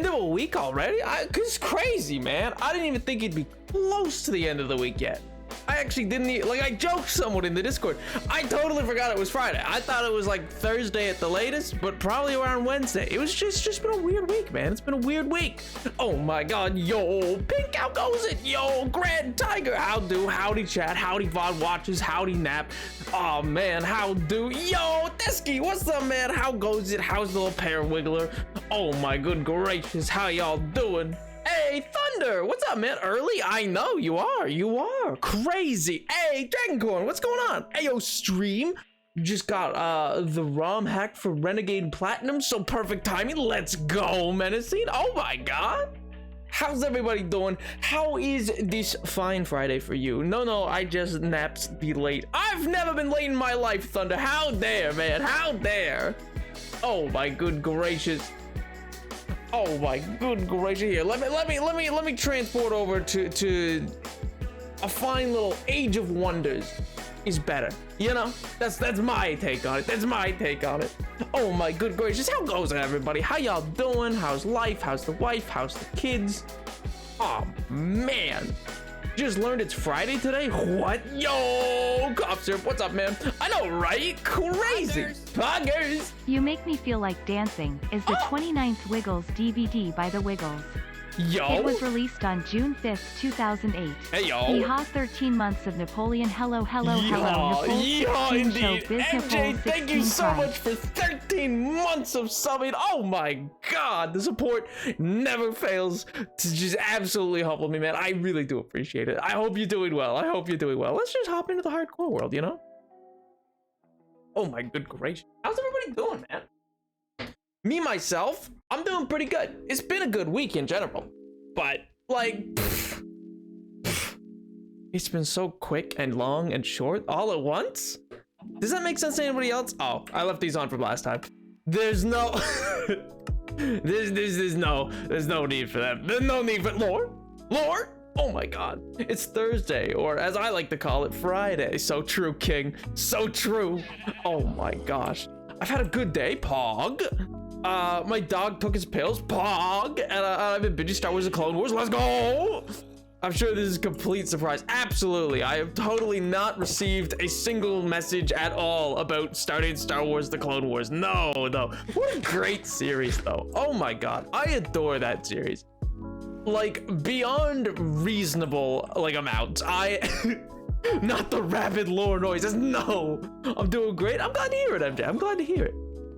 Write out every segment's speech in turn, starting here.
End of a week already? It's crazy, man. I didn't even think it'd be close to the end of the week yet. I actually didn't like, I joked someone in the Discord. I totally forgot it was Friday. I thought it was like Thursday at the latest, but probably around Wednesday. It was just been a weird week, man. It's been a weird week. Oh my God, yo, Pink, how goes it? Yo, Grand Tiger, how do? Howdy chat, howdy VOD watches, howdy nap. Oh man, how do? Yo, Desky, what's up, man? How goes it? How's the little pear wiggler? Oh my good gracious, how y'all doing? Hey, Thunder, what's up, man? Early? I know, you are crazy. Hey, Dragoncorn, what's going on? Ayo, stream, just got the ROM hack for Renegade Platinum, so perfect timing. Let's go, Menacing. Oh my God. How's everybody doing? How is this fine Friday for you? No, I just naps be late. I've never been late in my life, Thunder. How dare, man? How dare? Oh my good gracious. Oh my good gracious! Here, let me transport over to a fine little Age of Wonders is better. You know, that's my take on it. That's my take on it. Oh my good gracious! How goes it, everybody? How y'all doing? How's life? How's the wife? How's the kids? Oh man. Just learned it's Friday today? What? Yo, Cough Syrup, what's up, man? I know, right? Crazy. Poggers. You Make Me Feel Like Dancing is the 29th Wiggles DVD by the Wiggles. Yo. It was released on June 5th, 2008. Hey, yo. Yeehaw 13 months of Napoleon. Hello. Yeehaw, indeed. MJ, thank you so Prime. much for 13 months of subbing. Oh my God, the support never fails to just absolutely humble me, man. I really do appreciate it. I hope you're doing well. Let's just hop into the hardcore world, you know? Oh my good gracious. How's everybody doing, man? Me, myself, I'm doing pretty good. It's been a good week in general, but like, it's been so quick and long and short all at once. Does that make sense to anybody else? Oh, I left these on from last time. There's no, there's no need for that. There's no need for lore. Oh my God, it's Thursday, or as I like to call it, Friday. So true, King. So true. Oh my gosh, I've had a good day, Pog. My dog took his pills, Pog, and I've been binging Star Wars: The Clone Wars. Let's go! I'm sure this is a complete surprise. Absolutely, I have totally not received a single message at all about starting Star Wars: The Clone Wars. No. What a great series, though. Oh my God, I adore that series. Like, beyond reasonable, like, amounts. Not the rapid lore noises, no. I'm doing great. I'm glad to hear it, MJ. I'm glad to hear it.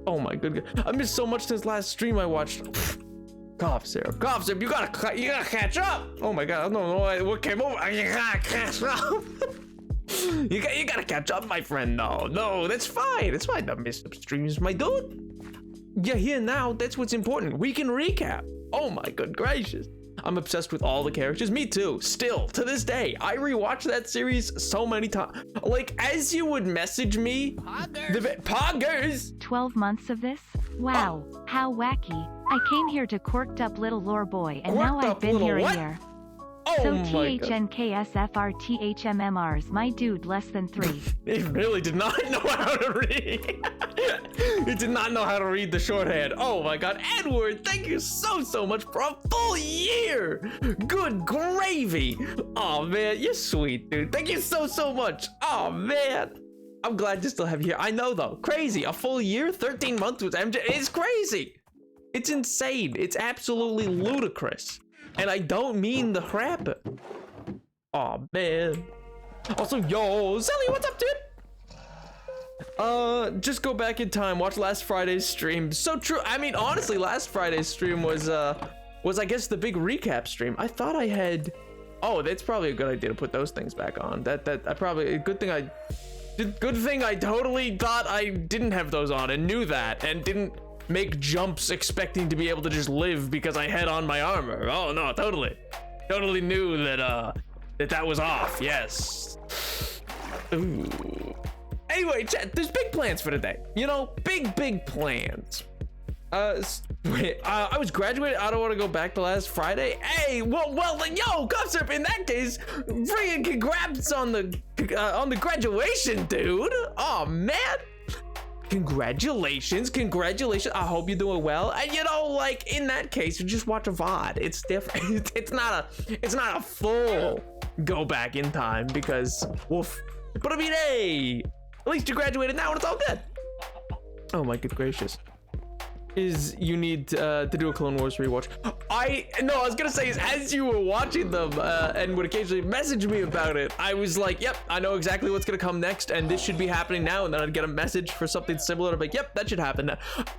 Oh my good God. I missed so much since last stream I watched. Cough syrup, you gotta catch up. Oh my God, I don't know what came over. You gotta catch up. you gotta catch up, my friend. No, that's fine. It's fine to miss some streams, my dude. You're here now. That's what's important. We can recap. Oh my good gracious. I'm obsessed with all the characters. Me too. Still, to this day, I rewatched that series so many times. Like, as you would message me, Poggers. 12 months of this? Wow, how wacky. I came here to Quirked Up Little Lore Boy, and now I've been here a year. Oh so my God. THNKSFRTHMMRs, my dude, less than 3. It really did not know how to read. It did not know how to read the shorthand. Oh my God, Edward, thank you so much for a full year. Good gravy. Oh man, you're sweet, dude. Thank you so much. Oh man, I'm glad to still have you here. I know though, crazy. A full year, 13 months with MJ. It's crazy. It's insane. It's absolutely ludicrous. And I don't mean the crap. Oh man. Also, yo, Zelly, what's up, dude? Just go back in time, watch last Friday's stream. So true. I mean, honestly, last Friday's stream was I guess the big recap stream. I thought I had. Oh, that's probably a good idea to put those things back on. Good thing I totally thought I didn't have those on and knew that and didn't make jumps expecting to be able to just live because I had on my armor. Oh no, totally knew that that was off. Yes. Ooh. Anyway, chat, there's big plans for today. You know, big plans. I was graduated. I don't want to go back to last Friday. Hey, well, then, yo, Gossip, in that case, freaking congrats on the graduation, dude. Oh man. congratulations. I hope you're doing well. And you know, like in that case, you just watch a VOD. It's different. It's not a full go back in time because woof. But I mean, hey, at least you graduated now and it's all good. Oh my good gracious. You need to do a Clone Wars rewatch. I was gonna say is as you were watching them and would occasionally message me about it, I was like, yep, I know exactly what's gonna come next and this should be happening now, and then I'd get a message for something similar to be like, yep, that should happen now.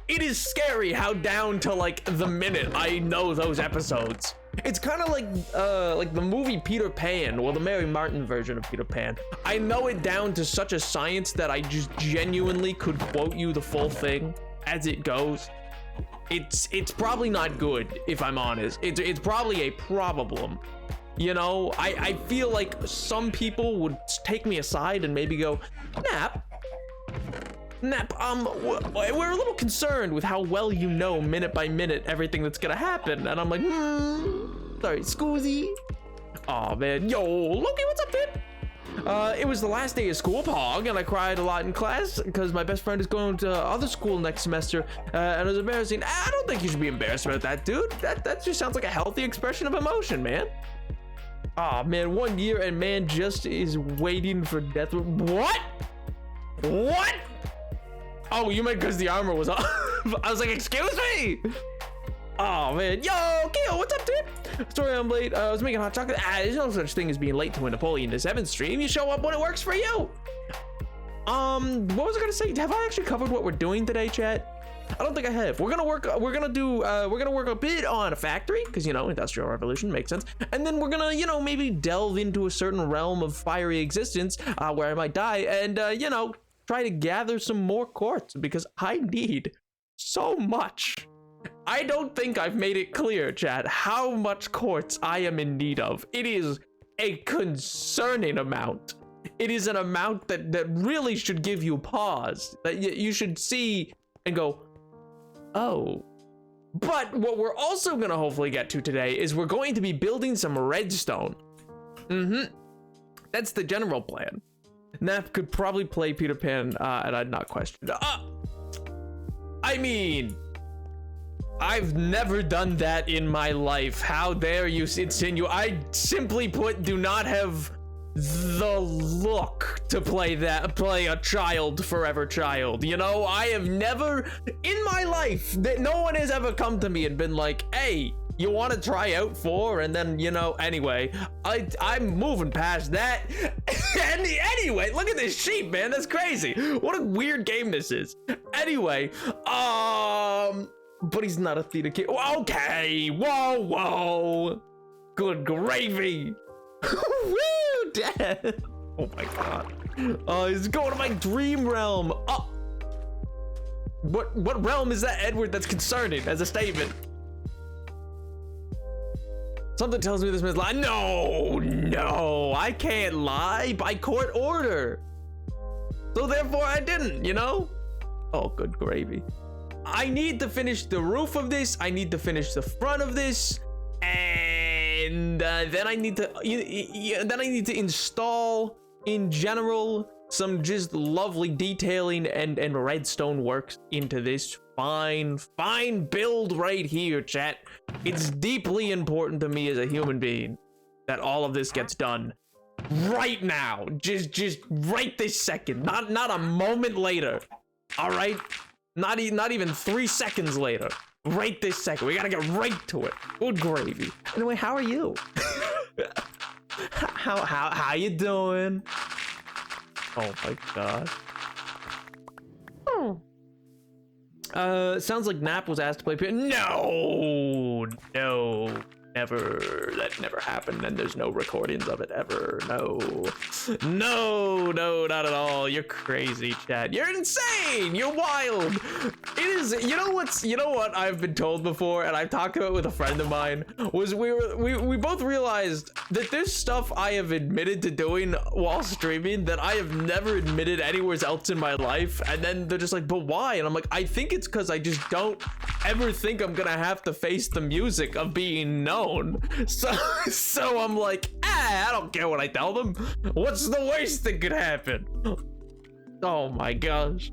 It is scary how down to like the minute I know those episodes. It's kind of like the movie Peter Pan, well, the Mary Martin version of Peter Pan. I know it down to such a science that I just genuinely could quote you the full thing as it goes. It's probably not good, if I'm honest. It's probably a problem. You know, I feel like some people would take me aside and maybe go, Nap, we're a little concerned with how well you know minute by minute everything that's gonna happen. And I'm like, sorry, Scoozy. Oh man, yo, Loki, what's up, dude? It was the last day of school, Pog, and I cried a lot in class because my best friend is going to other school next semester, and it was embarrassing. I don't think you should be embarrassed about that, dude. That just sounds like a healthy expression of emotion, man. Oh man, 1 year and man just is waiting for death. What? Oh, you meant because the armor was off. I was like, excuse me. Oh man, yo, Keo, what's up, dude? Sorry I'm late. I was making hot chocolate. There's no such thing as being late to a Napoleon the 7th stream. You show up when it works for you. What was I gonna say? Have I actually covered what we're doing today, chat? I don't think I have. We're gonna work a bit on a factory because, you know, Industrial Revolution makes sense, and then we're gonna, you know, maybe delve into a certain realm of fiery existence where I might die, and you know, try to gather some more quartz because I need so much. I don't think I've made it clear, chat, how much quartz I am in need of. It is a concerning amount. It is an amount that really should give you pause, that you should see and go, oh. But what we're also gonna hopefully get to today is we're going to be building some redstone. That's the general plan. Nap could probably play Peter Pan, and I'd not question it. I mean, I've never done that in my life. How dare you insinuate? I simply put do not have the look to play a child forever child. You know, I have never in my life that no one has ever come to me and been like, hey, you want to try out for, and then, you know, anyway, I'm moving past that. And anyway, look at this sheep, man. That's crazy. What a weird game this is. Anyway, but he's not a theater kid. Okay, whoa. Good gravy. Woo, Dad. Oh my god. He's going to my dream realm. What realm is that, Edward? That's concerning as a statement. Something tells me this man's lying. No, I can't lie by court order. So therefore I didn't, you know? Oh, good gravy. I need to finish the roof of this. I need to finish the front of this. And then I need to install in general some just lovely detailing and redstone works into this fine build right here, chat. It's deeply important to me as a human being that all of this gets done right now, just right this second, not a moment later. All right, not even 3 seconds later, right this second. We gotta get right to it. Good gravy. Anyway, how are you? how you doing? Oh my god. Sounds like Nap was asked to play piano. No, never. That never happened, and there's no recordings of it ever. No, not at all. You're crazy, chat. You're insane. You're wild. It is. You know what I've been told before, and I've talked about it with a friend of mine. Was we both realized that there's stuff I have admitted to doing while streaming that I have never admitted anywhere else in my life, and then they're just like, but why? And I'm like, I think it's because I just don't ever think I'm gonna have to face the music of being known. So I'm like, I don't care what I tell them. What's the worst that could happen? Oh my gosh.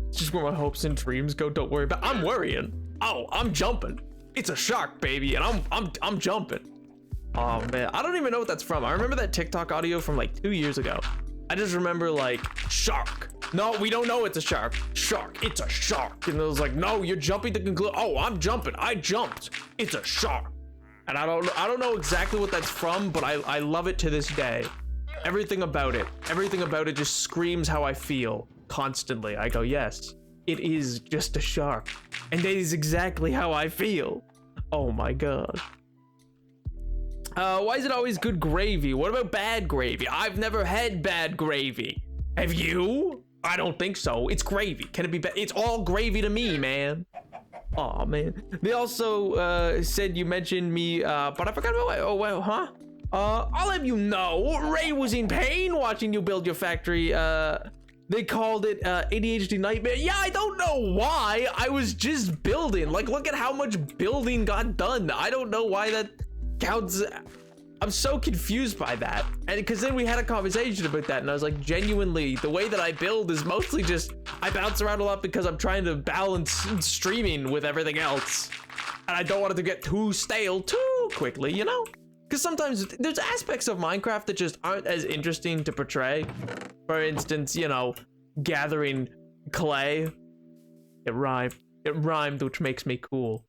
It's just where my hopes and dreams go. Don't worry about. I'm worrying. Oh, I'm jumping. It's a shark, baby, and I'm jumping. Oh man, I don't even know what that's from. I remember that TikTok audio from like 2 years ago. I just remember like shark. No, we don't know it's a shark. Shark, it's a shark. And it was like, no, you're jumping to conclude. Oh, I'm jumping. I jumped. It's a shark. And I don't know exactly what that's from, but I love it to this day. Everything about it just screams how I feel constantly. I go, yes, it is just a shark. And that is exactly how I feel. Oh my God. Why is it always good gravy? What about bad gravy? I've never had bad gravy. Have you? I don't think so. It's gravy. Can it be bad? It's all gravy to me, man. Oh man. They also said you mentioned me, but I forgot about it. Oh well, huh? I'll have you know, Ray was in pain watching you build your factory. They called it ADHD nightmare. Yeah, I don't know why. I was just building. Like, look at how much building got done. I don't know why that counts. I'm so confused by that. And because then we had a conversation about that, and I was like, genuinely, the way that I build is mostly just I bounce around a lot because I'm trying to balance streaming with everything else, and I don't want it to get too stale too quickly, you know? Because sometimes there's aspects of Minecraft that just aren't as interesting to portray. For instance, you know, gathering clay. It rhymed, which makes me cool.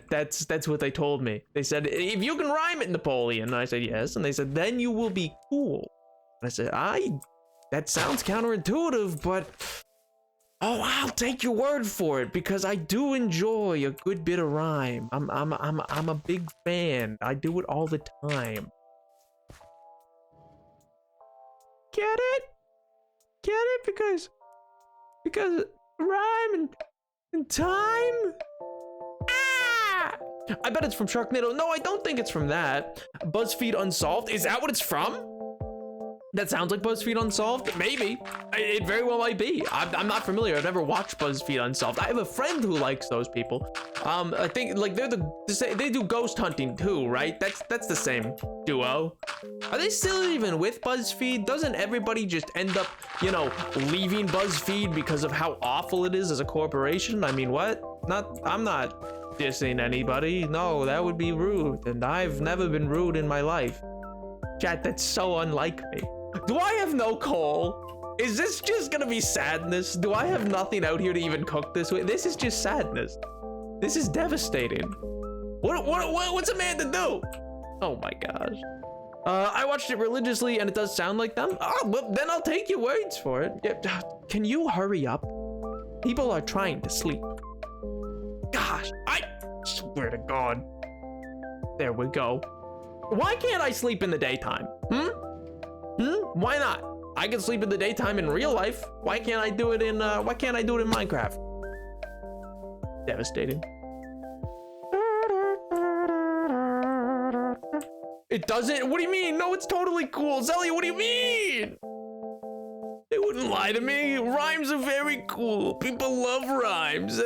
That's what they told me. They said, if you can rhyme it, Napoleon. And I said, yes. And they said, then you will be cool. And I said, that sounds counterintuitive, but oh, I'll take your word for it because I do enjoy a good bit of rhyme. I'm a big fan. I do it all the time. Get it? Get it? Because rhyme and time? I bet it's from Sharknado. No, I don't think it's from that. BuzzFeed Unsolved. Is that what it's from? That sounds like BuzzFeed Unsolved. Maybe. It very well might be. I'm not familiar. I've never watched BuzzFeed Unsolved. I have a friend who likes those people. I think like they do ghost hunting too, right? That's the same duo. Are they still even with BuzzFeed? Doesn't everybody just end up, you know, leaving BuzzFeed because of how awful it is as a corporation? I mean, what? I'm not dissing anybody. No, that would be rude, and I've never been rude in my life. Chat, that's so unlike me. Do I have no coal? Is this just gonna be sadness? Do I have nothing out here to even cook this with? This is just sadness. This is devastating. What's a man to do? Oh my gosh. I watched it religiously and it does sound like them. Oh, well, then I'll take your words for it. Yeah, can you hurry up? People are trying to sleep. Gosh, I swear to God. There we go. Why can't I sleep in the daytime? Why not? I can sleep in the daytime in real life. Why can't I do it in Minecraft? Devastating. It doesn't? What do you mean? No, it's totally cool. Zelia, what do you mean? They wouldn't lie to me. Rhymes are very cool. People love rhymes.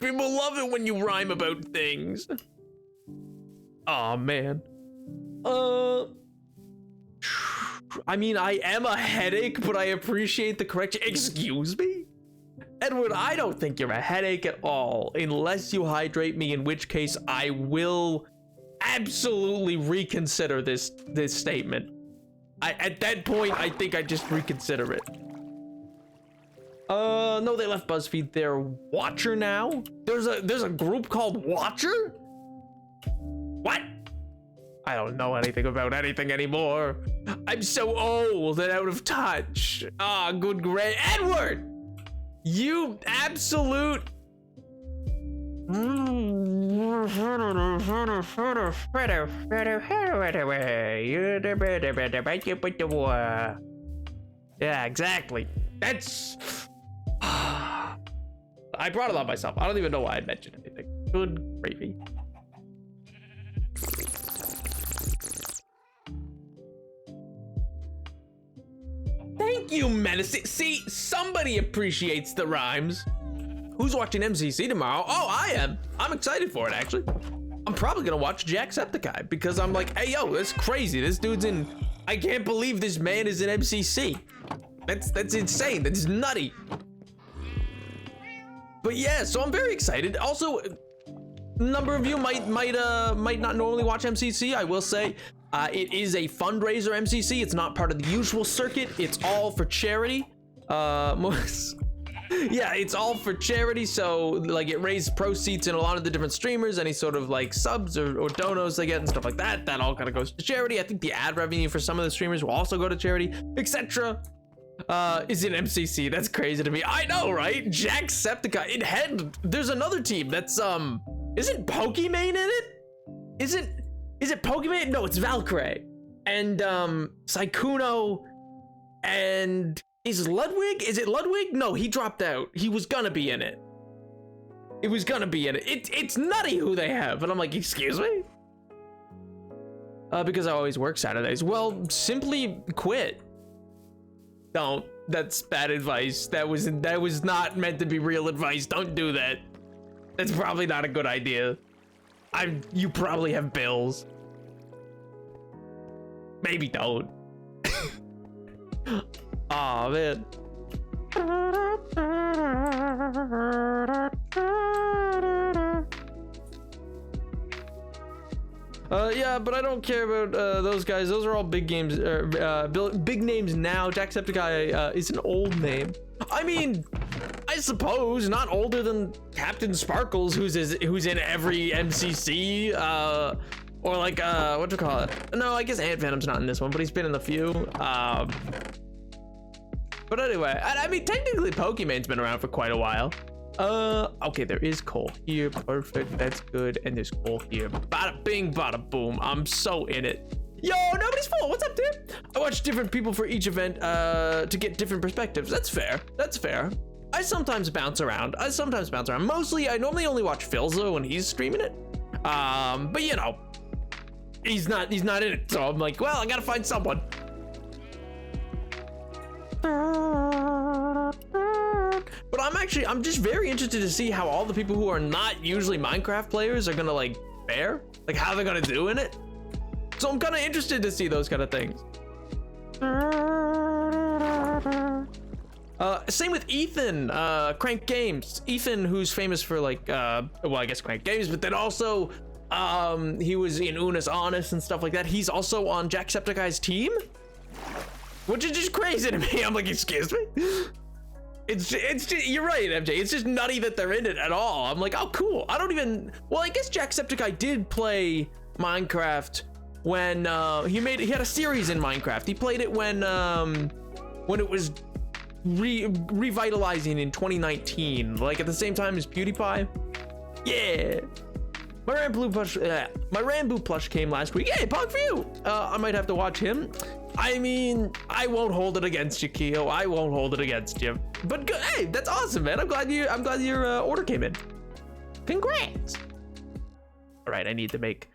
People love it when you rhyme about things. Aw, man. I mean, I am a headache, but I appreciate the correction. Excuse me? Edward, I don't think you're a headache at all, unless you hydrate me, in which case I will absolutely reconsider this statement. At that point, I think I just reconsider it. No, they left BuzzFeed. They're Watcher now. There's a group called Watcher? What? I don't know anything about anything anymore. I'm so old and out of touch. Ah, good great. Edward! You absolute... Yeah, exactly. That's... I brought it on myself. I don't even know why I mentioned anything. Good gravy. Thank you, Menace. See, somebody appreciates the rhymes. Who's watching MCC tomorrow? Oh, I am. I'm excited for it, actually. I'm probably gonna watch Jacksepticeye because I'm like, hey, yo, that's crazy. This dude's in... I can't believe this man is in MCC. That's insane. That's nutty. But yeah, so I'm very excited. Also, a number of you might not normally watch MCC. I will say it is a fundraiser MCC. It's not part of the usual circuit. It's all for charity. Yeah, it's all for charity, so like it raises proceeds in a lot of the different streamers, any sort of like subs or donos they get and stuff like that, that all kind of goes to charity. I think the ad revenue for some of the streamers will also go to charity, etc. Is in MCC. That's crazy to me. I know, right? Jacksepticeye in head. There's another team that's isn't Pokimane in it? Is it Pokimane? No, it's Valkyrae and Sykkuno and is Ludwig? Is it Ludwig? No, he dropped out. He was gonna be in it. It was gonna be in it. It's nutty who they have. And I'm like, excuse me? Because I always work Saturdays. Well, simply quit. Don't. That's bad advice. That was not meant to be real advice. Don't do that. That's probably not a good idea. You probably have bills. Maybe don't. Aw, man. Yeah, but I don't care about those guys. Those are all big games, big names now. Jacksepticeye is an old name. I mean, I suppose not older than Captain Sparkles, who's in every MCC, or like what to call it? No, I guess Ant Venom's not in this one, but he's been in a few. But anyway, I mean, technically Pokimane's been around for quite a while. Okay, there is coal here. Perfect, that's good. And there's coal here. Bada bing, bada boom. I'm so in it. Yo, nobody's full. What's up, dude? I watch different people for each event to get different perspectives. That's fair. That's fair. I sometimes bounce around. Mostly, I normally only watch Philza when he's streaming it. But you know, he's not in it. So I'm like, well, I gotta find someone. But I'm just very interested to see how all the people who are not usually Minecraft players are gonna like fare, like how they're gonna do in it. So I'm kind of interested to see those kind of things. Same with Ethan, Crank Games. Ethan, who's famous for like, well, I guess Crank Games, but then also, he was in Una's Honest and stuff like that. He's also on Jacksepticeye's team, which is just crazy to me. I'm like, excuse me? It's just, you're right, MJ. It's just nutty that they're in it at all. I'm like, oh, cool. I don't even, well, I guess Jacksepticeye did play Minecraft when, he had a series in Minecraft. He played it when it was revitalizing in 2019, like at the same time as PewDiePie. Yeah. My Ranboo plush came last week. Hey, pog for you. I might have to watch him. I mean, I won't hold it against you, Keo. I won't hold it against you. But good. Hey, that's awesome, man. I'm glad your order came in. Congrats. All right, I need to make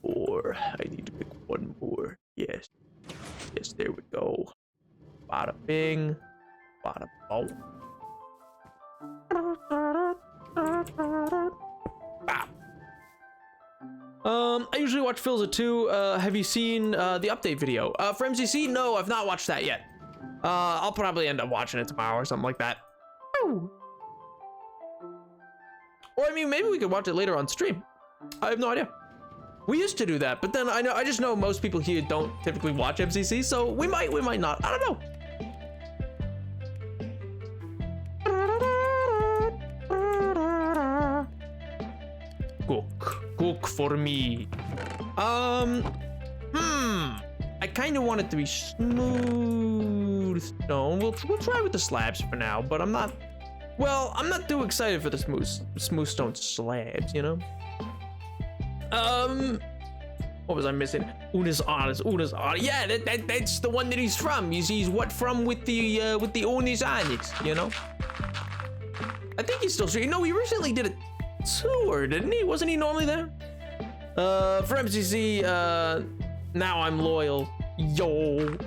more. I need to make one more. Yes. Yes, there we go. Bada bing. Bada boom. I usually watch Philza too. Have you seen the update video? For MCC? No, I've not watched that yet. I'll probably end up watching it tomorrow or something like that. Or I mean, maybe we could watch it later on stream. I have no idea. We used to do that, but then I just know most people here don't typically watch MCC, so we might not. I don't know. Cook for me. I kind of want it to be smooth stone. We'll try with the slabs for now, but I'm not too excited for the smooth stone slabs, you know. What was I missing? Una's Honest. Yeah, that's the one that he's from. He's what from with the Una's Honest, you know. I think he's still streaming. No, he recently did a tour, didn't he? Wasn't he normally there? For MCC, now I'm loyal. Yo.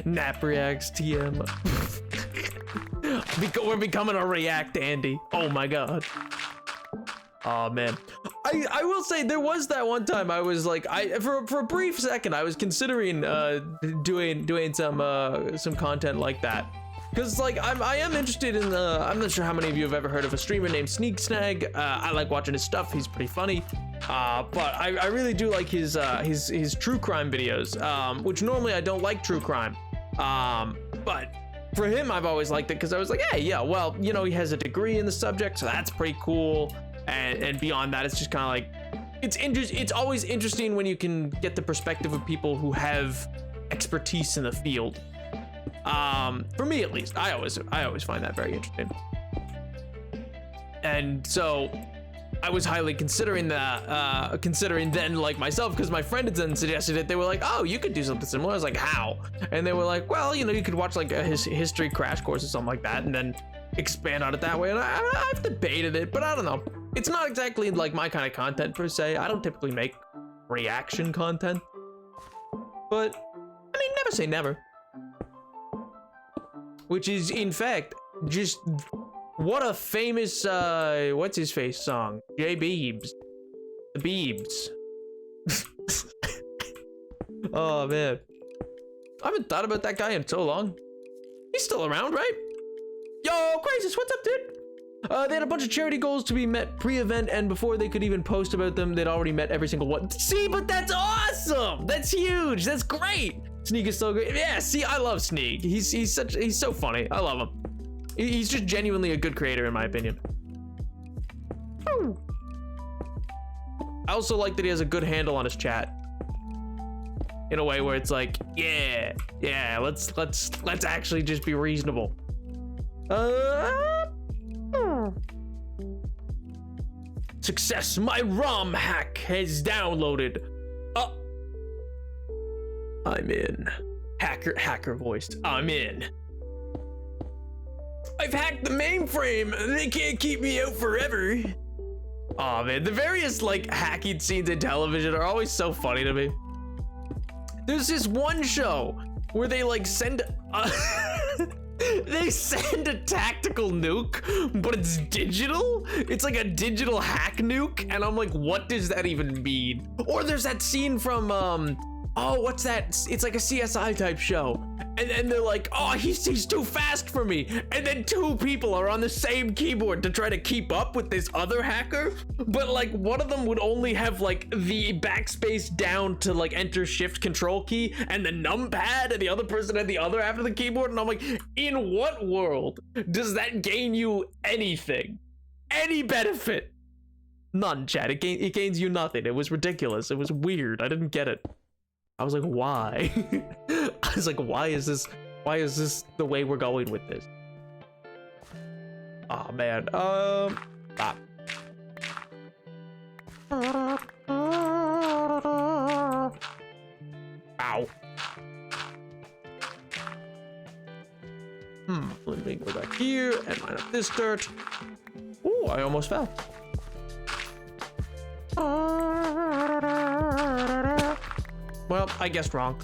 Nap reacts TM. We're becoming a React Andy. Oh my god. Oh man. I will say there was that one time I was like, for a brief second I was considering doing some content like that. because like I am interested in the. I'm not sure how many of you have ever heard of a streamer named Sneak Snag. I like watching his stuff. He's pretty funny. But I really do like his true crime videos, which normally I don't like true crime. But for him, I've always liked it because I was like, hey, yeah, well, you know, he has a degree in the subject, so that's pretty cool. And beyond that, it's just kind of like, it's always interesting when you can get the perspective of people who have expertise in the field. For me at least, I always find that very interesting. And so I was highly considering that, considering then like myself, because my friend had then suggested it. They were like, oh, you could do something similar. I was like, how? And they were like, well, you know, you could watch like a history crash course or something like that and then expand on it that way. And I've debated it, but I don't know. It's not exactly like my kind of content per se. I don't typically make reaction content, but I mean, never say never. Which is in fact just what a famous what's his face song? J Beebs. The Beebs. Oh man. I haven't thought about that guy in so long. He's still around, right? Yo, Crisis, what's up, dude? They had a bunch of charity goals to be met pre-event, and before they could even post about them, they'd already met every single one. See, but that's awesome! That's huge! That's great! Sneak is so great. Yeah, see, I love Sneak. He's so funny. I love him. He's just genuinely a good creator, in my opinion. I also like that he has a good handle on his chat. In a way where it's like, yeah, let's actually just be reasonable. Success, my ROM hack has downloaded. I'm in. Hacker voiced. I'm in. I've hacked the mainframe. They can't keep me out forever. Oh man, the various like hacking scenes in television are always so funny to me. There's this one show where they like send they send a tactical nuke, but it's digital. It's like a digital hack nuke, and I'm like, what does that even mean? Or there's that scene from oh, what's that? It's like a CSI type show. And they're like, oh, he's too fast for me. And then two people are on the same keyboard to try to keep up with this other hacker. But like one of them would only have like the backspace down to like enter shift control key and the numpad, and the other person had the other half of the keyboard. And I'm like, in what world does that gain you anything? Any benefit? None, chat. It gains you nothing. It was ridiculous. It was weird. I didn't get it. I was like, why? I was like, why is this the way we're going with this? Oh man. Stop. Ow. Let me go back here and line up this dirt. Ooh, I almost fell. Well, I guessed wrong.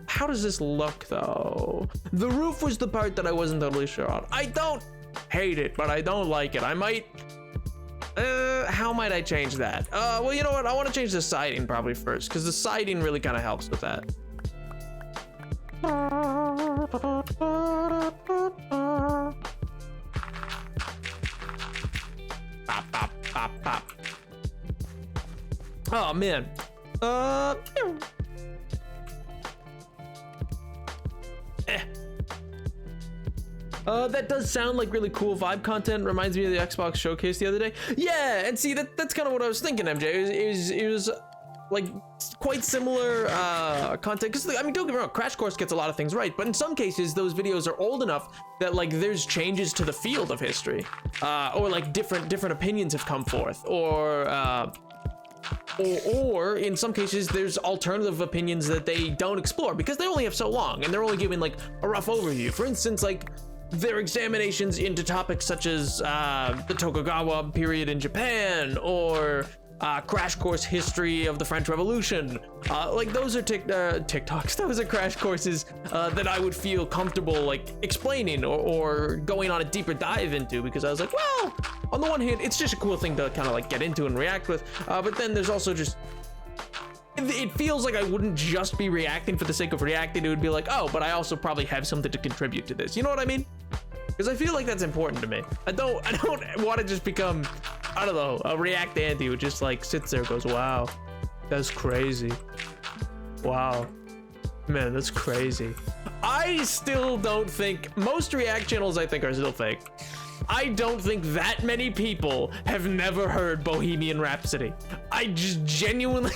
How does this look though? The roof was the part that I wasn't totally sure on. I don't hate it, but I don't like it. I might, how might I change that? Well, you know what? I want to change the siding probably first, because the siding really kind of helps with that. Pop, pop, pop, pop. Oh man. That does sound like really cool vibe content. Reminds me of the Xbox showcase the other day. Yeah, and see, that's kind of what I was thinking, MJ. It was like quite similar content, because I mean, don't get me wrong, Crash Course gets a lot of things right, but in some cases those videos are old enough that like there's changes to the field of history, or like different opinions have come forth, or in some cases there's alternative opinions that they don't explore because they only have so long and they're only giving like a rough overview. For instance, like their examinations into topics such as the Tokugawa period in Japan, or Crash Course history of the French Revolution. Like those are TikToks. Those are crash courses that I would feel comfortable like explaining or going on a deeper dive into, because I was like, well, on the one hand, it's just a cool thing to kind of like get into and react with, but then there's also just, it feels like I wouldn't just be reacting for the sake of reacting. It would be like, oh, but I also probably have something to contribute to this. You know what I mean? Because I feel like that's important to me. I don't want to just become, I don't know, a React Andy who just like sits there and goes, wow, that's crazy. Wow, man, that's crazy. I still don't think, most React channels I think are still fake. I don't think that many people have never heard Bohemian Rhapsody. I just genuinely,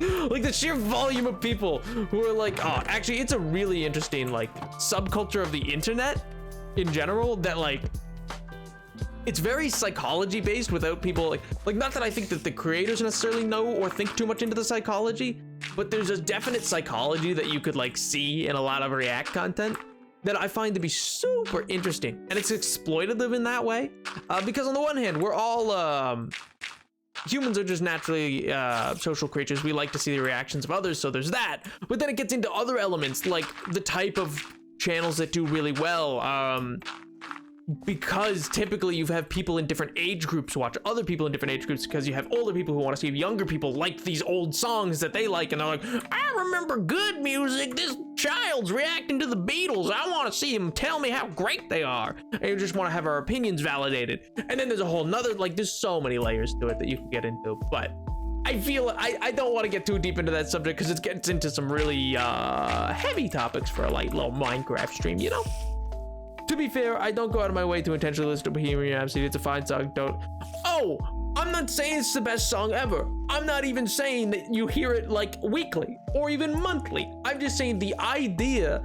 like the sheer volume of people who are like, oh, actually it's a really interesting like subculture of the internet in general that like, it's very psychology based without people like not that I think that the creators necessarily know or think too much into the psychology, but there's a definite psychology that you could like see in a lot of React content that I find to be super interesting, and it's exploitative in that way, because on the one hand, we're all humans are just naturally social creatures. We like to see the reactions of others, so there's that. But then it gets into other elements, like the type of channels that do really well, because typically you have people in different age groups watch other people in different age groups, because you have older people who want to see if younger people like these old songs that they like, and they're like, I remember good music, this child's reacting to the Beatles, I want to see him tell me how great they are, and you just want to have our opinions validated. And then there's a whole nother, like there's so many layers to it that you can get into, but I feel I don't want to get too deep into that subject because it gets into some really heavy topics for a light little Minecraft stream, you know? To be fair, I don't go out of my way to intentionally listen to Bohemian Rhapsody. It's a fine song, don't. Oh, I'm not saying it's the best song ever. I'm not even saying that you hear it like weekly or even monthly. I'm just saying the idea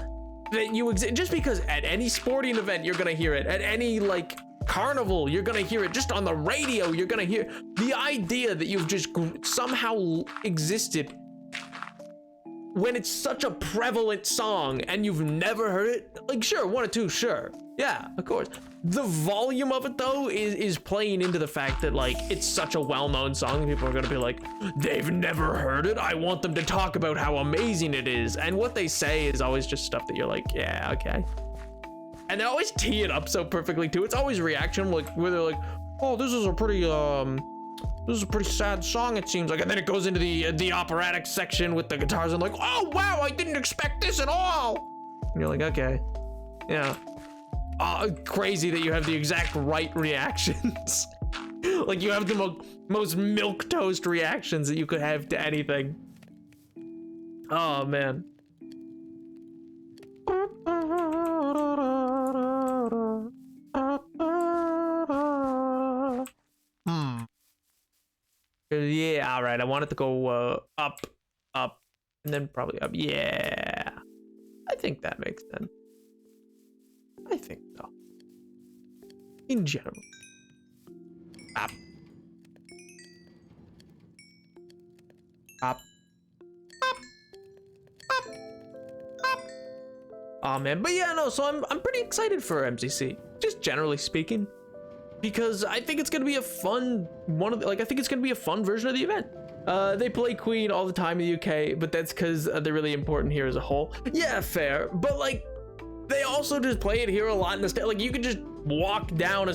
that you exist, just because at any sporting event you're gonna hear it, at any like carnival you're gonna hear it, just on the radio you're gonna hear the idea that you've just somehow existed when it's such a prevalent song and you've never heard it. Like, sure, one or two, sure, yeah, of course. The volume of it though is playing into the fact that like it's such a well-known song. People are gonna be like, they've never heard it, I want them to talk about how amazing it is. And what they say is always just stuff that you're like, yeah, okay. And they always tee it up so perfectly too. It's always reaction, like where they're like, oh, this is a pretty sad song, it seems like. And then it goes into the operatic section with the guitars and like, oh wow, I didn't expect this at all. And you're like, okay, yeah. Crazy that you have the exact right reactions. Like you have the most milquetoast reactions that you could have to anything. Oh man. Yeah, all right. I want it to go up, and then probably up. Yeah, I think that makes sense. I think so. In general. Up. Up. Up. Up. Up. Oh man, but yeah, no. So I'm pretty excited for MCC, just generally speaking, because I think it's gonna be a fun I think it's gonna be a fun version of the event. They play Queen all the time in the UK, but that's because they're really important here as a whole. Yeah, fair, but like they also just play it here a lot in the state. Like you could just walk down a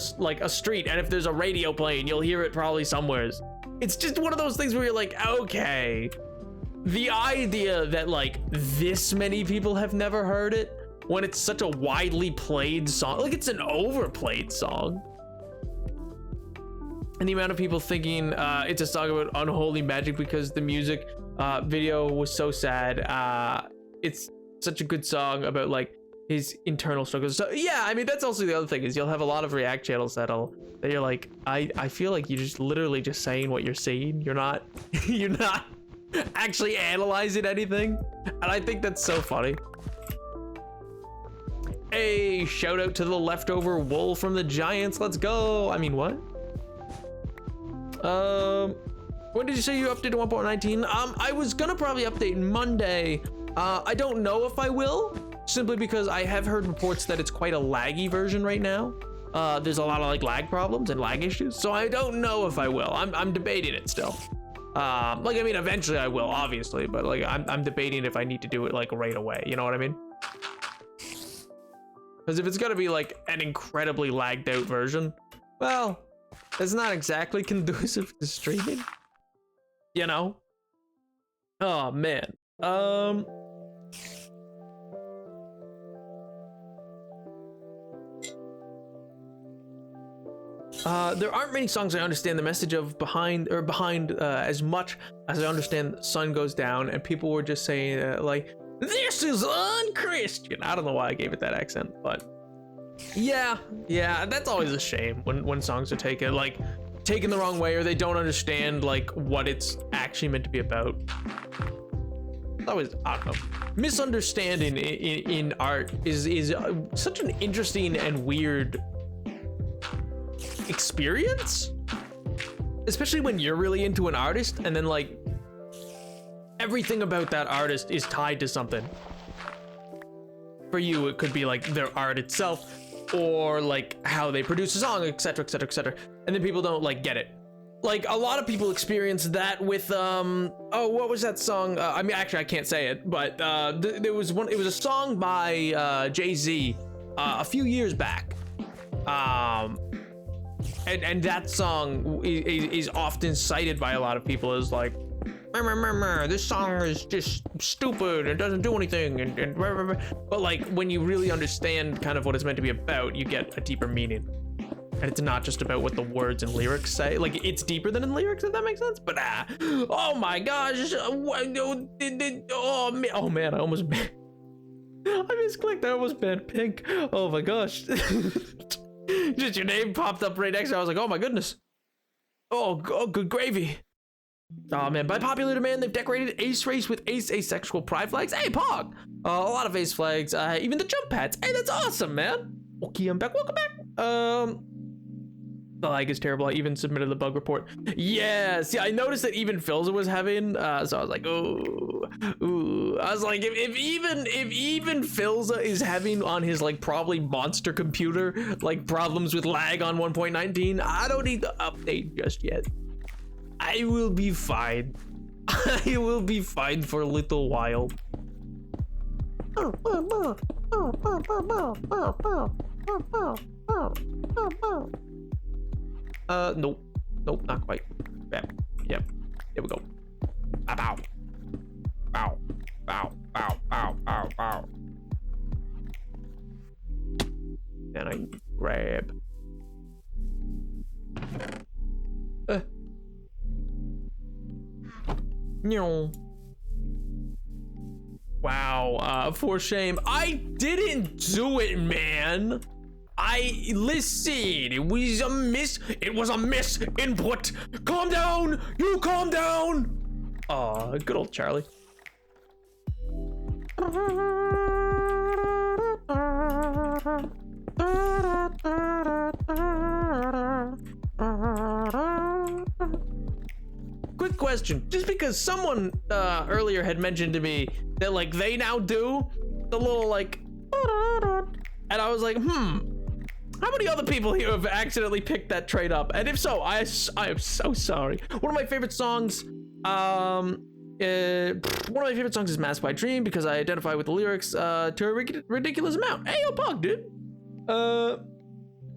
street, and if there's a radio playing, you'll hear it probably somewheres. It's just one of those things where you're like, okay, the idea that like this many people have never heard it when it's such a widely played song, like it's an overplayed song. And the amount of people thinking it's a song about unholy magic because the music video was so sad. It's such a good song about like his internal struggles. So yeah, I mean that's also the other thing is you'll have a lot of React channels that you're like, I feel like you're just literally just saying what you're seeing. You're not you're not actually analyzing anything. And I think that's so funny. Hey, shout out to the leftover wool from the Giants. Let's go. I mean, what? When did you say you updated 1.19? I was gonna probably update Monday. I don't know if I will, simply because I have heard reports that it's quite a laggy version right now. There's a lot of like lag problems and lag issues, so I don't know if I will. I'm debating it still. Like, I mean, eventually I will, obviously, but like I'm debating if I need to do it like right away. You know what I mean? Because if it's gonna be like an incredibly lagged out version, well, it's not exactly conducive to streaming, you know? Oh man. There aren't many songs I understand the message of behind as much as I understand Sun Goes Down, and people were just saying like, this is unchristian. I don't know why I gave it that accent, but yeah, that's always a shame when songs are taken the wrong way, or they don't understand like what it's actually meant to be about. It's always, I don't know. Misunderstanding in art is such an interesting and weird experience, especially when you're really into an artist and then like everything about that artist is tied to something. For you, it could be like their art itself, or like how they produce a song, etc, etc, etc, and then people don't like get it. Like a lot of people experience that with oh, what was that song? I mean, actually I can't say it, but there was one. It was a song by Jay-Z a few years back, and that song is often cited by a lot of people as like, this song is just stupid, it doesn't do anything, and but like when you really understand kind of what it's meant to be about, you get a deeper meaning, and it's not just about what the words and lyrics say. Like it's deeper than in lyrics, if that makes sense. But oh my gosh, oh man, I almost I misclicked, I almost banned Pink. Oh my gosh. Just your name popped up right next to it. I was like, oh my goodness. Oh, good gravy. Oh man, by popular demand, they've decorated Ace Race with Ace Asexual Pride flags. Hey, Pog! A lot of Ace flags, even the jump pads. Hey, that's awesome, man. Okay, I'm back. Welcome back. The lag is terrible. I even submitted the bug report. Yeah, see, I noticed that even Philza was having, so I was like, ooh. I was like, if even Philza is having on his like probably monster computer like problems with lag on 1.19, I don't need to update just yet. I will be fine. I will be fine for a little while. Nope, not quite. Yep. Here we go. Bow. Bow. Then I grab. Wow, for shame. I didn't do it, man. Listen, it was a miss input. Calm down, you calm down. Aw, good old Charlie. Quick question, just because someone earlier had mentioned to me that like they now do the little like, and I was like, how many other people here have accidentally picked that trait up? And if so, I am so sorry. One of my favorite songs, is Masked by Dream, because I identify with the lyrics to a ridiculous amount. Hey, yo, Pog, dude.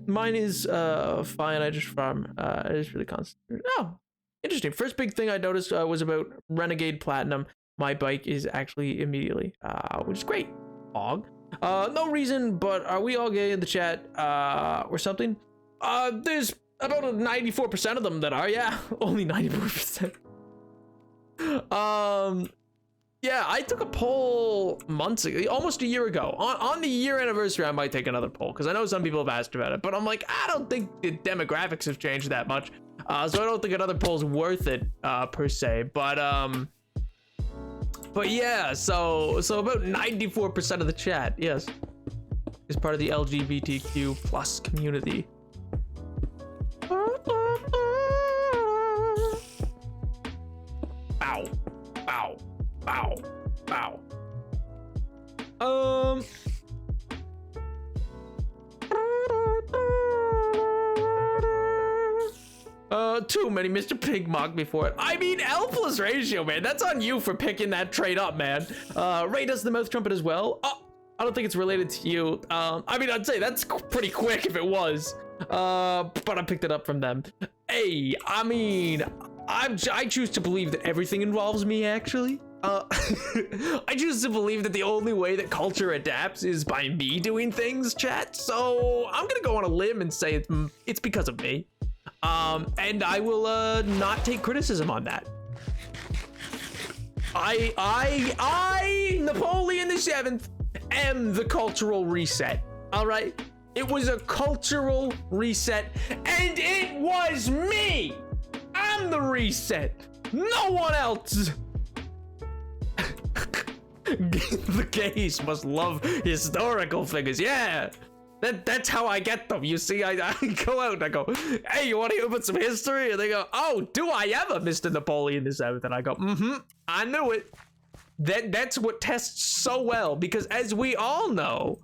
Mine is fine. I just really constant. Oh, interesting. First big thing I noticed was about Renegade Platinum. My bike is actually immediately, which is great. Pog. No reason, but are we all gay in the chat or something? There's about 94% of them that are, yeah. Only 94%. Yeah, I took a poll months ago, almost a year ago. On the year anniversary, I might take another poll, because I know some people have asked about it, but I'm like, I don't think the demographics have changed that much. So I don't think another poll's worth it, per se, but yeah, so about 94% of the chat, yes, is part of the LGBTQ plus community. Bow, bow, bow, bow. Too many. Mr. Pig mocked me for it. I mean, L plus ratio, man. That's on you for picking that trait up, man. Ray does the mouth trumpet as well. Oh, I don't think it's related to you. I mean, I'd say that's pretty quick if it was. But I picked it up from them. Hey, I mean, I choose to believe that everything involves me, actually. I choose to believe that the only way that culture adapts is by me doing things, chat. So I'm gonna go on a limb and say it's because of me. And I will not take criticism on that. I, Napoleon the Seventh, am the cultural reset. All right, it was a cultural reset, and it was me. I'm the reset, no one else. The gays must love historical figures. Yeah, that's how I get them. You see, I go out and I go, hey, you want to hear about some history? And they go, oh, do I ever, Mr. Napoleon the Seventh? And I go, I knew it. That's what tests so well, because as we all know,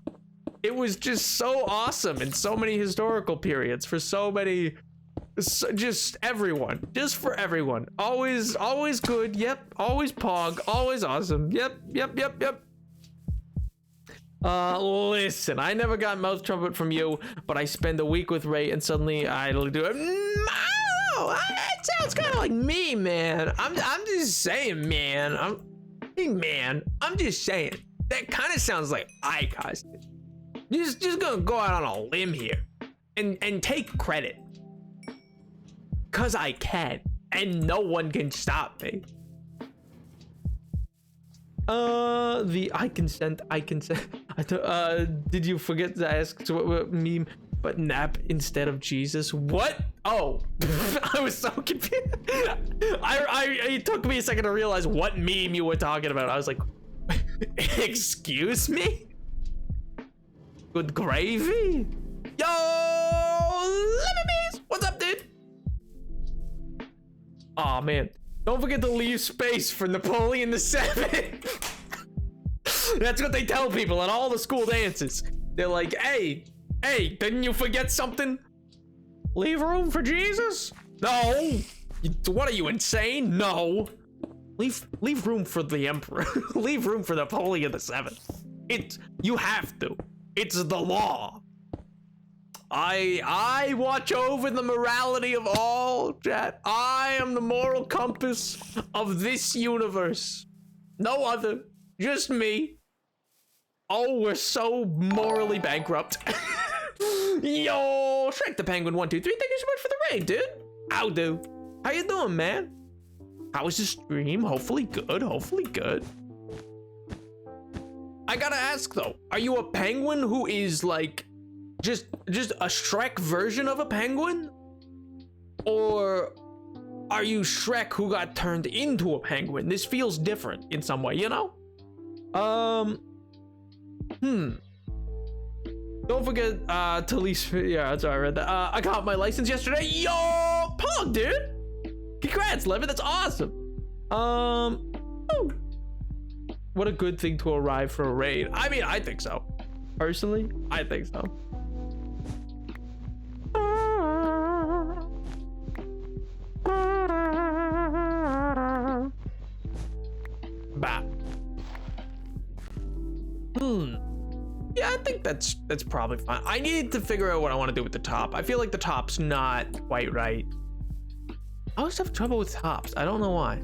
it was just so awesome in so many historical periods for so many. Just everyone, just for everyone. Always good. Yep. Always pog. Always awesome. Yep. Listen, I never got mouth trumpet from you, but I spend a week with Ray and suddenly I do it. Oh, it sounds kind of like me, man. I'm just saying, man. I'm just saying. That kind of sounds like I caused it. Just gonna go out on a limb here and take credit. Cause I can, and no one can stop me. I consent. Did you forget to ask what meme, but nap instead of Jesus? What? Oh, I was so confused. It took me a second to realize what meme you were talking about. I was like, excuse me? Good gravy? Yo, Lemon, what's up, dude? Aw, man. Don't forget to leave space for Napoleon the Seventh. That's what they tell people at all the school dances. They're like, hey, didn't you forget something? Leave room for Jesus? No. What are you, insane? No. Leave room for the Emperor. Leave room for Napoleon the Seventh. You have to. It's the law. I watch over the morality of all, chat. I am the moral compass of this universe. No other. Just me. Oh, we're so morally bankrupt. Yo, Shrek the Penguin 1, 2, 3. Thank you so much for the raid, dude. How do? How you doing, man? How was the stream? Hopefully good. I gotta ask though, are you a penguin who is like just a Shrek version of a penguin? Or are you Shrek who got turned into a penguin? This feels different in some way, you know? Don't forget to lease. Yeah, that's why I read that. I got my license yesterday. Yo, Pog, dude. Congrats, Levin. That's awesome. What a good thing to arrive for a raid. I mean, I think so. Personally, I think so. Bah. Yeah, I think that's probably fine. I need to figure out what I want to do with the top. I feel like the top's not quite right. I always have trouble with tops. I don't know why.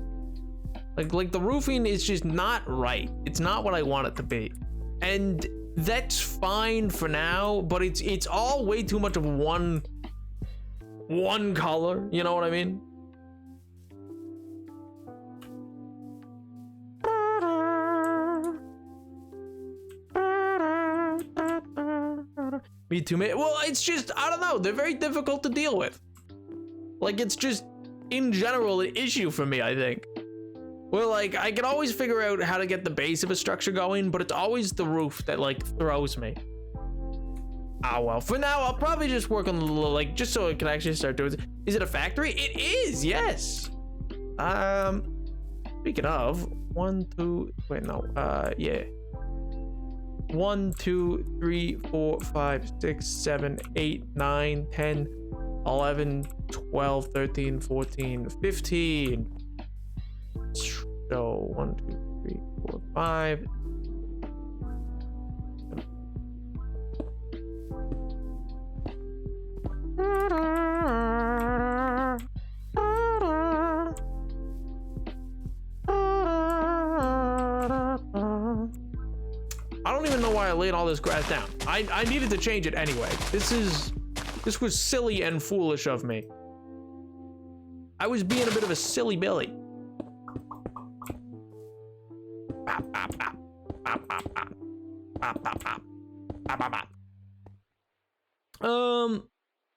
Like the roofing is just not right. It's not what I want it to be. And that's fine for now, but it's all way too much of one color. You know what I mean? Me too, man. Well, it's just, I don't know. They're very difficult to deal with. Like, it's just, in general, an issue for me, I think. Well, like, I can always figure out how to get the base of a structure going, but it's always the roof that, like, throws me. Ah, well, for now, I'll probably just work on the, like, just so it can actually start doing it. Is it a factory? It is, yes. Speaking of, 1, 2, wait, no, yeah. 1, 2, 3, 4, 5, 6, 7, 8, 9, 10, 11, 12, 13, 14, 15. So 1, 2, 3, 4, 5. why I laid all this grass down. I needed to change it anyway. This was silly and foolish of me. I was being a bit of a silly Billy.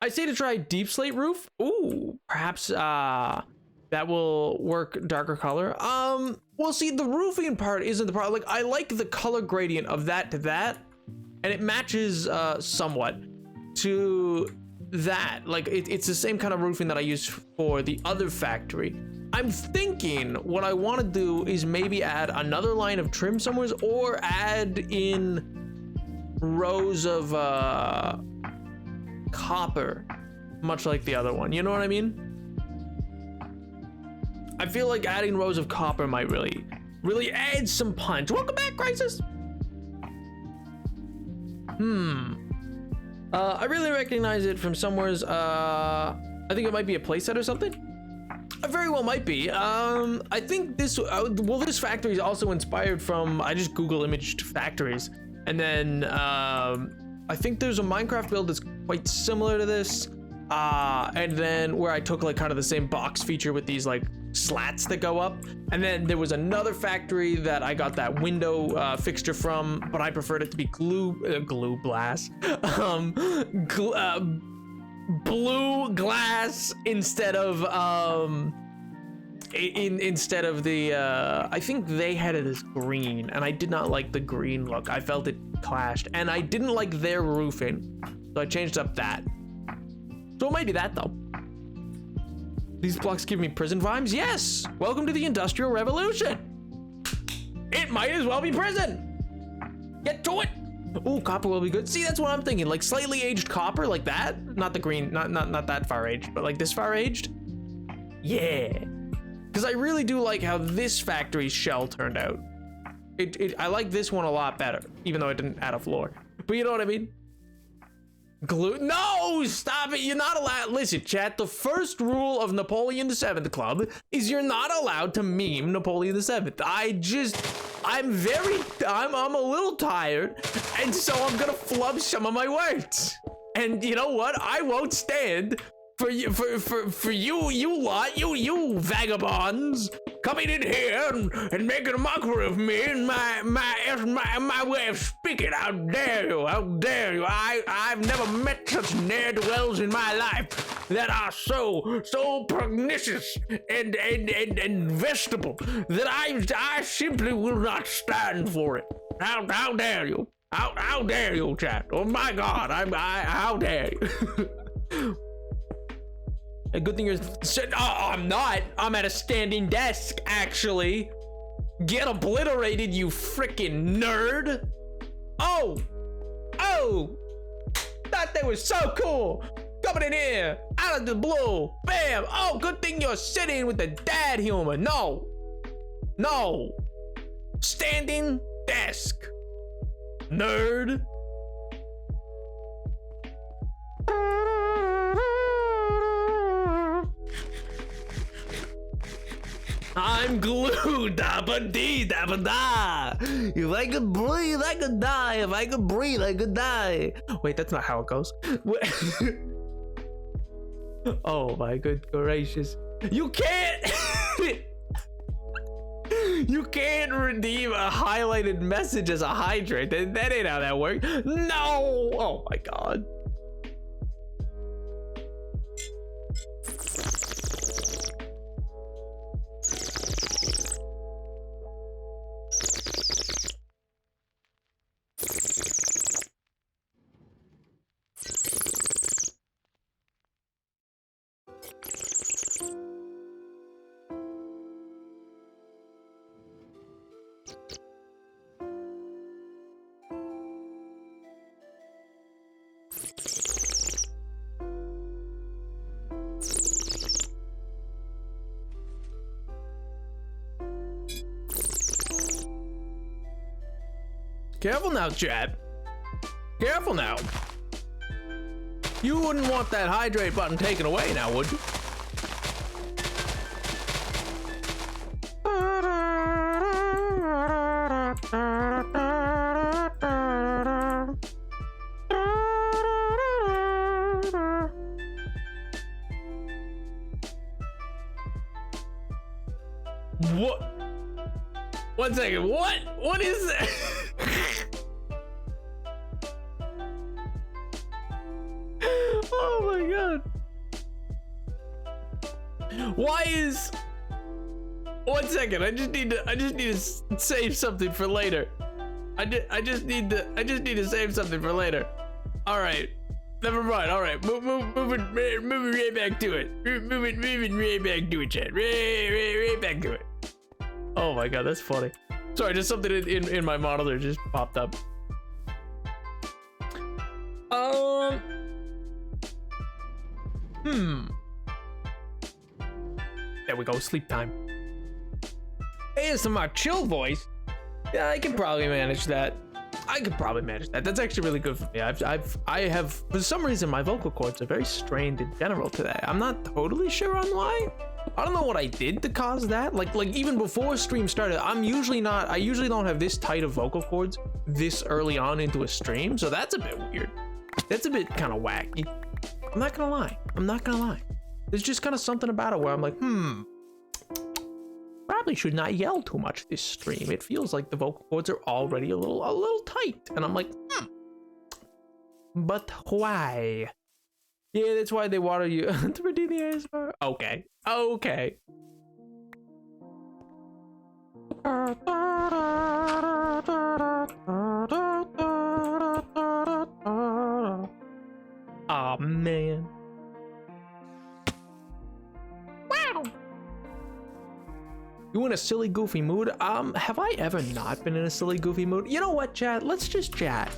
I say to try deep slate roof. Ooh, perhaps that will work darker color. Well, see, the roofing part isn't the problem. Like, I like the color gradient of that to that, and it matches somewhat to that. Like, it's the same kind of roofing that I used for the other factory. I'm thinking what I want to do is maybe add another line of trim somewhere, or add in rows of copper, much like the other one. You know what I mean? I feel like adding rows of copper might really add some punch. Welcome back, Crisis. I really recognize it from somewheres. I think it might be a playset or something. It very well might be. I think this, this factory is also inspired from, I just Google imaged factories. And then I think there's a Minecraft build that's quite similar to this. And then where I took like kind of the same box feature with these like slats that go up. And then there was another factory that I got that window fixture from, but I preferred it to be blue glass instead of instead of the I think they had it as green, and I did not like the green look. I felt it clashed, and I didn't like their roofing, so I changed up that. So it might be that though. These blocks give me prison vibes. Yes, welcome to the Industrial Revolution. It might as well be prison. Get to it. Ooh, copper will be good. See, that's what I'm thinking. Like slightly aged copper, like that. Not the green, not that far aged, but like this far aged. Yeah, because I really do like how this factory's shell turned out. I like this one a lot better, even though it didn't add a floor. But you know what I mean? Glue? No, stop it. You're not allowed. Listen, chat, the first rule of Napoleon VII Club is you're not allowed to meme Napoleon VII. I'm a little tired, and so I'm gonna flub some of my words. And you know what? I won't stand for you, for you vagabonds coming in here and making a mockery of me and my way of speaking. How dare you? How dare you? I've never met such ne'er-do-wells in my life that are so pugnacious and vegetable that I simply will not stand for it. How dare you? How dare you, chat? Oh my God! How dare you? A good thing you're. Oh, I'm not. I'm at a standing desk, actually. Get obliterated, you freaking nerd. Oh. Thought they were so cool. Coming in here, out of the blue. Bam. Oh, good thing you're sitting with the dad humor. No. Standing desk. Nerd. I'm glued, dabba-dee, dabba-da. If I could breathe, I could die. If I could breathe, I could die. Wait, that's not how it goes. Oh my good gracious. You can't you can't redeem a highlighted message as a hydrate. That ain't how that works. No. Oh my God. Careful now, chat. Careful now. You wouldn't want that hydrate button taken away now, would you? What? 1 second. What? What is that? Oh my god. Why is? 1 second. I just need to save something for later. I just need to save something for later. All right. Never mind. All right. Moving right back to it. Moving right back to it, chat. Right back to it. Oh my god, that's funny. Sorry, just something in my monitor just popped up. There we go, sleep time. ASMR chill voice. Yeah, I can probably manage that. That's actually really good for me. I have, for some reason, my vocal cords are very strained in general today. I'm not totally sure on why. I don't know what I did to cause that. Like even before stream started, I usually don't have this tight of vocal cords this early on into a stream. So that's a bit weird. That's a bit kind of wacky. I'm not gonna lie. There's just kind of something about it where I'm like, probably should not yell too much this stream. It feels like the vocal cords are already a little tight. And I'm like, but why? Yeah, that's why they water you to redeem the ASMR. Okay. Aw, man. Wow. You in a silly, goofy mood? Have I ever not been in a silly, goofy mood? You know what, chat? Let's just chat.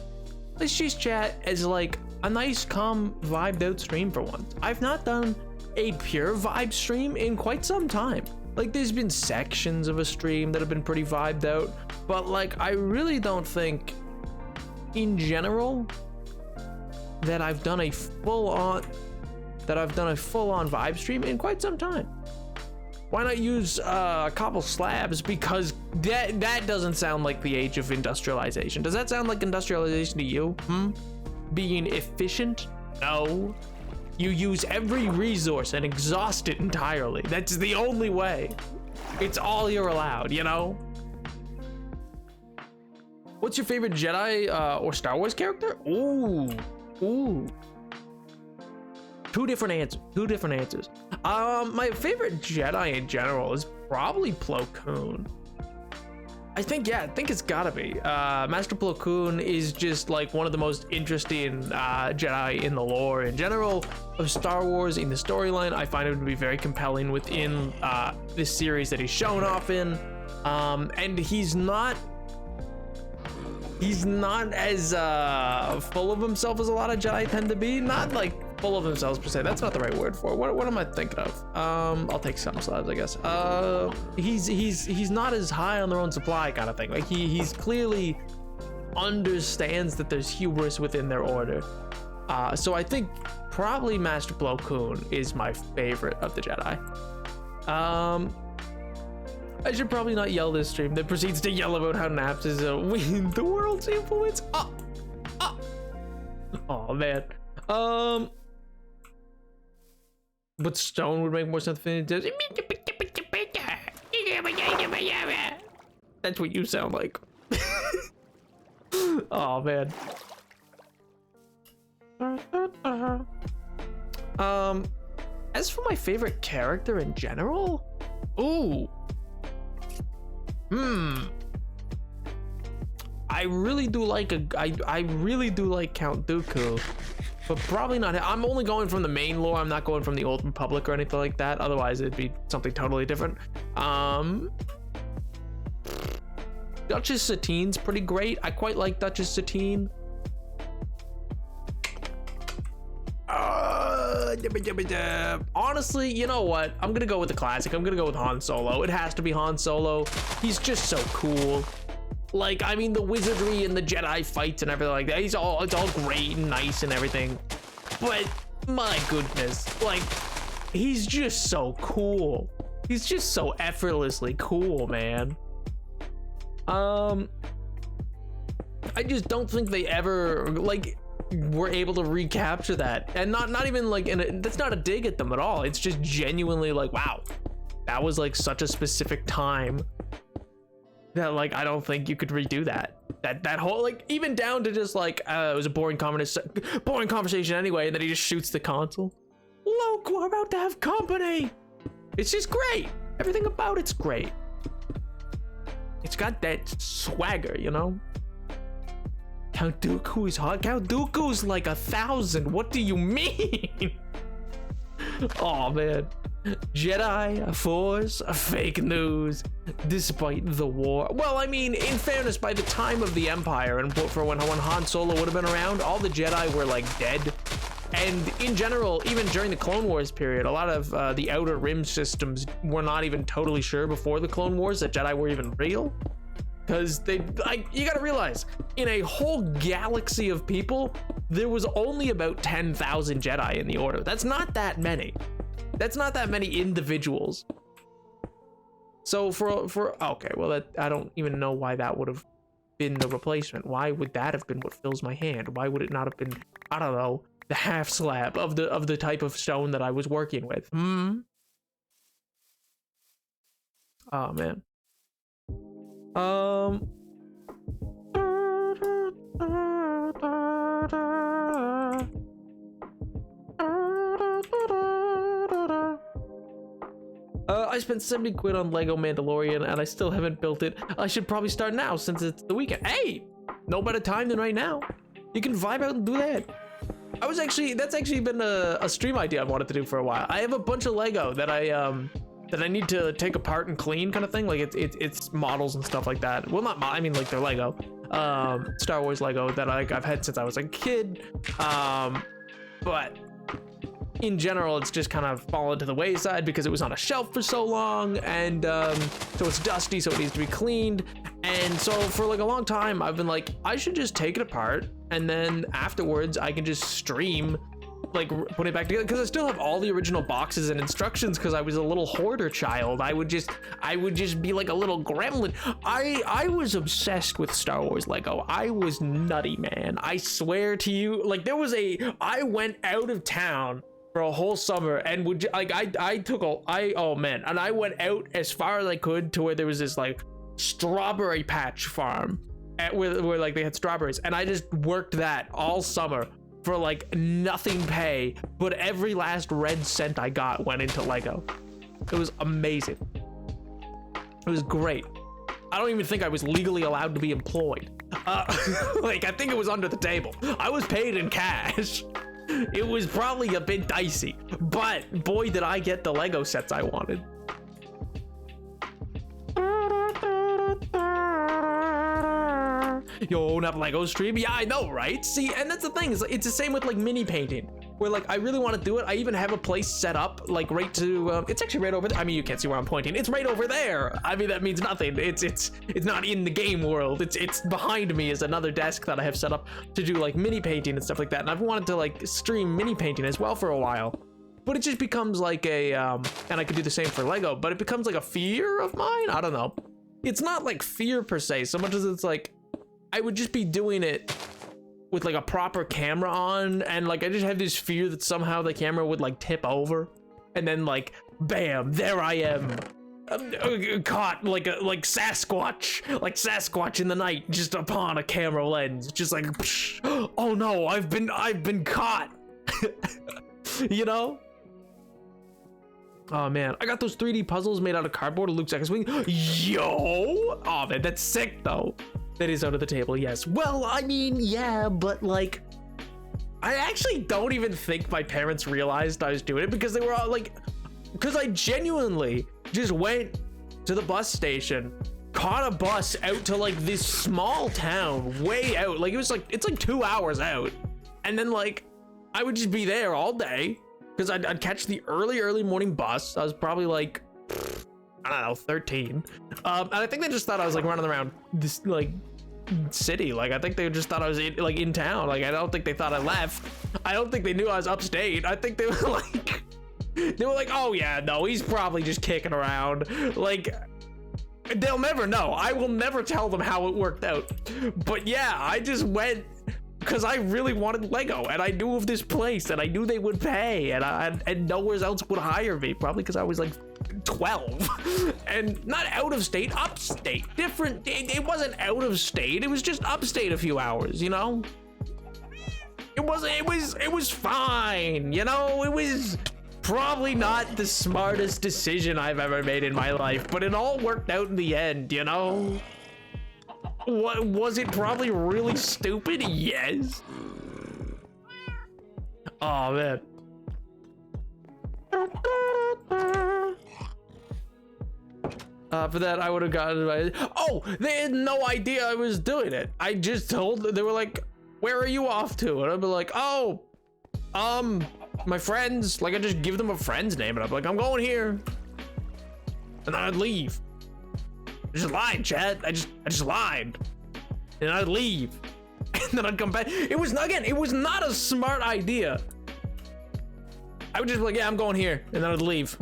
Let's just chat as like a nice, calm, vibed out stream for once. I've not done a pure vibe stream in quite some time. Like, there's been sections of a stream that have been pretty vibed out, but like, I really don't think, in general, that I've done a full-on vibe stream in quite some time. Why not use a couple slabs? Because that doesn't sound like the age of industrialization. Does that sound like industrialization to you? Being efficient? No. You use every resource and exhaust it entirely. That's the only way. It's all you're allowed, you know? What's your favorite Jedi or Star Wars character? Ooh. Two different answers. My favorite Jedi in general is probably Plo Koon. I think it's gotta be. Master Plo Koon is just like one of the most interesting Jedi in the lore in general of Star Wars. In the storyline, I find him to be very compelling within this series that he's shown off in. And he's not as full of himself as a lot of Jedi tend to be. Not like full of themselves per se. That's not the right word for it. What am I thinking of? I'll take some slabs, I guess. He's not as high on their own supply kind of thing. Like he's clearly understands that there's hubris within their order. So I think probably Master Plo Koon is my favorite of the Jedi. I should probably not yell this stream that proceeds to yell about how Naps is the world's influence. Oh man. But Stone would make more sense than it does. That's what you sound like. Oh man. As for my favorite character in general, I really do like Count Dooku, but probably not. I'm only going from the main lore. I'm not going from the Old Republic or anything like that. Otherwise, it'd be something totally different. Duchess Satine's pretty great. I quite like Duchess Satine. Honestly, you know what? I'm gonna go with the classic. I'm gonna go with Han Solo. It has to be Han Solo. He's just so cool. Like, I mean, the wizardry and the Jedi fights and everything like that. It's all great and nice and everything. But my goodness, like, he's just so cool. He's just so effortlessly cool, man. I just don't think they ever like were able to recapture that, and not even like that's not a dig at them at all. It's just genuinely like, wow, that was like such a specific time that like I don't think you could redo that. That whole, like, even down to just like it was a boring conversation anyway, and then he just shoots the console. Look, we're about to have company. It's just great. Everything about it's great. It's got that swagger, you know? Count Dooku is hot. Count Dooku's like 1,000. What do you mean? Oh man. Jedi, Force, fake news, despite the war. Well, I mean, in fairness, by the time of the Empire and for when Han Solo would have been around, all the Jedi were like dead. And in general, even during the Clone Wars period, a lot of the Outer Rim systems were not even totally sure before the Clone Wars that Jedi were even real. Because you gotta realize, in a whole galaxy of people, there was only about 10,000 Jedi in the Order. That's not that many. That's not that many individuals. So okay, well, that I don't even know why that would have been the replacement. Why would that have been what fills my hand? Why would it not have been, I don't know, the half slab of the type of stone that I was working with? Oh man. I spent 70 quid on Lego Mandalorian and I still haven't built it. I should probably start now since it's the weekend. Hey, no better time than right now. You can vibe out and do that. That's actually been a stream idea I've wanted to do for a while. I have a bunch of Lego that I need to take apart and clean, kind of thing. Like it's models and stuff like that. Well, I mean like they're Lego, Star Wars Lego that I've had since I was a kid. But in general, it's just kind of fallen to the wayside because it was on a shelf for so long, and so it's dusty, so it needs to be cleaned. And so for like a long time, I've been like, I should just take it apart, and then afterwards I can just stream, like put it back together, because I still have all the original boxes and instructions because I was a little hoarder child. I would just be like a little gremlin. I was obsessed with Star Wars Lego. I was nutty, man. I swear to you, like I went out of town for a whole summer and would like oh man, and I went out as far as I could to where there was this like strawberry patch farm where like they had strawberries, and I just worked that all summer for like nothing pay, but every last red cent I got went into Lego. It was amazing. It was great. I don't even think I was legally allowed to be employed. Like I think it was under the table. I was paid in cash. It was probably a bit dicey, but boy did I get the Lego sets I wanted. You own up Lego stream? Yeah, I know, right? See, and that's the thing, it's the same with like mini painting, where like I really want to do it. I even have a place set up like right to it's actually right over there. I mean, you can't see where I'm pointing. It's right over there. I mean, that means nothing. It's not in the game world. It's behind me is another desk that I have set up to do like mini painting and stuff like that. And I've wanted to like stream mini painting as well for a while, but it just becomes like a and I could do the same for Lego, but it becomes like a fear of mine. I don't know. It's not like fear per se, so much as it's like I would just be doing it with like a proper camera on, and like I just have this fear that somehow the camera would like tip over, and then like bam, there I am, caught like Sasquatch in the night, just upon a camera lens, just like psh, oh no, I've been caught. You know. Oh man, I got those 3D puzzles made out of cardboard of Luke Skywalker. Yo, oh man, that's sick though. That is under the table, yes. Well, I mean, yeah, but like, I actually don't even think my parents realized I was doing it, because they were all like, because I genuinely just went to the bus station, caught a bus out to like this small town way out. Like it's like 2 hours out. And then like, I would just be there all day because I'd catch the early morning bus. I was probably like, I don't know, 13. And I think they just thought I was like running around this like city. Like I think they just thought I was in town. Like I don't think they thought I left. I don't think they knew I was upstate. I think they were like, oh yeah, no, he's probably just kicking around. Like they'll never know. I will never tell them how it worked out. But yeah, I just went because I really wanted Lego, and I knew of this place, and I knew they would pay, and nowhere else would hire me, probably because I was like 12. And not out of state, upstate. Different, it wasn't out of state, it was just upstate a few hours, you know? It was fine, you know? It was probably not the smartest decision I've ever made in my life, but it all worked out in the end, you know? What was it? Probably really stupid? Yes. Oh man. For that I would have gotten my, oh, they had no idea I was doing it. I just told, they were like, where are you off to? And I'd be like, oh, my friends. Like, I just give them a friend's name and I'm like, I'm going here. And then I'd leave. I just lied, Chad. I just lied. And I'd leave. And then I'd come back. It was, again, it was not a smart idea. I would just be like, yeah, I'm going here. And then I'd leave.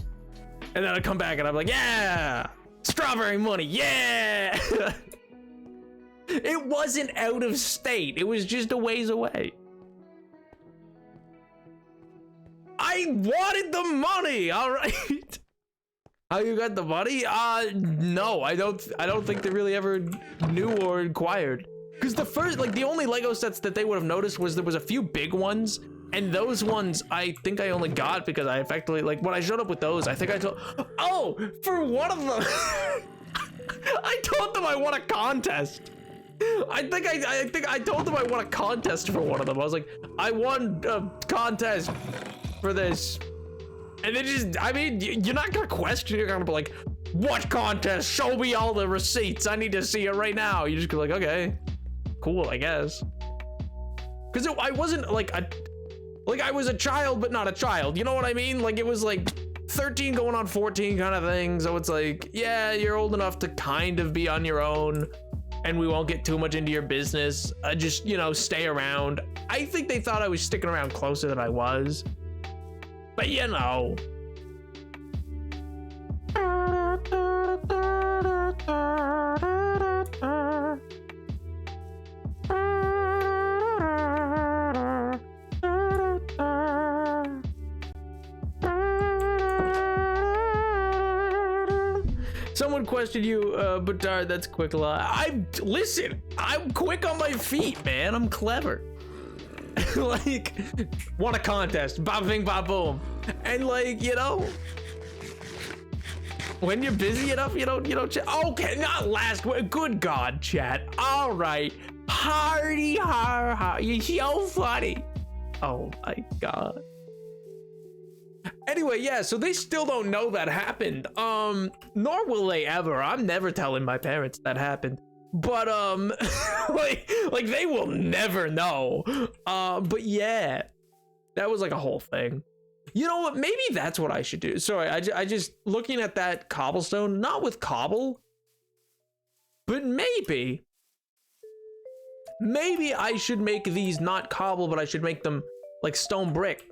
And then I'd come back and I'd be like, yeah, strawberry money, yeah. It wasn't out of state. It was just a ways away. I wanted the money, all right. How you got the money? No, I don't think they really ever knew or inquired. Because the first, like, the only Lego sets that they would have noticed was there was a few big ones, and those ones I think I only got because I effectively, like, when I showed up with those, I think I told, oh, for one of them, I told them I won a contest. I think I told them I won a contest for one of them. I was like, I won a contest for this. And they just, I mean, you're not gonna question, you're gonna be like, what contest? Show me all the receipts. I need to see it right now. You just go like, okay, cool, I guess. Because I wasn't like I was a child, but not a child. You know what I mean? Like, it was like 13 going on 14 kind of thing. So it's like, yeah, you're old enough to kind of be on your own and we won't get too much into your business. Just, you know, stay around. I think they thought I was sticking around closer than I was. But you know. Someone questioned you, Butard, that's quick a lot. Listen, I'm quick on my feet, man. I'm clever. Like, won a contest, bop bing bop boom. And like, you know, when you're busy enough, you don't okay, not last week. Good God, chat. All right, hardy har har. You're so funny. Oh my God. Anyway, yeah, so they still don't know that happened. Nor will they ever. I'm never telling my parents that happened. But like they will never know. But yeah, that was like a whole thing. You know what? Maybe that's what I should do. Sorry, I just looking at that cobblestone, not with cobble, but maybe I should make these not cobble, but I should make them like stone brick.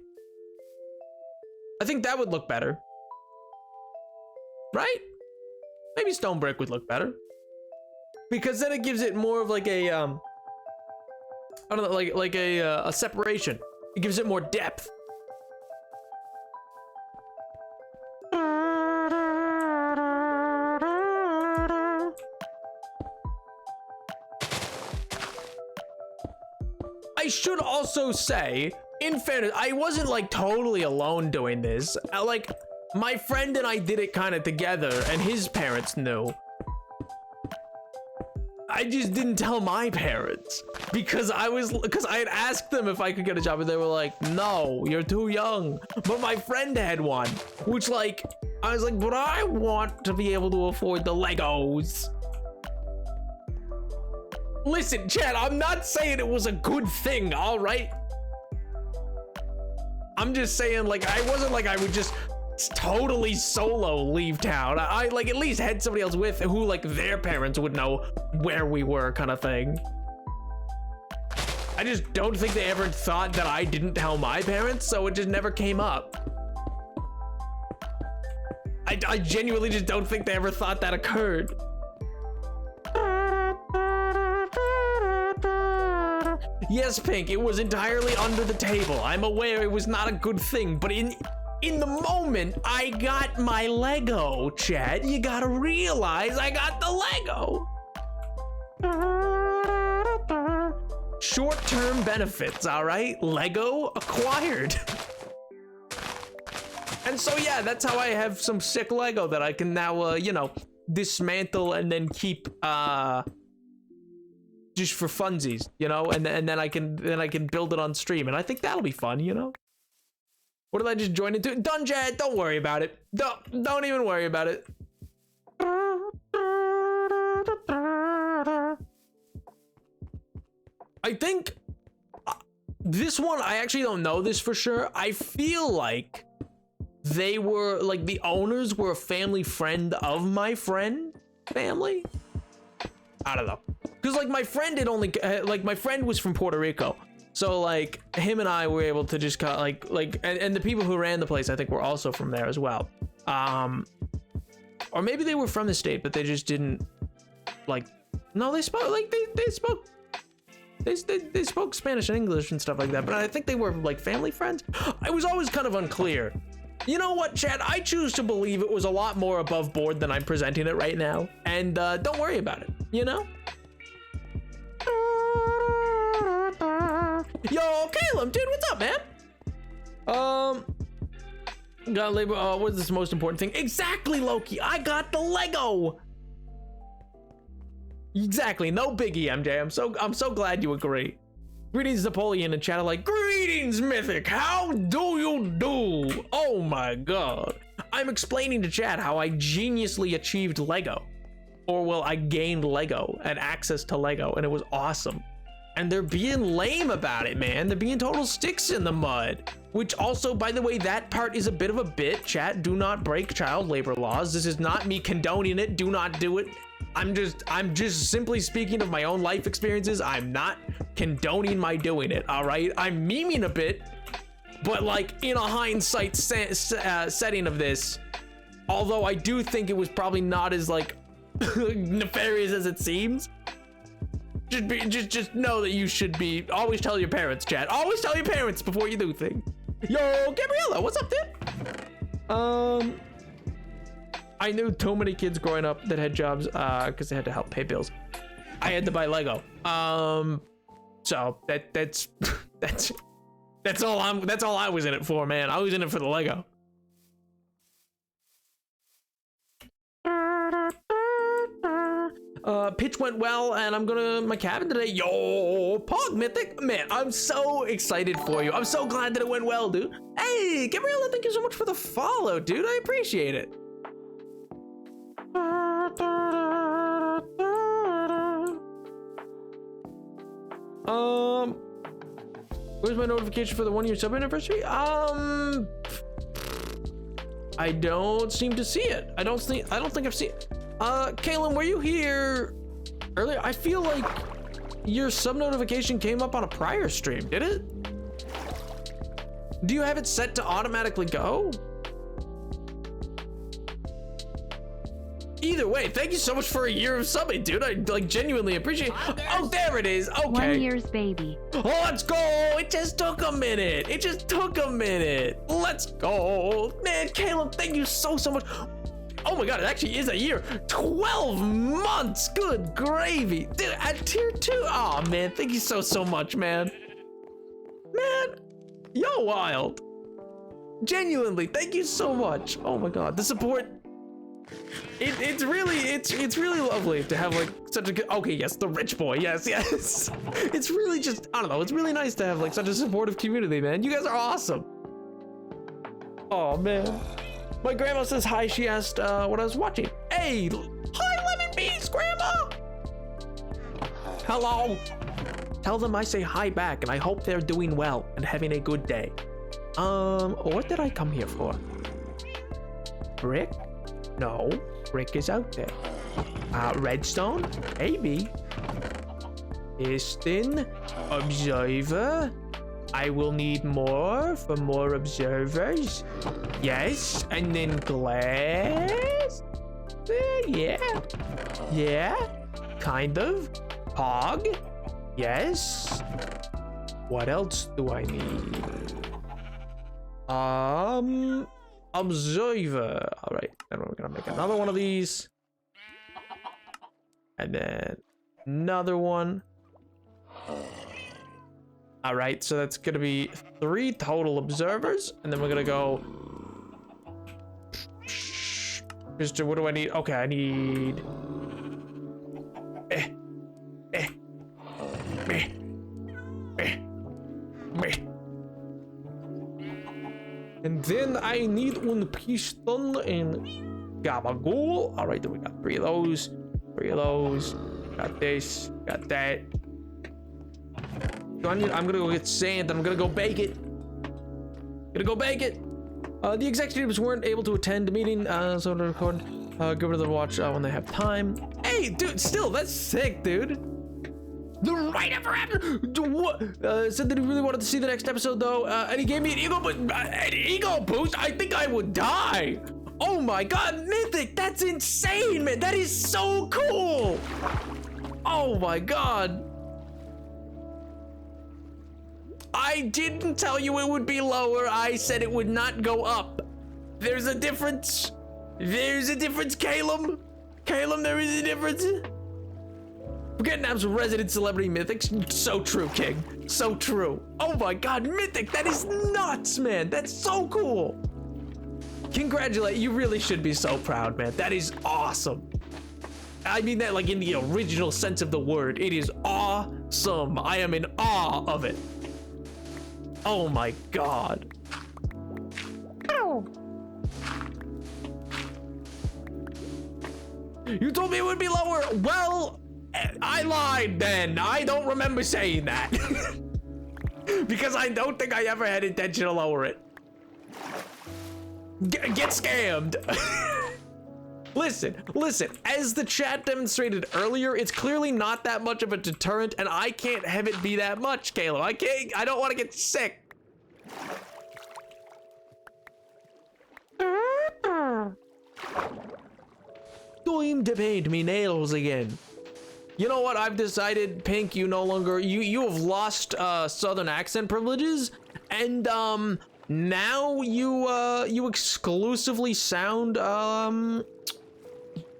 I think that would look better, right? Maybe stone brick would look better. Because then it gives it more of like a, I don't know, like a separation. It gives it more depth. I should also say, in fairness, I wasn't like totally alone doing this. Like, my friend and I did it kind of together, and his parents knew. I just didn't tell my parents because I had asked them if I could get a job and they were like, no, you're too young. But my friend had one, which like, I was like, but I want to be able to afford the Legos. Listen, Chad, I'm not saying it was a good thing, all right? I'm just saying, like, I wasn't like I would just totally solo leave town. I like at least had somebody else with who like their parents would know where we were kind of thing. I just don't think they ever thought that I didn't tell my parents, so it just never came up. I genuinely just don't think they ever thought that occurred. Yes, Pink, it was entirely under the table. I'm aware it was not a good thing, but in the moment I got my Lego, Chad. You gotta realize I got the Lego. Short-term benefits, all right? Lego acquired. And so, yeah, that's how I have some sick Lego that I can now, you know, dismantle and then keep, just for funsies, you know, and then I can build it on stream, and I think that'll be fun, you know. What did I just join into? Done, Chad. Don't worry about it. Don't even worry about it. I think this one, I actually don't know this for sure. I feel like they were like the owners were a family friend of my friend family. I don't know, because like my friend had only like my friend was from Puerto Rico, so like him and I were able to just kind of and the people who ran the place I think were also from there as well, or maybe they were from the state but they just didn't like, no, they spoke like they spoke Spanish and English and stuff like that, but I think they were like family friends. I was always kind of unclear. You know what, Chad? I choose to believe it was a lot more above board than I'm presenting it right now. And don't worry about it, you know? Yo, Caleb, dude, what's up, man? Got labor. What's this most important thing? Exactly, Loki. I got the Lego. Exactly, no biggie, MJ. I'm so glad you agree. Greetings, Napoleon, and chat like, greetings, Mythic, how do you do? Oh my god. I'm explaining to chat how I geniusly achieved Lego. Or well, I gained Lego and access to Lego, and it was awesome. And they're being lame about it, man. They're being total sticks in the mud. Which also, by the way, that part is a bit of a bit. Chat, do not break child labor laws. This is not me condoning it. Do not do it. I'm just simply speaking of my own life experiences. I'm not condoning my doing it, all right? I'm memeing a bit, but like in a hindsight setting of this, although I do think it was probably not as like nefarious as it seems. Just know that you should be, always tell your parents, Chad. Always tell your parents before you do things. Yo, Gabriella, what's up, dude? I knew too many kids growing up that had jobs because they had to help pay bills. I had to buy Lego. So that's all I was in it for, man. I was in it for the Lego. Pitch went well, and I'm gonna my cabin today. Yo, Pog Mythic, man, I'm so excited for you. I'm so glad that it went well, dude. Hey, Gabriella, thank you so much for the follow, dude. I appreciate it. Where's my notification for the 1-year sub anniversary? I don't seem to see it. I don't think I've seen it. Kaylin, were you here earlier? I feel like your sub notification came up on a prior stream, did it? Do you have it set to automatically go? Either way, thank you so much for a year of subbing, dude. I like genuinely appreciate it. Oh, there it is. Okay. 1 year's baby. Oh, let's go. It just took a minute. Let's go. Man, Caleb, thank you so much. Oh my god, it actually is a year. 12 months. Good gravy. Dude, at tier 2. Oh man, thank you so much, man. Man, you're wild. Genuinely, thank you so much. Oh my god, the support. It's really lovely to have like such a good, okay, yes, the rich boy, yes. It's really just, I don't know, it's really nice to have like such a supportive community, man. You guys are awesome. Oh man. My grandma says hi. She asked what I was watching. Hey, hi Lemon Beans, Grandma. Hello. Tell them I say hi back and I hope they're doing well and having a good day. What did I come here for? Brick? No, brick is out there. Redstone? Maybe. Piston? Observer? I will need more for more observers. Yes, and then glass? Yeah, kind of. Pog? Yes. What else do I need? Observer. All right, then we're gonna make another one of these, and then another one. All right, so that's gonna be 3 total observers, and then we're gonna go. Just what do I need? Okay, I need. And then I need one piston and gabagool. All right, then we got 3 of those. 3 of those. Got this. Got that. So I'm gonna go get sand. I'm gonna go bake it. Gonna go bake it. The executives weren't able to attend the meeting, so to record. Give it a watch when they have time. Hey, dude, still, that's sick, dude. The right ever after what said that he really wanted to see the next episode though, and he gave me an ego boost. I think I would die. Oh my god, Mythic, that's insane, man. That is so cool. Oh my god. I didn't tell you it would be lower. I said it would not go up. There's a difference. There's a difference, Caleb. Caleb, there is a difference. Forgetting I'm a resident celebrity Mythic. So true, King. So true. Oh my god, Mythic, that is nuts, man. That's so cool. Congratulate. You really should be so proud, man. That is awesome. I mean that like in the original sense of the word. It is awesome. I am in awe of it. Oh my god. Ow. You told me it would be lower. Well, I lied then. I don't remember saying that. Because I don't think I ever had intention to lower it. Get scammed. Listen, as the chat demonstrated earlier, it's clearly not that much of a deterrent, and I can't have it be that much, Caleb. I don't want to get sick. Time to paint me nails again. You know what? I've decided, Pink, you no longer, you have lost Southern accent privileges, and now you exclusively sound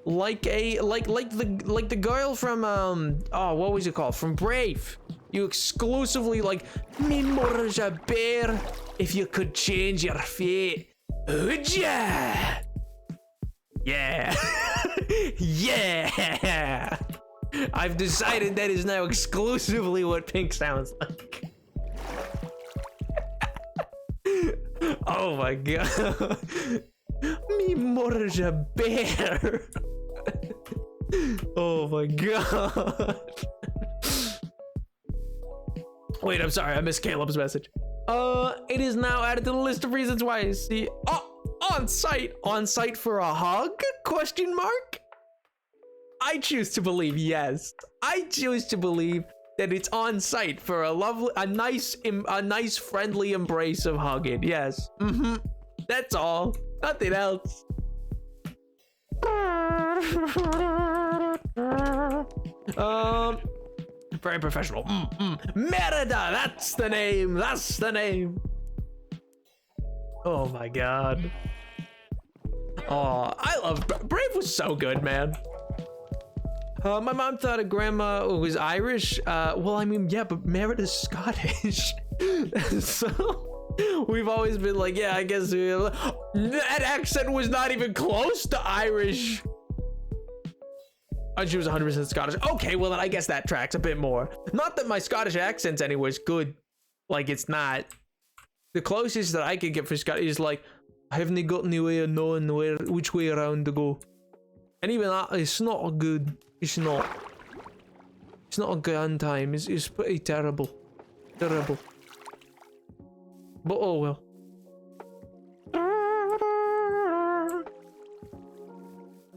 like the girl from oh, what was it called, from Brave. You exclusively like me mother's a bear. If you could change your fate, would ya? Yeah. Yeah. I've decided that is now exclusively what Pink sounds like. Oh my god. Me mother's a bear. Oh my god. Wait, I'm sorry, I missed Caleb's message. It is now added to the list of reasons why I see on site for a hug? Question mark? I choose to believe yes. I choose to believe that it's on site for a nice friendly embrace of hugging. Yes. That's all. Nothing else. Very professional. Merida, that's the name. That's the name. Oh my god. Oh, I love Brave was so good, man. My mom thought Grandma was Irish. Well, I mean, yeah, but Merida's Scottish. So we've always been like, yeah, I guess that accent was not even close to Irish. Oh, she was 100% Scottish. Okay, well, then I guess that tracks a bit more. Not that my Scottish accent's anywhere good. Like, it's not. The closest that I could get for Scottish is like, I haven't got any way of knowing which way around to go. And even that, it's not good. It's not. It's not a grand time. It's pretty terrible. Terrible. But oh well.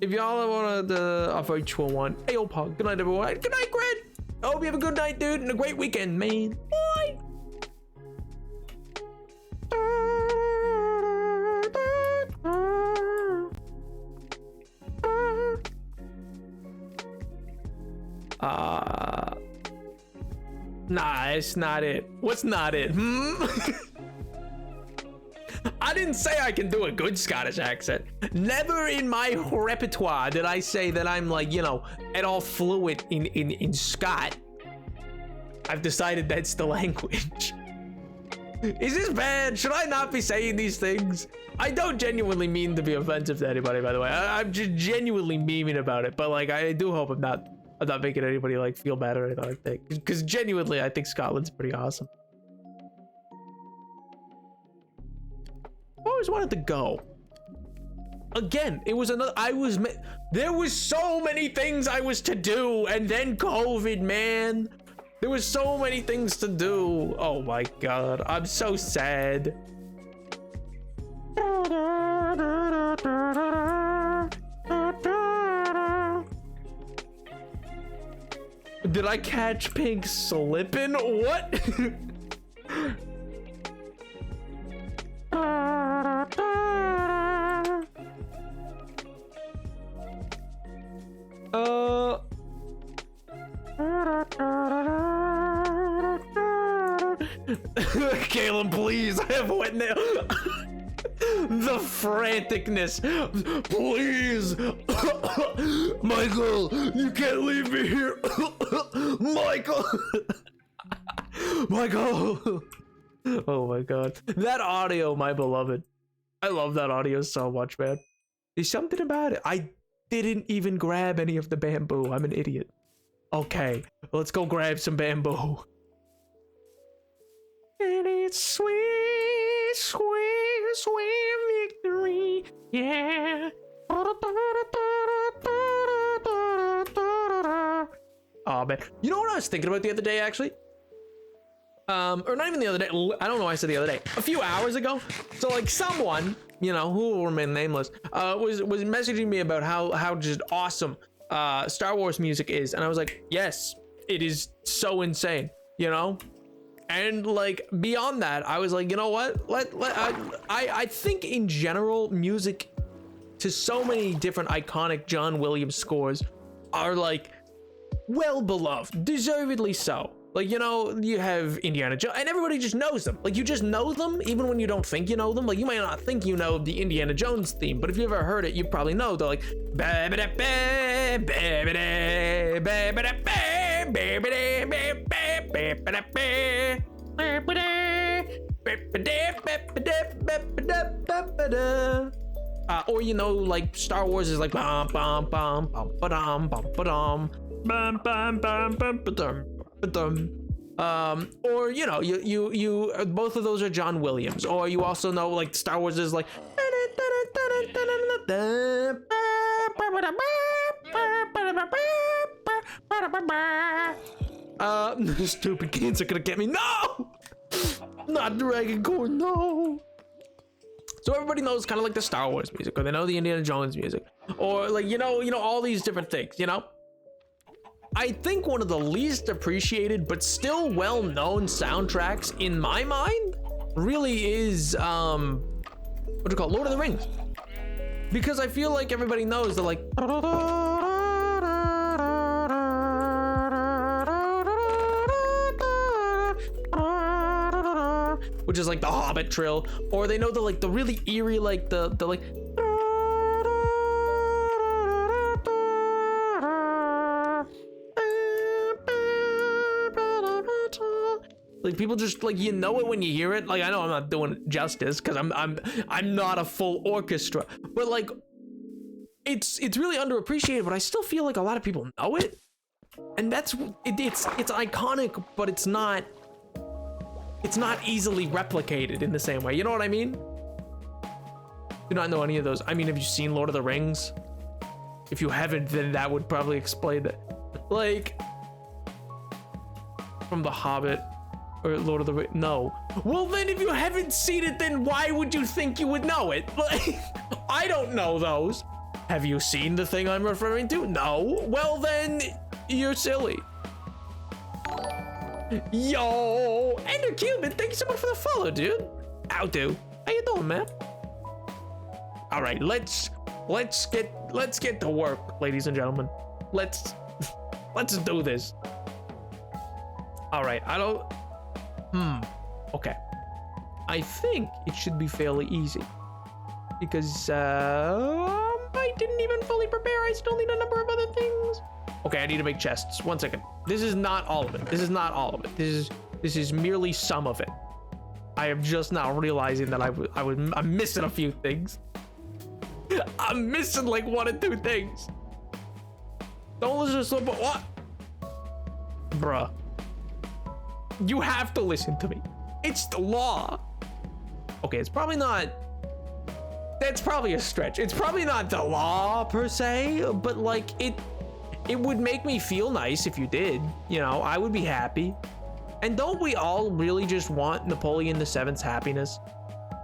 If y'all want to avoid each one, hey, Pog. Good night, everyone. Good night, Grant. I hope you have a good night, dude, and a great weekend, man. Bye. Nah, it's not it. What's not it? I didn't say I can do a good Scottish accent. Never in my repertoire did I say that I'm like, you know, at all fluent in Scot. I've decided that's the language. Is this bad? Should I not be saying these things? I don't genuinely mean to be offensive to anybody, by the way. I'm just genuinely memeing about it, but like, I do hope I'm not making anybody like feel bad or anything like that. Because genuinely, I think Scotland's pretty awesome. I always wanted to go. Again, it was another. There was so many things I was to do, and then COVID, man. There was so many things to do. Oh my god, I'm so sad. Did I catch Pink slipping? What? Caleb, please, I have wet nail. The franticness. Please. Michael, you can't leave me here. Michael. Michael. Oh my god. That audio, my beloved. I love that audio so much, man. There's something about it. I didn't even grab any of the bamboo. I'm an idiot. Okay, let's go grab some bamboo. And it's sweet, sweet, sweet victory, yeah. Oh man, you know what I was thinking about the other day, actually? Or not even the other day. I don't know why I said the other day. A few hours ago. So like someone, you know, who will remain nameless, was messaging me about how just awesome Star Wars music is, and I was like, yes, it is so insane, you know. And like beyond that, I was like, you know what? I think in general, music to so many different iconic John Williams scores are like well beloved, deservedly so. Like, you know, you have Indiana Jones, and everybody just knows them. Like, you just know them, even when you don't think you know them. Like, you might not think you know the Indiana Jones theme, but if you ever heard it, you probably know. They're like, or you know, like Star Wars is like bum bum bum bum ba-dum bum ba-dum bum bum bum bum ba-dum. Or you know, you both of those are John Williams. Or you also know like Star Wars is like stupid kids are gonna get me. No, not Dragon Core, no. So everybody knows kind of like the Star Wars music, or they know the Indiana Jones music, or like you know all these different things, you know. I think one of the least appreciated but still well-known soundtracks in my mind really is what do you call it? Lord of the Rings. Because I feel like everybody knows that like which is like the Hobbit trill, or they know the like the really eerie like the like like people just like, you know it when you hear it. Like I know I'm not doing it justice because I'm not a full orchestra, but like it's really underappreciated, but I still feel like a lot of people know it, and that's it's iconic, but it's not easily replicated in the same way. You know what I mean? Do not know any of those. I mean, have you seen Lord of the Rings? If you haven't, then that would probably explain it. Like from The Hobbit or Lord of the Rings. No. Well, then if you haven't seen it, then why would you think you would know it? Like, I don't know those. Have you seen the thing I'm referring to? No. Well, then you're silly. Yo, Ender Cuban, thank you so much for the follow, dude. How do? How you doing, man? All right, let's get to work, ladies and gentlemen. Let's do this. All right, okay. I think it should be fairly easy. Because I didn't even fully prepare. I still need a number of other things. Okay, I need to make chests. 1 second. This is not all of it. This is not all of it. This is merely some of it. I am just now realizing that I'm missing a few things. I'm missing like 1 or 2 things. Don't listen to slow, but what? Bruh. You have to listen to me. It's the law. Okay, it's probably not. That's probably a stretch. It's probably not the law per se, but like it would make me feel nice if you did. You know, I would be happy. And don't we all really just want Napoleon VII's happiness?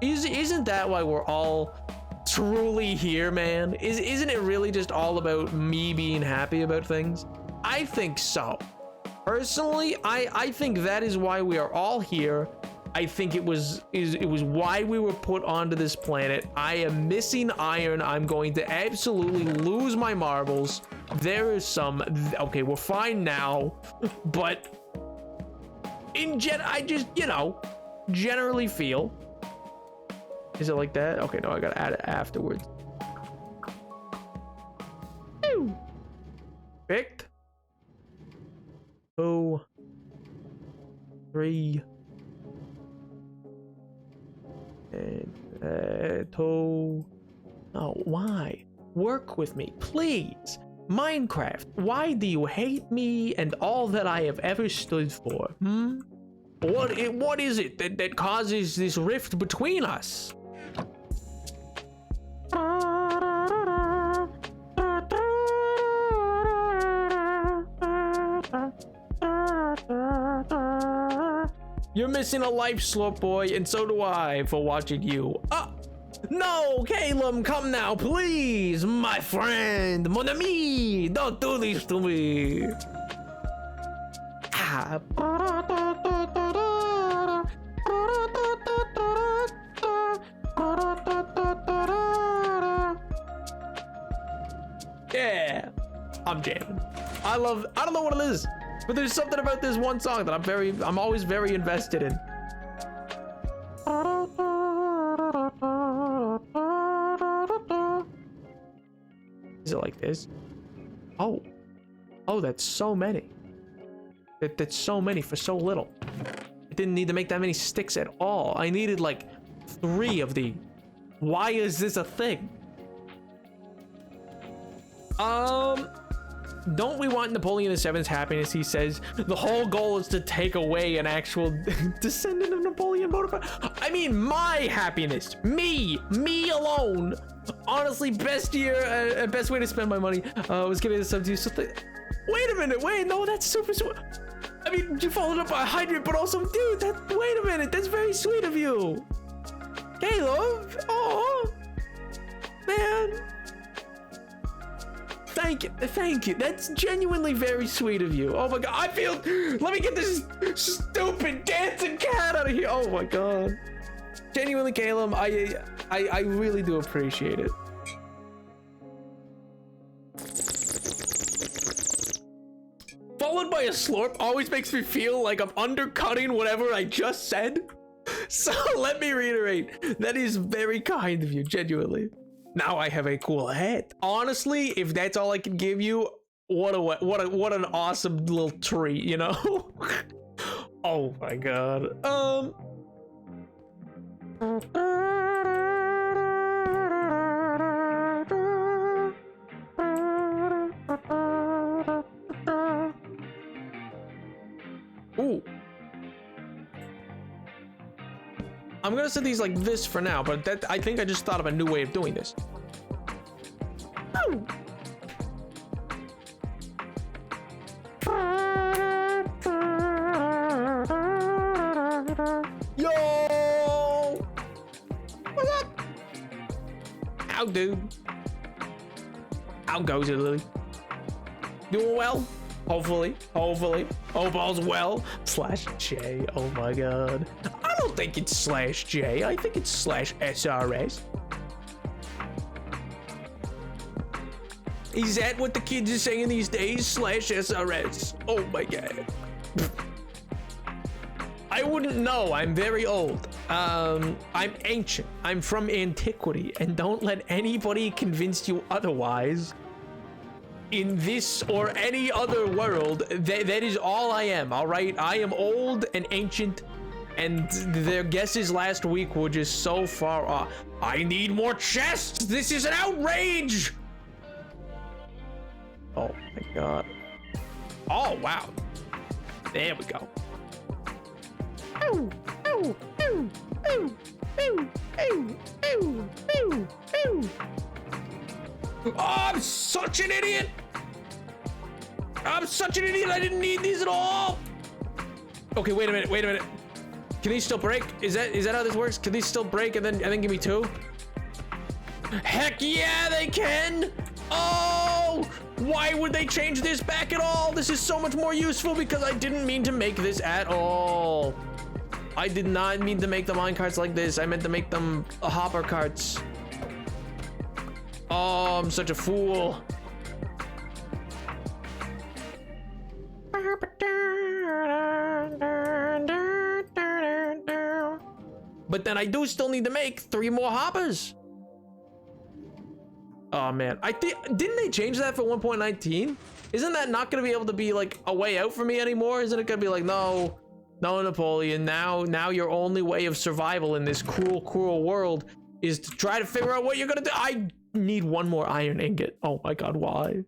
Isn't that why we're all truly here, man? Isn't it really just all about me being happy about things? I think so. Personally, I think that is why we are all here. I think it was why we were put onto this planet. I am missing iron. I'm going to absolutely lose my marbles. There is some. Okay, we're fine now, but I just, you know, generally feel. Is it like that? Okay, no, I gotta add it afterwards. Picked. 2, 3. And 2. Oh, why? Work with me, please. Minecraft, why do you hate me and all that I have ever stood for? What is it that causes this rift between us? You're missing a life, Slurp Boy, and so do I for watching you. No, Caleb, come now, please, my friend, mon ami, don't do this to me. Yeah, I'm jamming. I don't know what it is, but there's something about this one song that I'm always very invested in. Is it like this? Oh, that's so many. That's so many for so little. I didn't need to make that many sticks at all. I needed like 3 of these. Why is this a thing? Don't we want Napoleon VII's happiness? He says the whole goal is to take away an actual descendant of Napoleon Bonaparte. I mean, my happiness, me alone. Honestly, best way to spend my money was giving this up to you. So wait a minute, no, that's super sweet. I mean, you followed up by 100, but also, dude, wait a minute, that's very sweet of you, Caleb. Oh, man. Thank you. That's genuinely very sweet of you. Oh my god, let me get this stupid dancing cat out of here. Oh my god. Genuinely, Caleb, I really do appreciate it. Followed by a slurp always makes me feel like I'm undercutting whatever I just said. So let me reiterate, that is very kind of you, genuinely. Now I have a cool hat. Honestly, if that's all I can give you, what an awesome little treat, you know? Oh my god. Ooh. I'm gonna set these like this for now, but I think I just thought of a new way of doing this. Ooh. Yo! What's up? How, dude? How goes it, Lily? Doing well? Hopefully. Hope all's well. /J. Oh my god. I don't think it's /J. I think it's /SRS. Is that what the kids are saying these days? /SRS. Oh my god. I wouldn't know. I'm very old. I'm ancient. I'm from antiquity, and don't let anybody convince you otherwise. In this or any other world, that is all I am, all right? I am old and ancient, and their guesses last week were just so far off. I need more chests! This is an outrage! Oh my god. Oh, wow. There we go. Ooh, ooh, ooh, ooh, ooh, ooh, ooh, ooh, ooh. Oh, I'm such an idiot! I'm such an idiot, I didn't need these at all! Okay, wait a minute. Can these still break? Is that how this works? Can these still break and then give me 2? Heck yeah, they can! Oh! Why would they change this back at all? This is so much more useful because I didn't mean to make this at all. I did not mean to make the mine carts like this. I meant to make them hopper carts. Oh, I'm such a fool. But then I do still need to make 3 more hoppers. Oh man, I think didn't they change that for 1.19? Isn't that not gonna be able to be like a way out for me anymore? Isn't it gonna be like, no, Napoleon, now your only way of survival in this cruel world is to try to figure out what you're gonna do. I need 1 more iron ingot. Oh my god, why?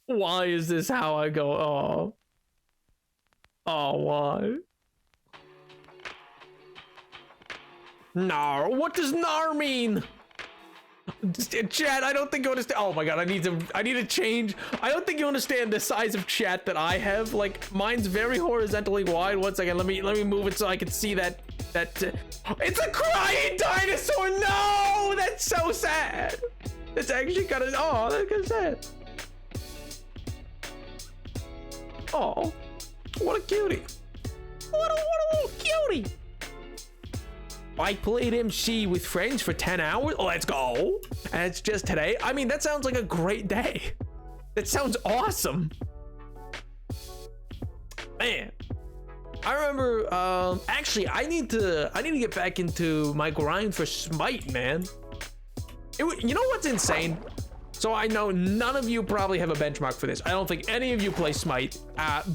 Why is this how I go? Oh, why? Nar, what does nar mean? Chat, I don't think you understand. Oh my god, I need to change. I don't think you understand the size of chat that I have. Like, mine's very horizontally wide. One second, let me move it so I can see that it's a crying dinosaur. No, that's so sad. That's actually kind of, oh, that's kind of sad. Oh, what a cutie. What a little cutie. I played MC with friends for 10 hours. Let's go. And it's just today. I mean, that sounds like a great day. That sounds awesome. Man, I remember, actually, I need to get back into my grind for Smite, man. You know what's insane? So I know none of you probably have a benchmark for this. I don't think any of you play Smite.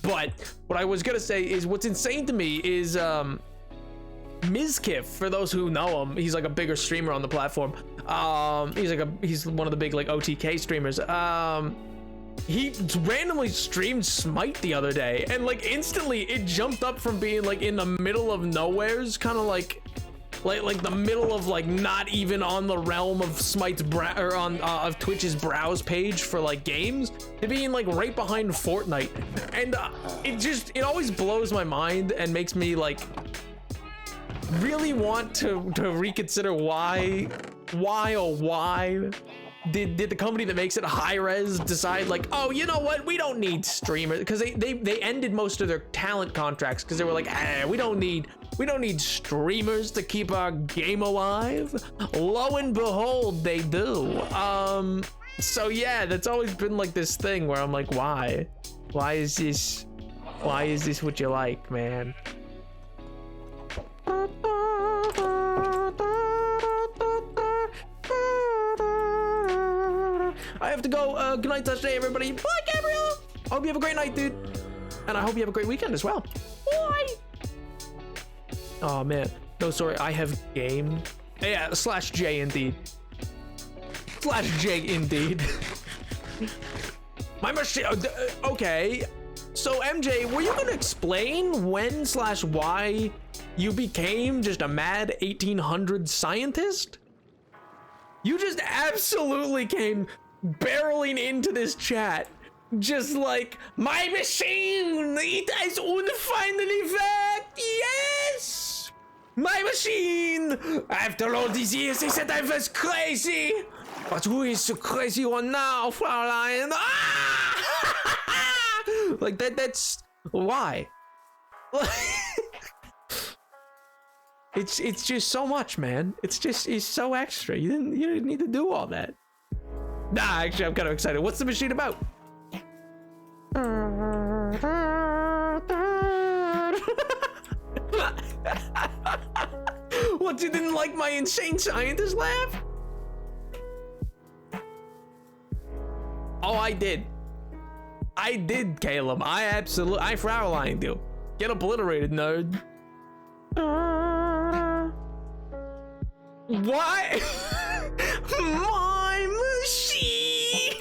But what I was gonna say is what's insane to me is, Mizkif, for those who know him, he's like a bigger streamer on the platform. He's one of the big like OTK streamers. He randomly streamed Smite the other day, and like instantly it jumped up from being like in the middle of nowhere's, kind of like the middle of like not even on the realm of Smite's of Twitch's browse page for like games, to being like right behind Fortnite, and it always blows my mind and makes me like really want to reconsider why did the company that makes it Hi-Rez decide like, oh, you know what, we don't need streamers, because they ended most of their talent contracts because they were like, we don't need streamers to keep our game alive. Lo and behold, they do. So yeah, that's always been like this thing where I'm like, why is this what you like, man? I have to go. Good night, touch day, everybody. Bye, Gabriel. I hope you have a great night, dude. And I hope you have a great weekend as well. Bye. Oh, man. No, sorry. I have game. Yeah, /J indeed. /J indeed. My machine. Okay. So, MJ, were you going to explain when/why you became just a mad 1800 scientist? You just absolutely came barreling into this chat, just like, my machine, it has finally worked, yes! My machine! After all these years, they said I was crazy! But who is the crazy one now, Fraulein? Ah! Like, that's... why? It's just so much, man. It's so extra. You didn't need to do all that. Nah, actually, I'm kind of excited. What's the machine about? What, you didn't like my insane scientist laugh? Oh, I did. I did, Caleb. I Fraulein you. Get obliterated, nerd. Why? My machine.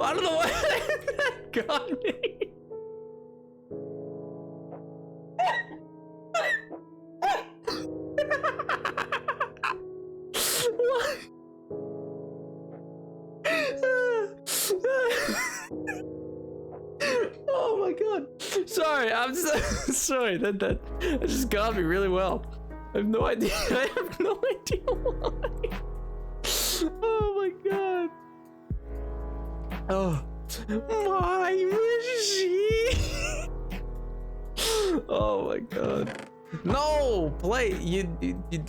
I don't know why that got me. Oh my god. Sorry, I'm so sorry. That just got me really well. I have no idea. I have no idea why. Oh my god. Oh, my machine. Oh my god. No, play.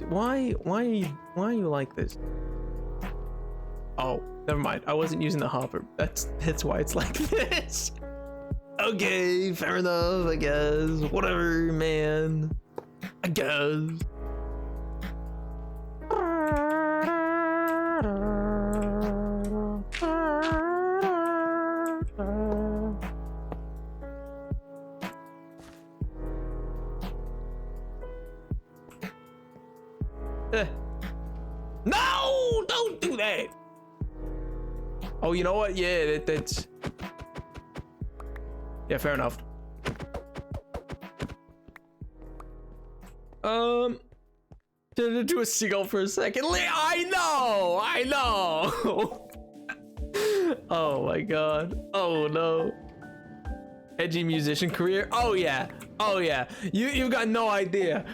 Why are you like this? Oh, never mind. I wasn't using the hopper. That's why it's like this. Okay, fair enough, I guess. Whatever, man. I guess. No, don't do that. Oh, you know what? Yeah, that's. Yeah, fair enough. Do a seagull for a second. I know. Oh my god. Oh no. Edgy musician career. Oh yeah. You've got no idea.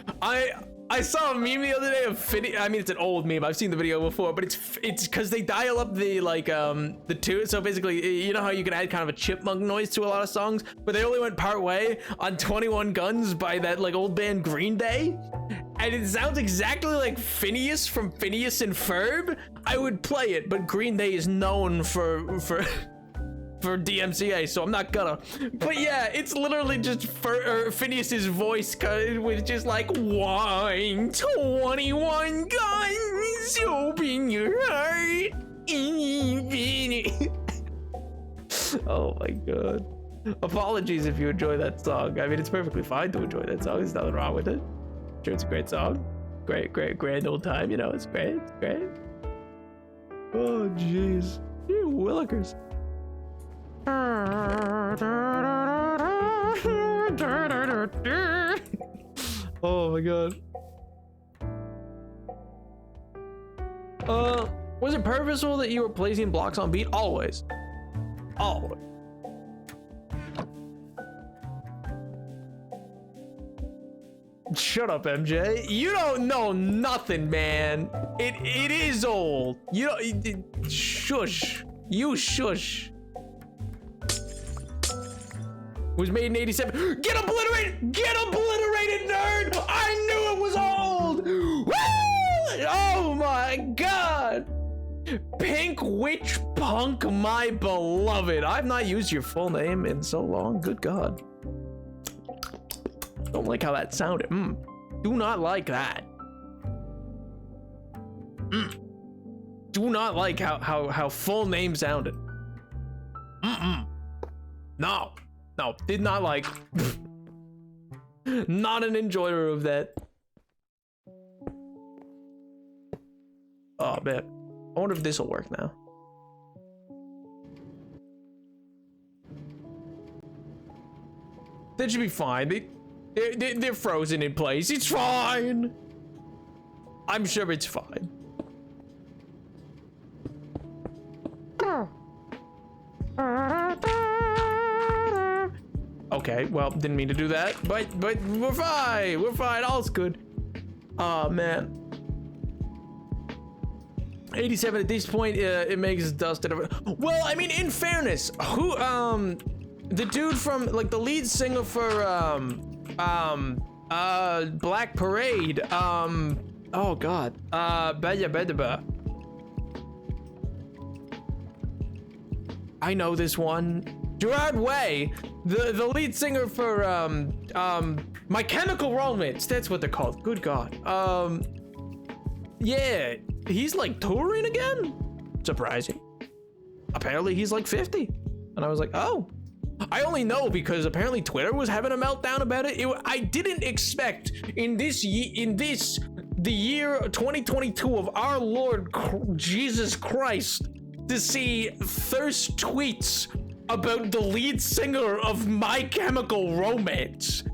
I saw a meme the other day of Finny. I mean, it's an old meme. I've seen the video before, but it's because they dial up the the two. So basically, you know how you can add kind of a chipmunk noise to a lot of songs, but they only went part way on 21 Guns by that like old band Green Day, and it sounds exactly like Phineas from Phineas and Ferb. I would play it, but Green Day is known for DMCA, so I'm not gonna. But yeah, it's literally just Phineas's voice with just like wine 21 guns, open your heart. Oh my god. Apologies if you enjoy that song. I mean, it's perfectly fine to enjoy that song. There's nothing wrong with it. I'm sure it's a great song. Great, grand old time. You know, it's great. Oh jeez. You willikers. Oh my god. Was it purposeful that you were placing blocks on beat? Always. Shut up, MJ. You don't know nothing, man. It is old. You don't. Shush. You shush. Was made in 87. Get obliterated, nerd! I knew it was old! Woo! Oh my god! Pink Witch Punk, my beloved. I've not used your full name in so long. Good god. Don't like how that sounded. Do not like that. Do not like how full name sounded. No, did not like. Not an enjoyer of that. Oh man, I wonder if this will work now. That should be fine. They're frozen in place. It's fine. I'm sure it's fine. Okay, well, didn't mean to do that, but we're fine, all's good. Oh man. 87 at this point, it makes dust. Well, I mean, in fairness, who, the dude from, like, the lead singer for, Black Parade, Oh God. I know this one. Gerard Way, the lead singer for My Chemical Romance. That's what they're called. Good God. Yeah, he's like touring again. Surprising. Apparently he's like 50, and I was like, oh. I only know because apparently Twitter was having a meltdown about it. I didn't expect in the year 2022 of our Lord Jesus Christ to see thirst tweets about the lead singer of My Chemical Romance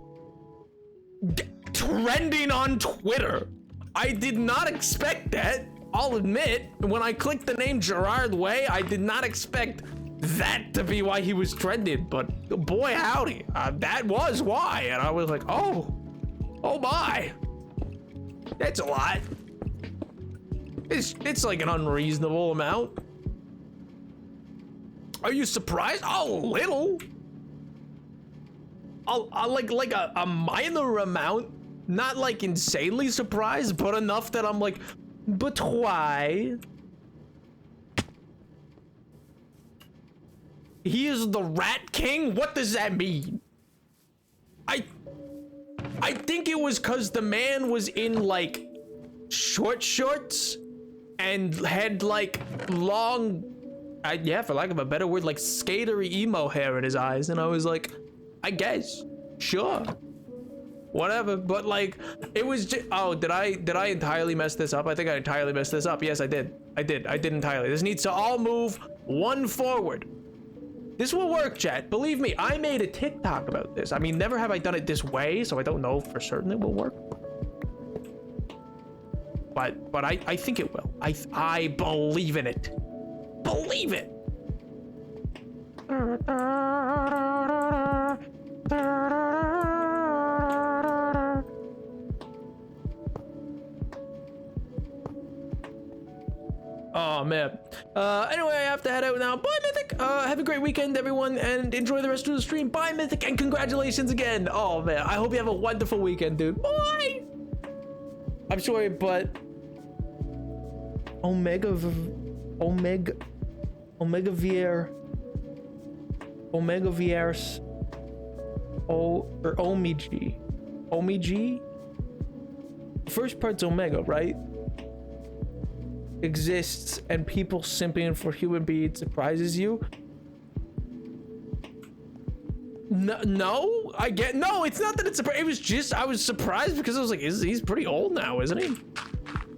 trending on Twitter. I did not expect that. I'll admit, when I clicked the name Gerard Way, I did not expect that to be why he was trending, but boy howdy, that was why. And I was like, oh my, that's a lot. It's like an unreasonable amount. Are you surprised? A little. Like a minor amount, not like insanely surprised, but enough that I'm like, but why? He is the Rat King? What does that mean? I think it was cause the man was in like short shorts and had like long, yeah, for lack of a better word, like skatery emo hair in his eyes, and I was like, I guess, sure, whatever. But like, it was just, oh, did I entirely mess this up? I think I entirely messed this up. Yes, I did entirely. This needs to all move one forward. This will work, chat. Believe me, I made a TikTok about this. I mean, never have I done it this way, so I don't know for certain it will work. But I think it will. I believe in it. Believe it. Oh man. Anyway, I have to head out now. Bye, Mythic. Have a great weekend, everyone, and enjoy the rest of the stream. Bye, Mythic, and congratulations again. Oh man, I hope you have a wonderful weekend, dude. Bye. I'm sorry, but Omega Vieres or Omiji. First part's Omega, right? Exists, and people simping for human beings surprises you. No, I get, no, it's not that it's surprised. It was just, I was surprised because I was like, he's pretty old now, isn't he?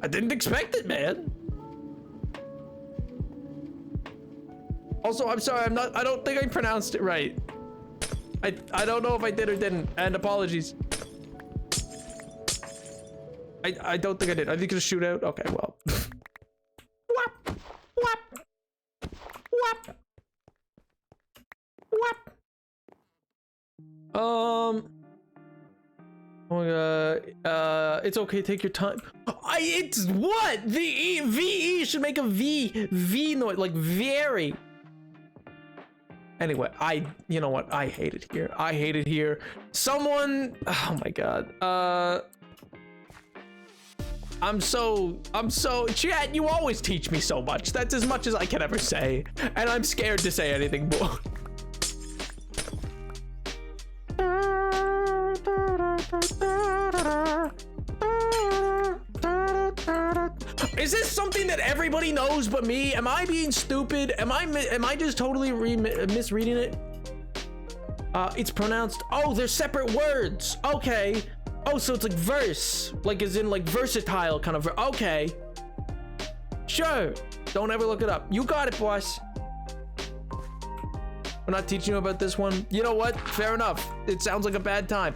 I didn't expect it, man. Also, I'm sorry, I don't think I pronounced it right. I don't know if I did or didn't, and apologies. I don't think I did. I think it's a shootout. Okay, well. Whap, whap, whap, whap. Oh my god. It's okay, take your time. It's what? The VE should make a V noise, like very. Anyway, you know what? I hate it here. I hate it here. Someone, oh my god. I'm so, chat, you always teach me so much. That's as much as I can ever say. And I'm scared to say anything more. Is this something that everybody knows but me? Am I being stupid? Am I just totally misreading it? It's pronounced, oh, they're separate words. Okay. Oh, so it's like verse, like as in like versatile kind of, okay. Sure, don't ever look it up. You got it, boss. We're not teaching you about this one. You know what? Fair enough. It sounds like a bad time.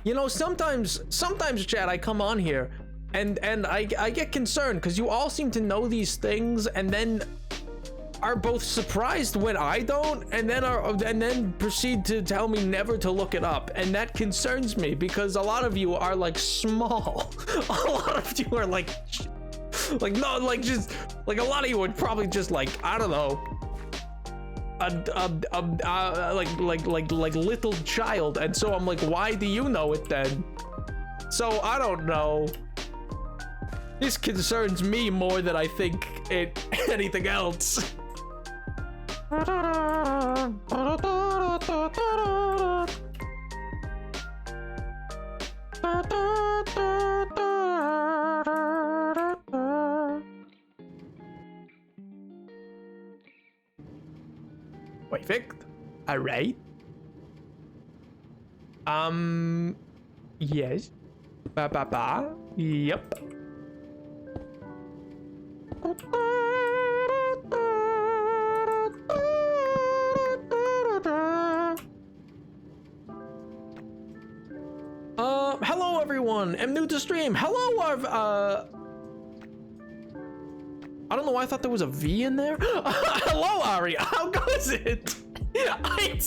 You know, sometimes chat, I come on here and I get concerned because you all seem to know these things and then are both surprised when I don't, and then proceed to tell me never to look it up, and that concerns me because a lot of you are like small. A lot of you are like Like, no, like, just, like, a lot of you would probably just, like, I don't know, like little child. And so I'm like, why do you know it then? So I don't know. This concerns me more than I think anything else. Perfect. All right. Yes. Ba. Yep. Hello everyone. I'm new to stream. Hello, I don't know why I thought there was a V in there. Hello, Aria. How goes it? I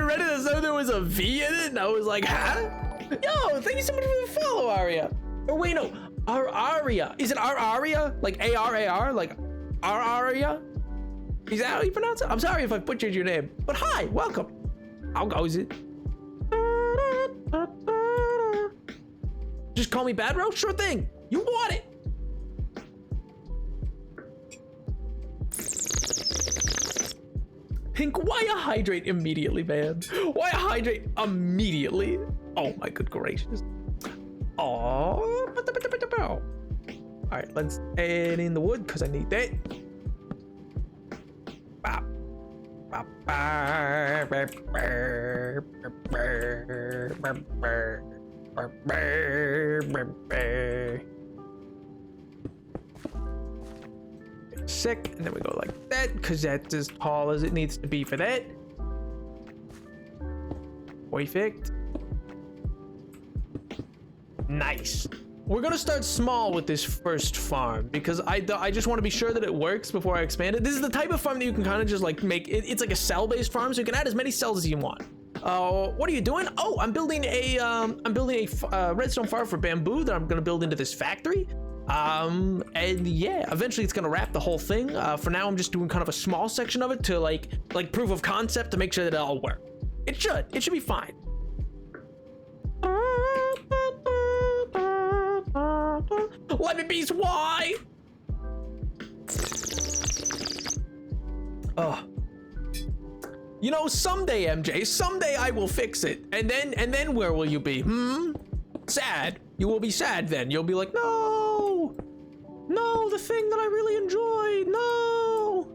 read it as though there was a V in it, and I was like, huh? Yo, thank you so much for the follow, Aria. Or wait, no, Aria. Is it Aria? Like A-R-A-R? Like Aria? Is that how you pronounce it? I'm sorry if I butchered your name, but hi, welcome. How goes it? Just call me Bad Roach? Sure thing. You want it. Pink, why hydrate immediately, man? Why hydrate immediately? Oh my good gracious. Oh. All right, let's add in the wood because I need that. Sick, and then we go like that because that's as tall as it needs to be for that. Perfect. Nice. We're gonna start small with this first farm because I just want to be sure that it works before I expand it. This is the type of farm that you can kind of just like make it. It's like a cell-based farm, so you can add as many cells as you want. What are you doing? Oh, I'm building a redstone farm for bamboo that I'm gonna build into this factory. And yeah, eventually it's gonna wrap the whole thing. For now, I'm just doing kind of a small section of it to like proof of concept to make sure that it all works. It should be fine. Let me be why. You know, someday, MJ, someday I will fix it. And then where will you be? Sad. You will be sad then. You'll be like, no, the thing that I really enjoyed, no.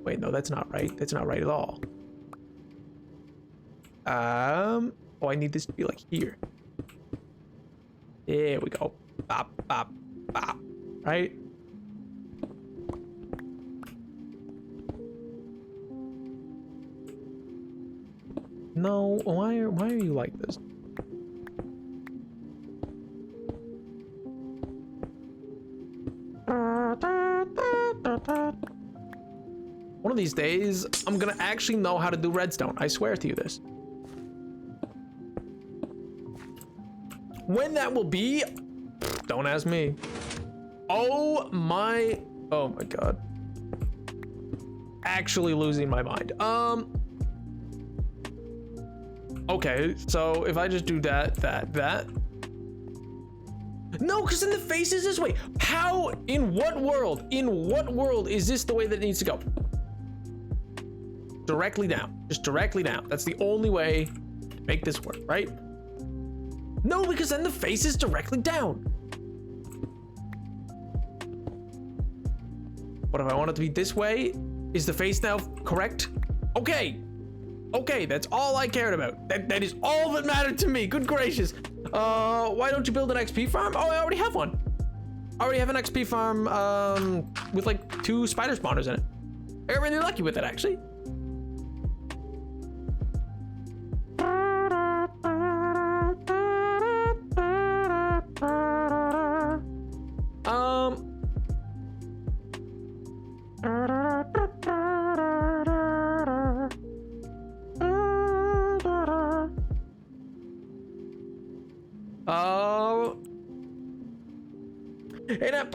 Wait, no, that's not right. That's not right at all. Oh, I need this to be like here. There we go. Bop, bop, bop. Right? No, why are you like this? One of these days, I'm gonna actually know how to do redstone. I swear to you this. When that will be, don't ask me. Oh my god. Actually losing my mind. Okay, so if I just do that. No, because then the face is this way. How, in what world is this the way that it needs to go? Directly down, just directly down. That's the only way to make this work, right? No, because then the face is directly down. What if I want it to be this way? Is the face now correct? Okay, that's all I cared about. That is all that mattered to me. Good gracious. Why don't you build an XP farm? Oh, I already have one. I already have an XP farm with like 2 spider spawners in it. I got really lucky with it, actually. And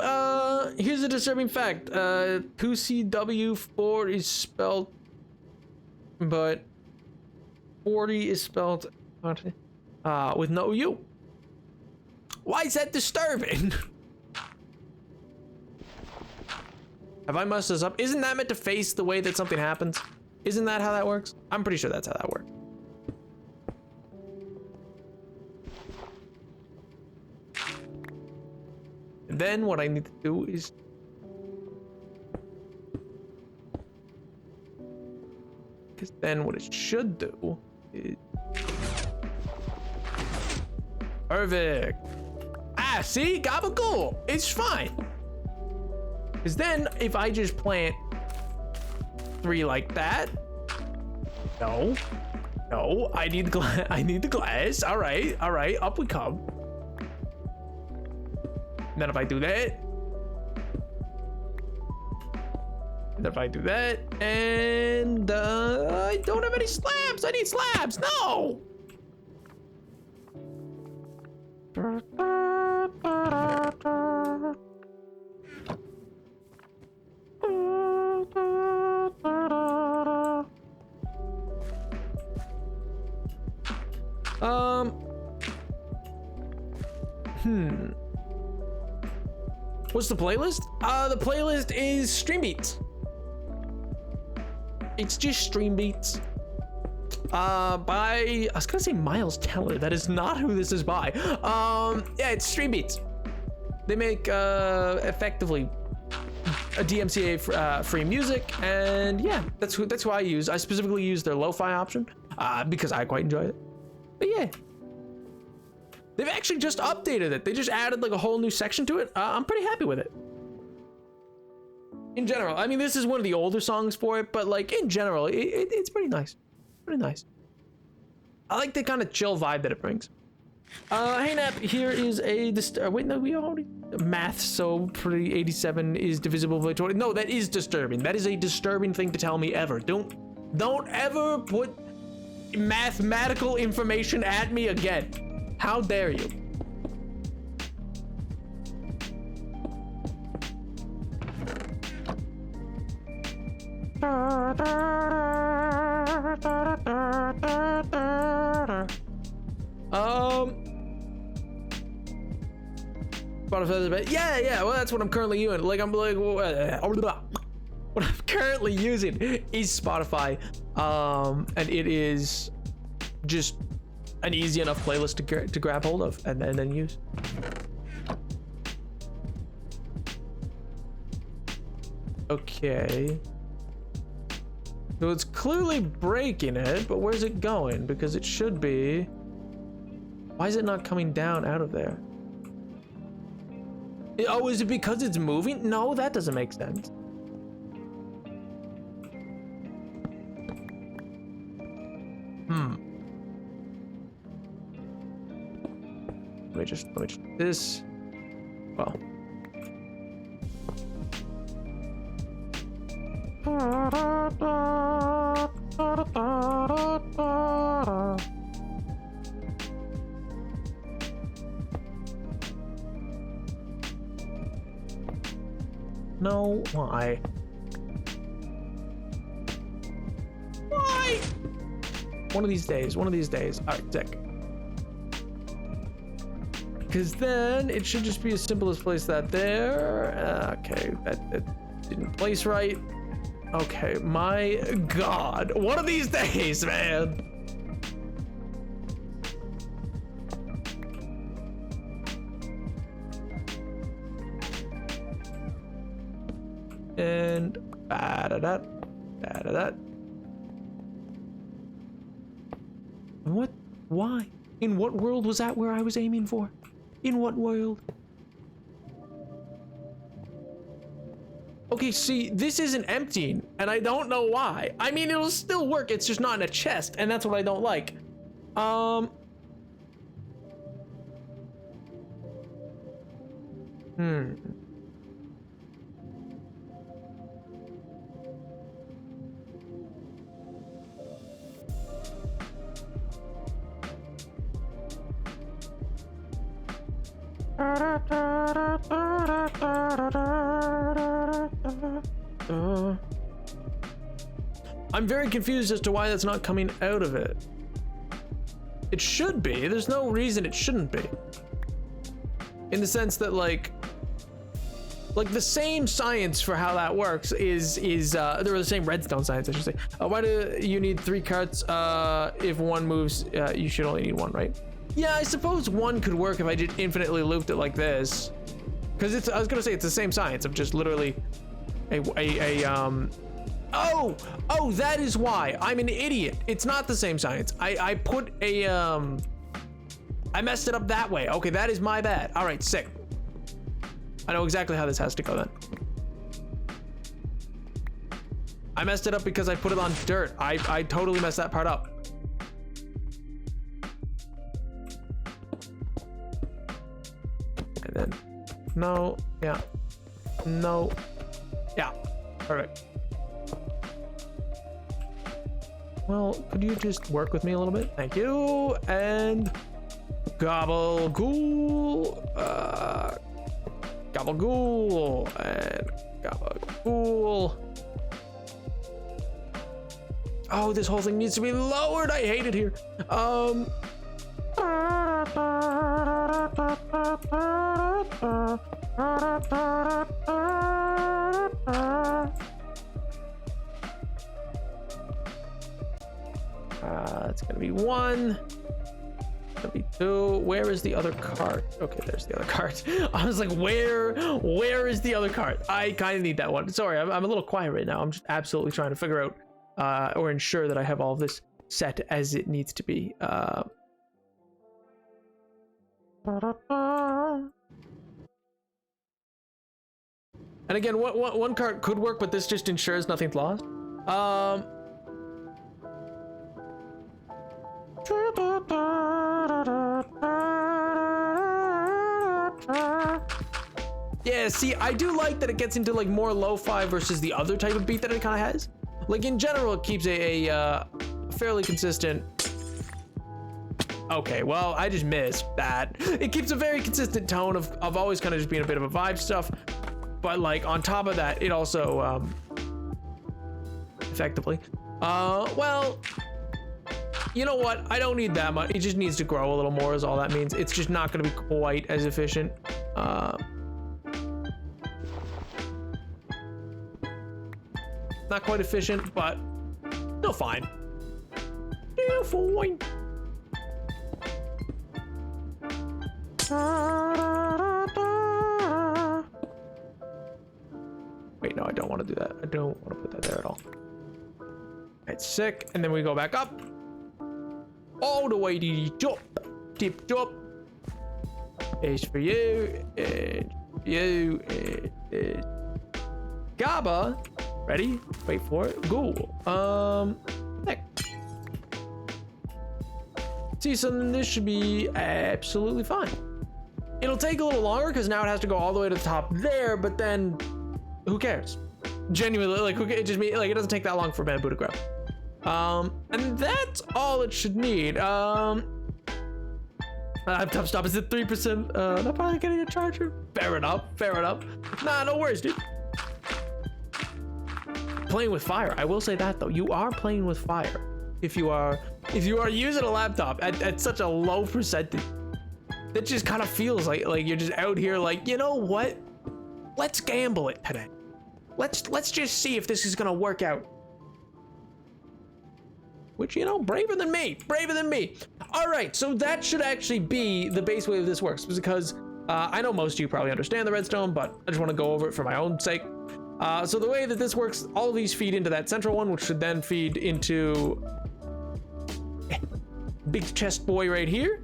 here's a disturbing fact. 2CW4 is spelled, but 40 is spelled with no U. Why is that disturbing? Have I messed this up? Isn't that meant to face the way that something happens? Isn't that how that works? I'm pretty sure that's how that works. And then what I need to do is because then what it should do is perfect. Ah, see, gabagool. It's fine. Because then if I just plant 3 like that, no, I need the glass. I need the glass. All right, up we come. And then if I do that, and if I do that, and I don't have any slabs. I need slabs. No. What's the playlist? The playlist is Stream Beats. It's just Stream Beats. By, I was gonna say Miles Teller. That is not who this is by. Yeah, it's Stream Beats. They make, effectively a DMCA free music, and yeah, that's who I use. I specifically use their lo-fi option, because I quite enjoy it. But yeah. They've actually just updated it. They just added like a whole new section to it. I'm pretty happy with it. In general, I mean, this is one of the older songs for it, but like in general, it's pretty nice. Pretty nice. I like the kind of chill vibe that it brings. Hey Nap, here is a wait, no, we already math, so pretty 87 is divisible by 20. No, that is disturbing. That is a disturbing thing to tell me ever. Don't ever put mathematical information at me again. How dare you? Yeah, well, that's what I'm currently using. Like, I'm like, what I'm currently using is Spotify, and it is just an easy enough playlist to grab hold of and then use. Okay. So it's clearly breaking it, but where's it going? Because it should be. Why is it not coming down out of there? Oh, is it because it's moving? No, that doesn't make sense. Let me just this. Well. No, why? Why? One of these days. All right, sick. Because then it should just be as simple as place that there. Okay, that didn't place right. Okay, my God. One of these days, man. And da-da-da. What? Why? In what world was that where I was aiming for? In what world? Okay, see, this isn't emptying, and I don't know why. I mean, it'll still work, it's just not in a chest, and that's what I don't like. I'm very confused as to why that's not coming out of it. It should be. There's no reason it shouldn't be. In the sense that like the same science for how that works is there were the same redstone science, I should say. Why do you need 3 carts? If one moves, you should only need 1, right? Yeah, I suppose 1 could work if I just infinitely looped it like this. Because I was gonna say it's the same science of just literally oh, that is why. I'm an idiot. It's not the same science. I put a I messed it up that way. Okay, that is my bad. All right, sick. I know exactly how this has to go then. I messed it up because I put it on dirt. I totally messed that part up. And then, no, yeah, no, yeah, perfect. Well, could you just work with me a little bit? Thank you. And gabagool, gabagool, and gabagool. Oh, this whole thing needs to be lowered. I hate it here. It's gonna be 1. It's gonna be 2. Where is the other cart? Okay, there's the other cart. I was like, where is the other cart? I kind of need that one. Sorry, I'm a little quiet right now. I'm just absolutely trying to figure out or ensure that I have all of this set as it needs to be. And again, one cart could work, but this just ensures nothing's lost. Yeah, see, I do like that it gets into like more lo-fi versus the other type of beat that it kind of has. Like in general, it keeps a fairly consistent. Okay, well, I just missed that. It keeps a very consistent tone of always kind of just being a bit of a vibe stuff. But like on top of that, it also effectively, well, you know what? I don't need that much. It just needs to grow a little more is all that means. It's just not going to be quite as efficient. Not quite efficient, but still fine. Still fine. Wait, no, I don't want to do that. I don't want to put that there at all. It's sick, and then we go back up. All the way to the top. Tip top. It's for you, and you, and Gaba. Ready? Wait for it. Go. Heck. See, so then this should be absolutely fine. It'll take a little longer because now it has to go all the way to the top there, but then who cares? Genuinely, like, it just mean like it doesn't take that long for bamboo to grow. And that's all it should need. Top stop is at 3%. Not probably getting a charger. Fair enough. Fair enough. Nah, no worries, dude. Playing with fire. I will say that though, you are playing with fire. If you are using a laptop at such a low percentage, that just kind of feels like you're just out here like, you know what? Let's gamble it today. Let's just see if this is gonna work out. Which, you know, braver than me. All right, so that should actually be the base way this works, because I know most of you probably understand the redstone, but I just want to go over it for my own sake. So the way that this works, all of these feed into that central one, which should then feed into big chest boy right here.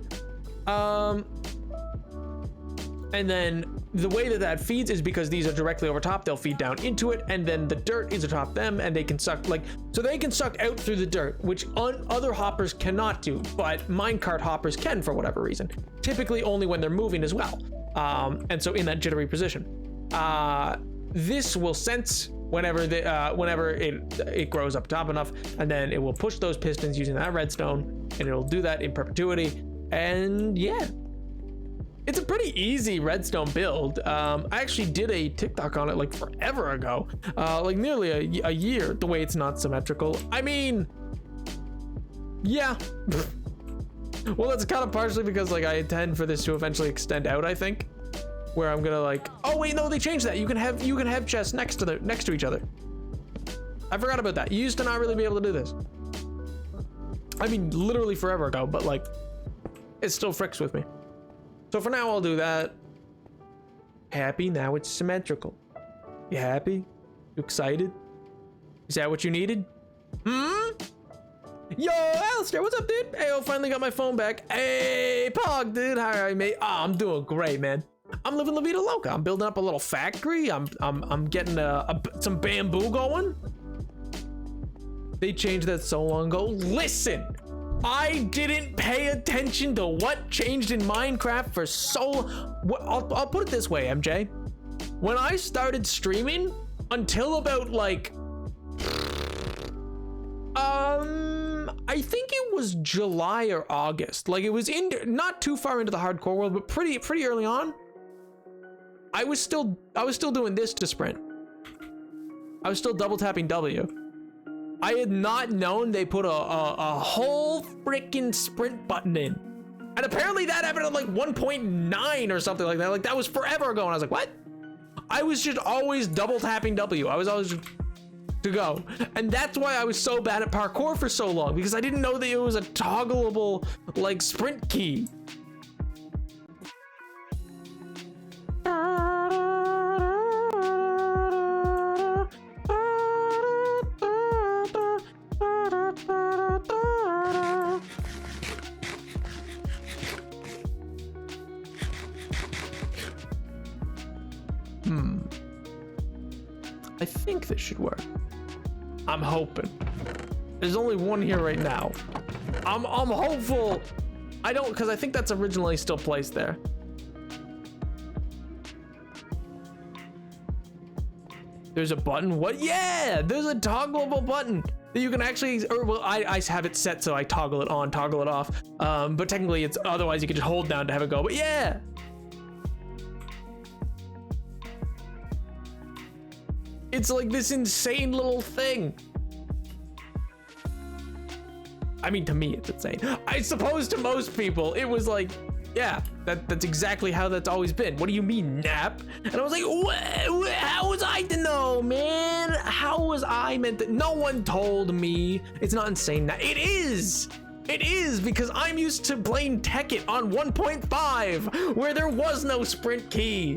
And then the way that feeds is because these are directly over top, they'll feed down into it, and then the dirt is atop them, and they can suck, so they can suck out through the dirt, which other hoppers cannot do, but minecart hoppers can for whatever reason. Typically only when they're moving as well. And so in that jittery position. This will sense whenever it grows up top enough, and then it will push those pistons using that redstone, and it'll do that in perpetuity. And yeah, It's a pretty easy redstone build. I actually did a TikTok on it like forever ago, like nearly a year, the way it's not symmetrical. I mean, yeah. Well, that's kind of partially because like I intend for this to eventually extend out, I think, where I'm gonna like, oh wait, no, they changed that. You can have chests next to each other. I forgot about that. You used to not really be able to do this. I mean, literally forever ago, but like, it still fricks with me. So for now, I'll do that. Happy? Now it's symmetrical. You happy? You excited? Is that what you needed? Yo, Alistair, what's up, dude? Hey, I finally got my phone back. Hey, Pog, dude. How are you, mate? Oh, I'm doing great, man. I'm living La Vida Loca. I'm building up a little factory. I'm getting some bamboo going. They changed that so long ago. Listen, I didn't pay attention to what changed in Minecraft for so. I'll put it this way, MJ. When I started streaming, until about like, I think it was July or August. Like it was not too far into the hardcore world, but pretty early on. I was still doing this to sprint. I was still double tapping W. I had not known they put a whole freaking sprint button in. And apparently that happened at like 1.9 or something like that. Like that was forever ago. And I was like, what? I was just always double tapping W. I was always to go. And that's why I was so bad at parkour for so long, because I didn't know that it was a toggleable like sprint key. I think this should work. I'm hoping. There's only one here right now. I'm hopeful. I don't, because I think that's originally still placed there. There's a button. What? Yeah, there's a toggleable button that you can actually, or well, I have it set so I toggle it on, toggle it off. But technically it's, otherwise you can just hold down to have it go. But yeah. It's like this insane little thing. I mean, to me, it's insane. I suppose to most people, it was like, yeah, that's exactly how that's always been. What do you mean, nap? And I was like, how was I to know, man? How was I meant to? No one told me. It's not insane now. It is. It is, because I'm used to playing Tekkit on 1.5, where there was no sprint key.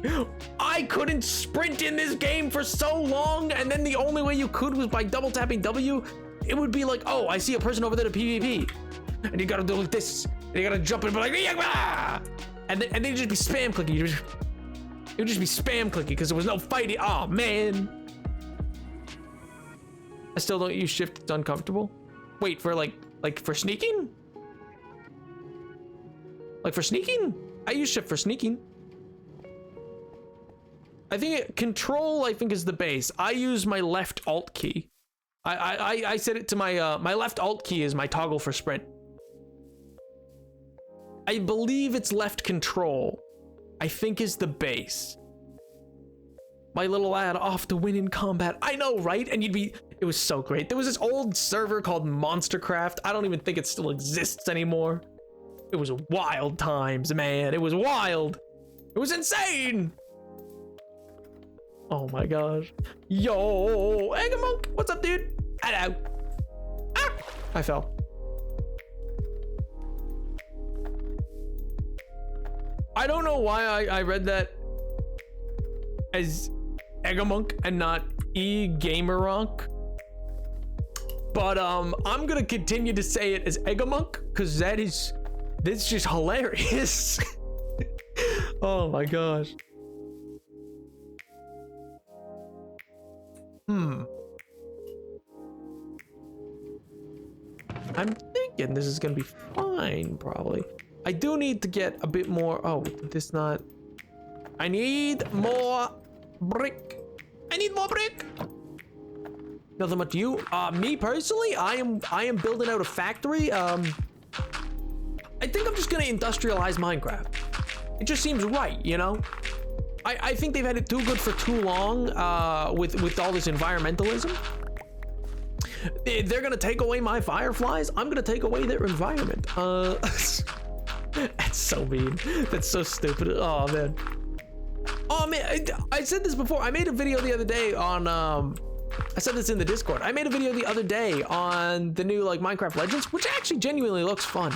I couldn't sprint in this game for so long, and then the only way you could was by double tapping W. It would be like, oh, I see a person over there to PvP, and you gotta do like this, and you gotta jump in, but like, yeah, and then just be spam clicking. It would just be spam clicking because there was no fighting. Oh man, I still don't use shift. It's uncomfortable. Wait for like for sneaking? Like for sneaking? I use shift for sneaking. I think control, I think, is the base. I use my left alt key. I set it to my my left alt key is my toggle for sprint. I believe it's left control, I think, is the base. My little lad off to win in combat. I know, right? And it was so great. There was this old server called Monstercraft. I don't even think it still exists anymore. It was wild times, man. It was wild. It was insane. Oh my gosh. Yo, Eggamonk, what's up, dude? Hello. Ah, I fell. I don't know why I read that as Eggamonk and not E-Gameronk. But I'm gonna continue to say it as Eggamonk, because that's just hilarious. Oh my gosh. I'm thinking this is gonna be fine, probably. I do need to get a bit more. Oh, this not. I need more brick. I need more brick. Nothing but you. Me personally, I am building out a factory. I think I'm just gonna industrialize Minecraft. It just seems right, you know? I think they've had it too good for too long with all this environmentalism. They're gonna take away my fireflies. I'm gonna take away their environment. That's so mean. That's so stupid. Oh man. Oh man, I said this before. I made a video the other day on I said this in the Discord. I made a video the other day on the new like Minecraft Legends, which actually genuinely looks fun.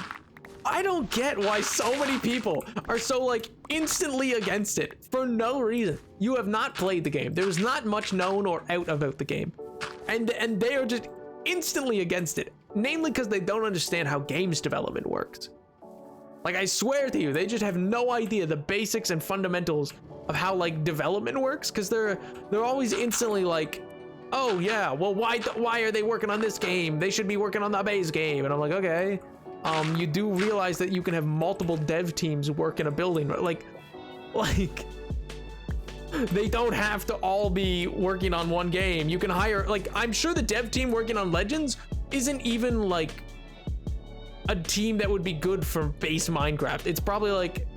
I don't get why so many people are so like instantly against it for no reason. You have not played the game. There's not much known or out about the game. And they are just instantly against it. Namely because they don't understand how games development works. Like I swear to you, they just have no idea the basics and fundamentals of how like development works, because they're always instantly like, oh yeah, well why are they working on this game? They should be working on the base game. And I'm like, okay. You do realize that you can have multiple dev teams work in a building, like they don't have to all be working on one game. You can hire, like, I'm sure the dev team working on Legends isn't even like a team that would be good for base Minecraft. It's probably like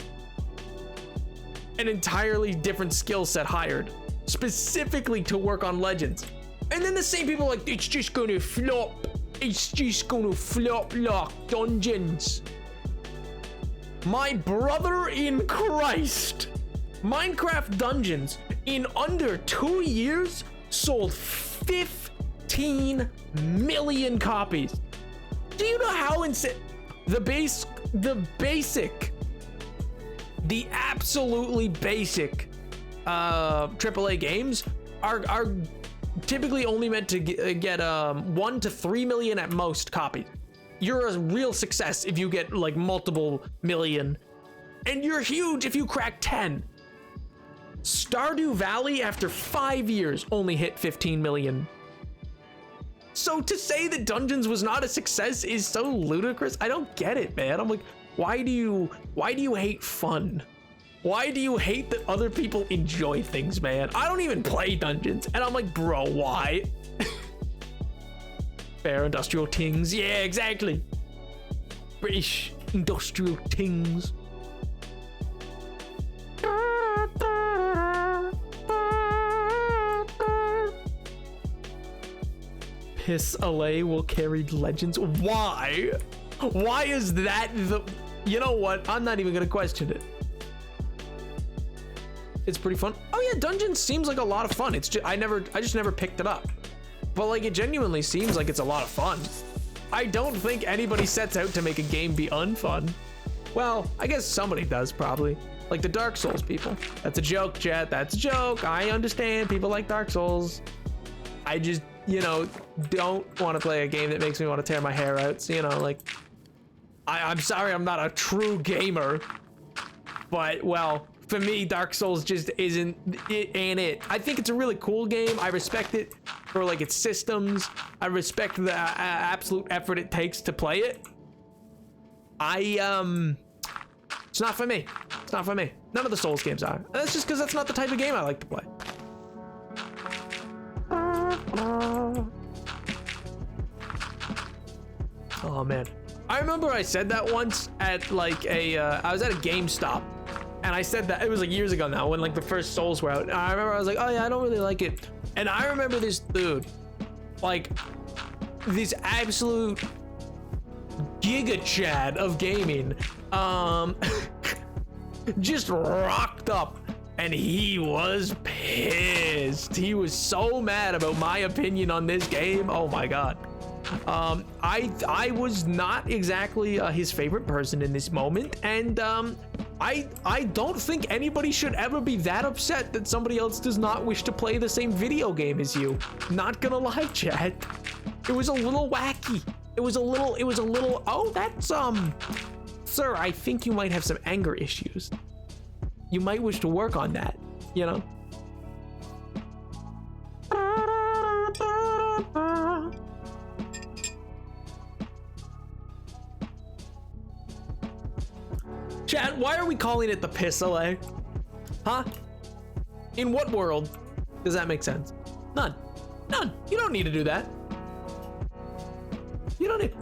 an entirely different skill set hired specifically to work on Legends. And then the same people are like, it's just gonna flop. It's just gonna flop like Dungeons. My brother in Christ, Minecraft Dungeons in under 2 years sold 15 million copies. Do you know how insane? The absolutely basic AAA games are typically only meant to get 1 to 3 million at most copies. You're a real success if you get like multiple million, and you're huge if you crack 10. Stardew Valley after 5 years only hit 15 million. So to say that Dungeons was not a success is so ludicrous. I don't get it, man. I'm like, why do you hate fun? Why do you hate that other people enjoy things, man? I don't even play Dungeons, and I'm like, bro, why? Fair industrial tings. Yeah, exactly. British industrial tings. Piss LA will carry Legends. Why? Why is that the... You know what? I'm not even gonna question it. It's pretty fun. Oh yeah, Dungeons seems like a lot of fun. It's just I just never picked it up. But like it genuinely seems like it's a lot of fun. I don't think anybody sets out to make a game be unfun. Well, I guess somebody does probably. Like the Dark Souls people. That's a joke, chat. That's a joke. I understand people like Dark Souls. I just, you know, don't want to play a game that makes me want to tear my hair out. So, you know, like I'm sorry I'm not a true gamer. But well, for me, Dark Souls just isn't it. I think it's a really cool game. I respect it for like its systems. I respect the absolute effort it takes to play it. It's not for me. It's not for me. None of the Souls games are. That's just because that's not the type of game I like to play. Oh man, I remember I said that once at like I was at a GameStop. And I said that, it was like years ago now when like the first Souls were out. And I remember I was like, oh yeah, I don't really like it. And I remember this dude, like this absolute giga chad of gaming, just rocked up and he was pissed. He was so mad about my opinion on this game. Oh my God. I was not exactly his favorite person in this moment. And, I don't think anybody should ever be that upset that somebody else does not wish to play the same video game as you. Not gonna lie, chat. It was a little wacky. It was a little, oh, that's, sir, I think you might have some anger issues. You might wish to work on that, you know? Chat, why are we calling it the Piss LA? Huh? In what world does that make sense? None. None. You don't need to do that. You don't need...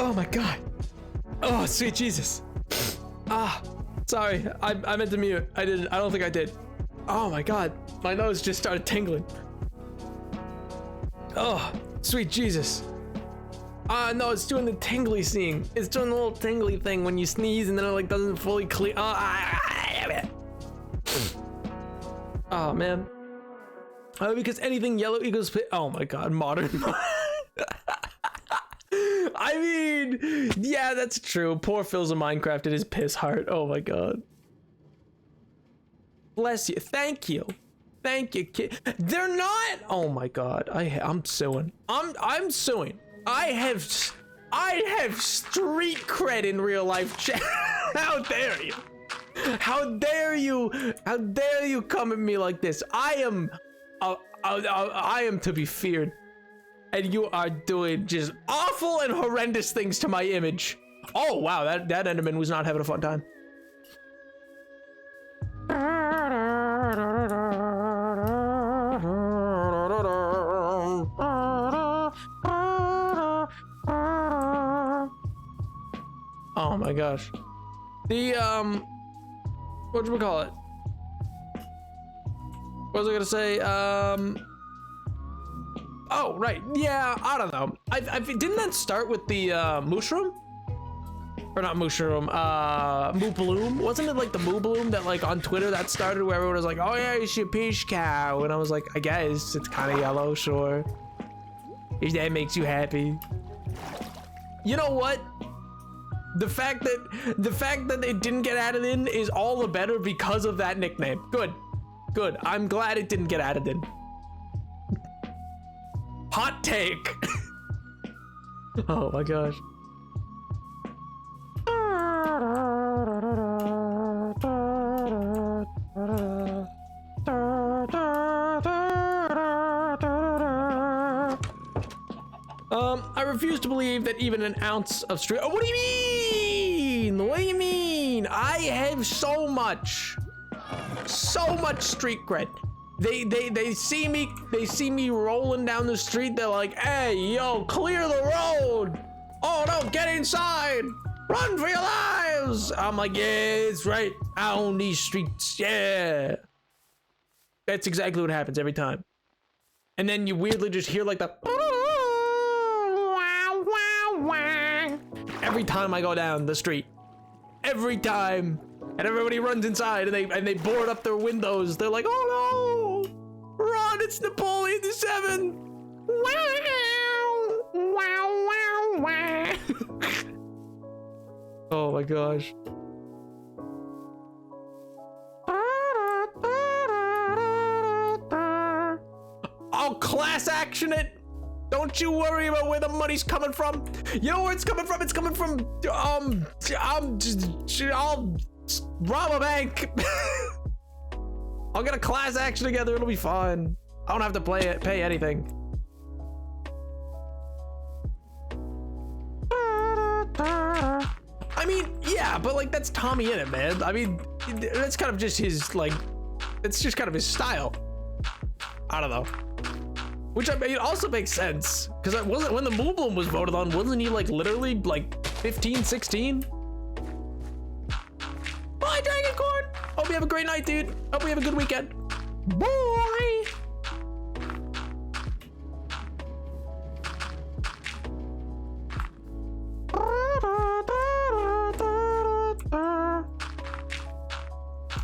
Oh my god. Oh, sweet Jesus. Ah, sorry. I meant to mute. I didn't. I don't think I did. Oh my god. My nose just started tingling. Oh, sweet Jesus. No, it's doing the tingly thing. It's doing the little tingly thing when you sneeze and then it like doesn't fully clear. Oh man. Oh, because anything yellow equals oh my god, modern. I mean, yeah, that's true. Poor Phil's a Minecraft at his piss heart. Oh my god. Bless you. Thank you. Thank you, kid. They're not. Oh my god. I'm suing. I'm suing. I have street cred in real life. How dare you? How dare you? How dare you come at me like this? I am to be feared. And you are doing just awful and horrendous things to my image. Oh wow, that Enderman was not having a fun time. Oh my gosh. The whatchamacallit? What was I gonna say? Oh right, yeah, I don't know. Didn't that start with the mushroom? Or not mushroom, moo bloom? Wasn't it like the moo bloom that like on Twitter that started where everyone was like, oh yeah, you should peach cow, and I was like, I guess it's kind of yellow, sure. If that makes you happy. You know what? The fact that it didn't get added in is all the better because of that nickname. Good. Good. I'm glad it didn't get added in. Hot take. Oh my gosh. I refuse to believe that even an ounce of street. Oh, what do you mean? What do you mean? I have so much street cred. They see me rolling down the street. They're like, hey, yo, clear the road. Oh no, get inside. Run for your lives. I'm like, yeah, it's right. I own these streets. Yeah. That's exactly what happens every time. And then you weirdly just hear like the every time I go down the street. Every time. And everybody runs inside and they board up their windows. They're like, oh no! Run, it's Napoleon the Seventh! Wow! Wow, wow, wow! Oh my gosh. I'll class action it! Don't you worry about where the money's coming from. You know where it's coming from? It's coming from, I'll rob a bank. I'll get a class action together. It'll be fun. I don't have to pay anything. I mean, yeah, but like that's Tommy in it, man. I mean, that's kind of just his like, it's just kind of his style. I don't know. Which I mean also makes sense because it wasn't when the Moo Bloom was voted on. Wasn't he like literally like 15, 16? Bye, Dragoncorn. Hope you have a great night, dude. Hope we have a good weekend. Bye.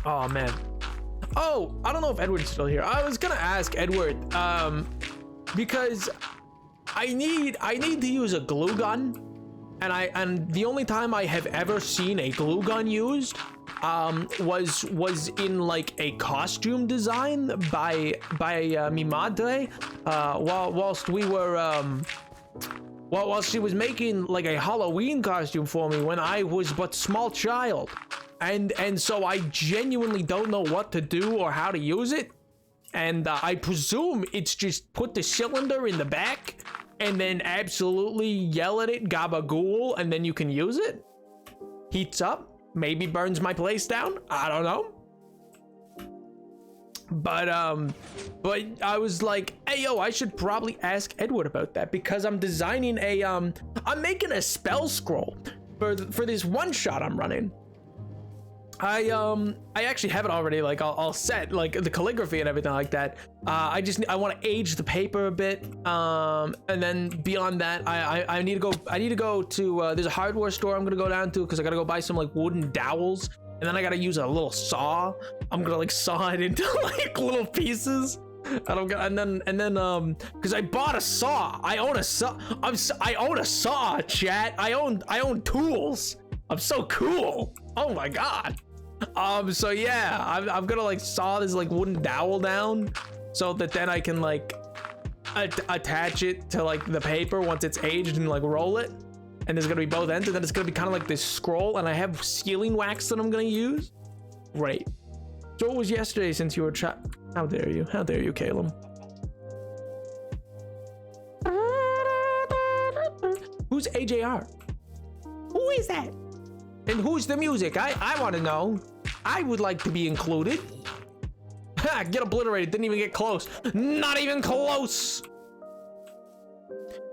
Oh man. Oh, I don't know if Edward's still here. I was gonna ask Edward, because I need to use a glue gun, and the only time I have ever seen a glue gun used was in like a costume design by mi madre, whilst we were while she was making like a Halloween costume for me when I was but small child, and so I genuinely don't know what to do or how to use it. And I presume it's just put the cylinder in the back and then absolutely yell at it, gabagool, and then you can use it. Heats up, maybe burns my place down. I don't know. But I was like, hey yo, I should probably ask Edward about that, because I'm designing a I'm making a spell scroll for this one shot I'm running. I actually have it already, like all set, like the calligraphy and everything like that. I want to age the paper a bit, and then beyond that, I need to go to there's a hardware store I'm gonna go down to, because I gotta go buy some like wooden dowels, and then I gotta use a little saw. I'm gonna like saw it into like little pieces. And then because I bought a saw. I own a saw. I own a saw, chat. I own tools. I'm so cool. Oh my god. So yeah, I'm gonna like saw this like wooden dowel down, so that then I can like attach it to like the paper once it's aged and like roll it. And there's gonna be both ends, and then it's gonna be kind of like this scroll, and I have sealing wax that I'm gonna use. Right. So it was yesterday since you were How dare you? How dare you, Caleb? Who's AJR? Who is that? And who's the music? I want to know. I would like to be included. Ha! Get obliterated. Didn't even get close. Not even close.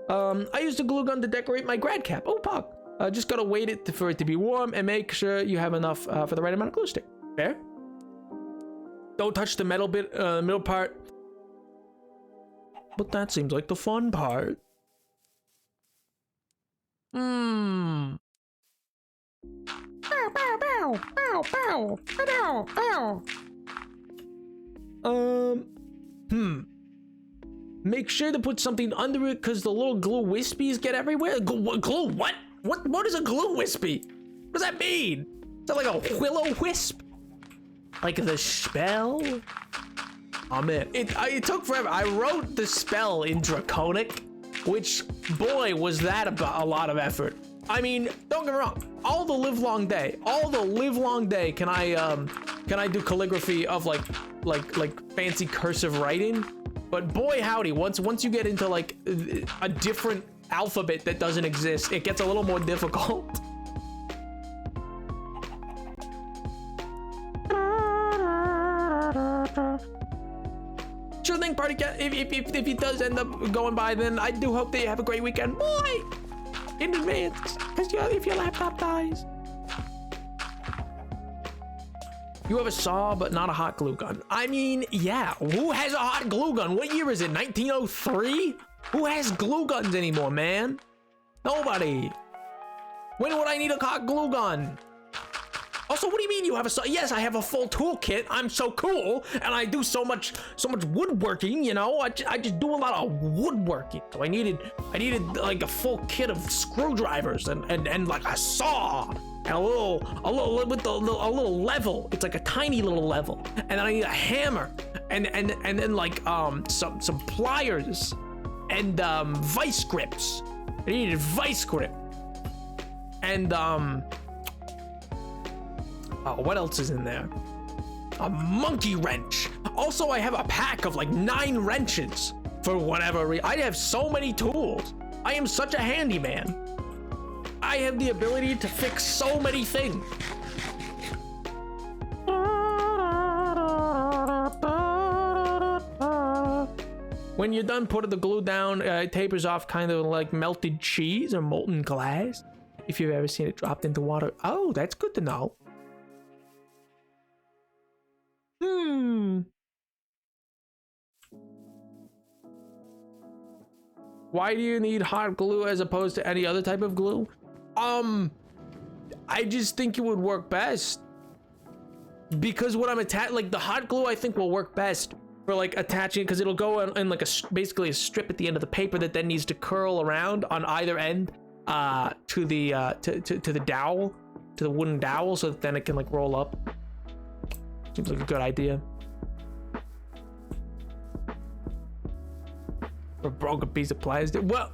I used a glue gun to decorate my grad cap. Oh, fuck. Just gotta wait for it to be warm and make sure you have enough for the right amount of glue stick. Fair? Don't touch the metal bit, middle part. But that seems like the fun part. Hmm. Bow, bow, bow, bow, bow, bow, bow. Make sure to put something under it, because the little glue wispies get everywhere. Glue what? What is a glue wispy? What does that mean? Is that like a willow wisp? Like the spell? Oh man, it took forever. I wrote the spell in Draconic, which, boy, was that a lot of effort. I mean, don't get me wrong. All the live long day, can I do calligraphy of like fancy cursive writing? But boy howdy, once you get into like a different alphabet that doesn't exist, it gets a little more difficult. Sure thing, party cat. If he does end up going by, then I do hope that you have a great weekend, boy. In advance, because if your laptop dies. You have a saw, but not a hot glue gun. I mean, yeah, who has a hot glue gun? What year is it, 1903? Who has glue guns anymore, man? Nobody. When would I need a hot glue gun? Also, what do you mean you have a saw? Yes, I have a full toolkit. I'm so cool, and I do so much woodworking, you know? I just do a lot of woodworking. So I needed like a full kit of screwdrivers and like a saw and a little level. It's like a tiny little level. And then I need a hammer and then like some pliers and vice grips. I needed vice grip. And what else is in there? A monkey wrench. Also, I have a pack of like 9 wrenches for whatever reason. I have so many tools. I am such a handyman. I have the ability to fix so many things. When you're done putting the glue down, it tapers off kind of like melted cheese or molten glass. If you've ever seen it dropped into water. Oh, that's good to know. Why do you need hot glue as opposed to any other type of glue? I just think it would work best. Because what I'm like the hot glue I think will work best for like attaching, because it'll go in like basically a strip at the end of the paper that then needs to curl around on either end to the dowel, to the wooden dowel, so that then it can like roll up. Seems like a good idea. A broken piece of plastic. Well,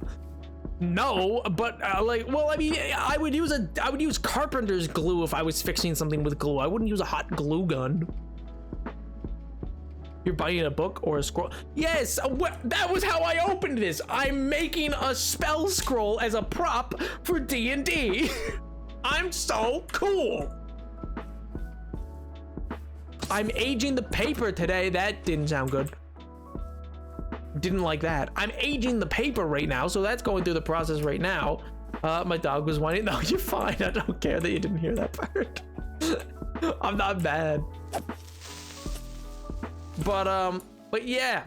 no, but well, I mean, I would use carpenter's glue if I was fixing something with glue. I wouldn't use a hot glue gun. You're buying a book or a scroll? Yes, that was how I opened this. I'm making a spell scroll as a prop for D&D. I'm so cool. I'm aging the paper today. That didn't sound good. Didn't like that. I'm aging the paper right now, so that's going through the process right now. My dog was whining. No, you're fine. I don't care that you didn't hear that part. I'm not bad. But yeah.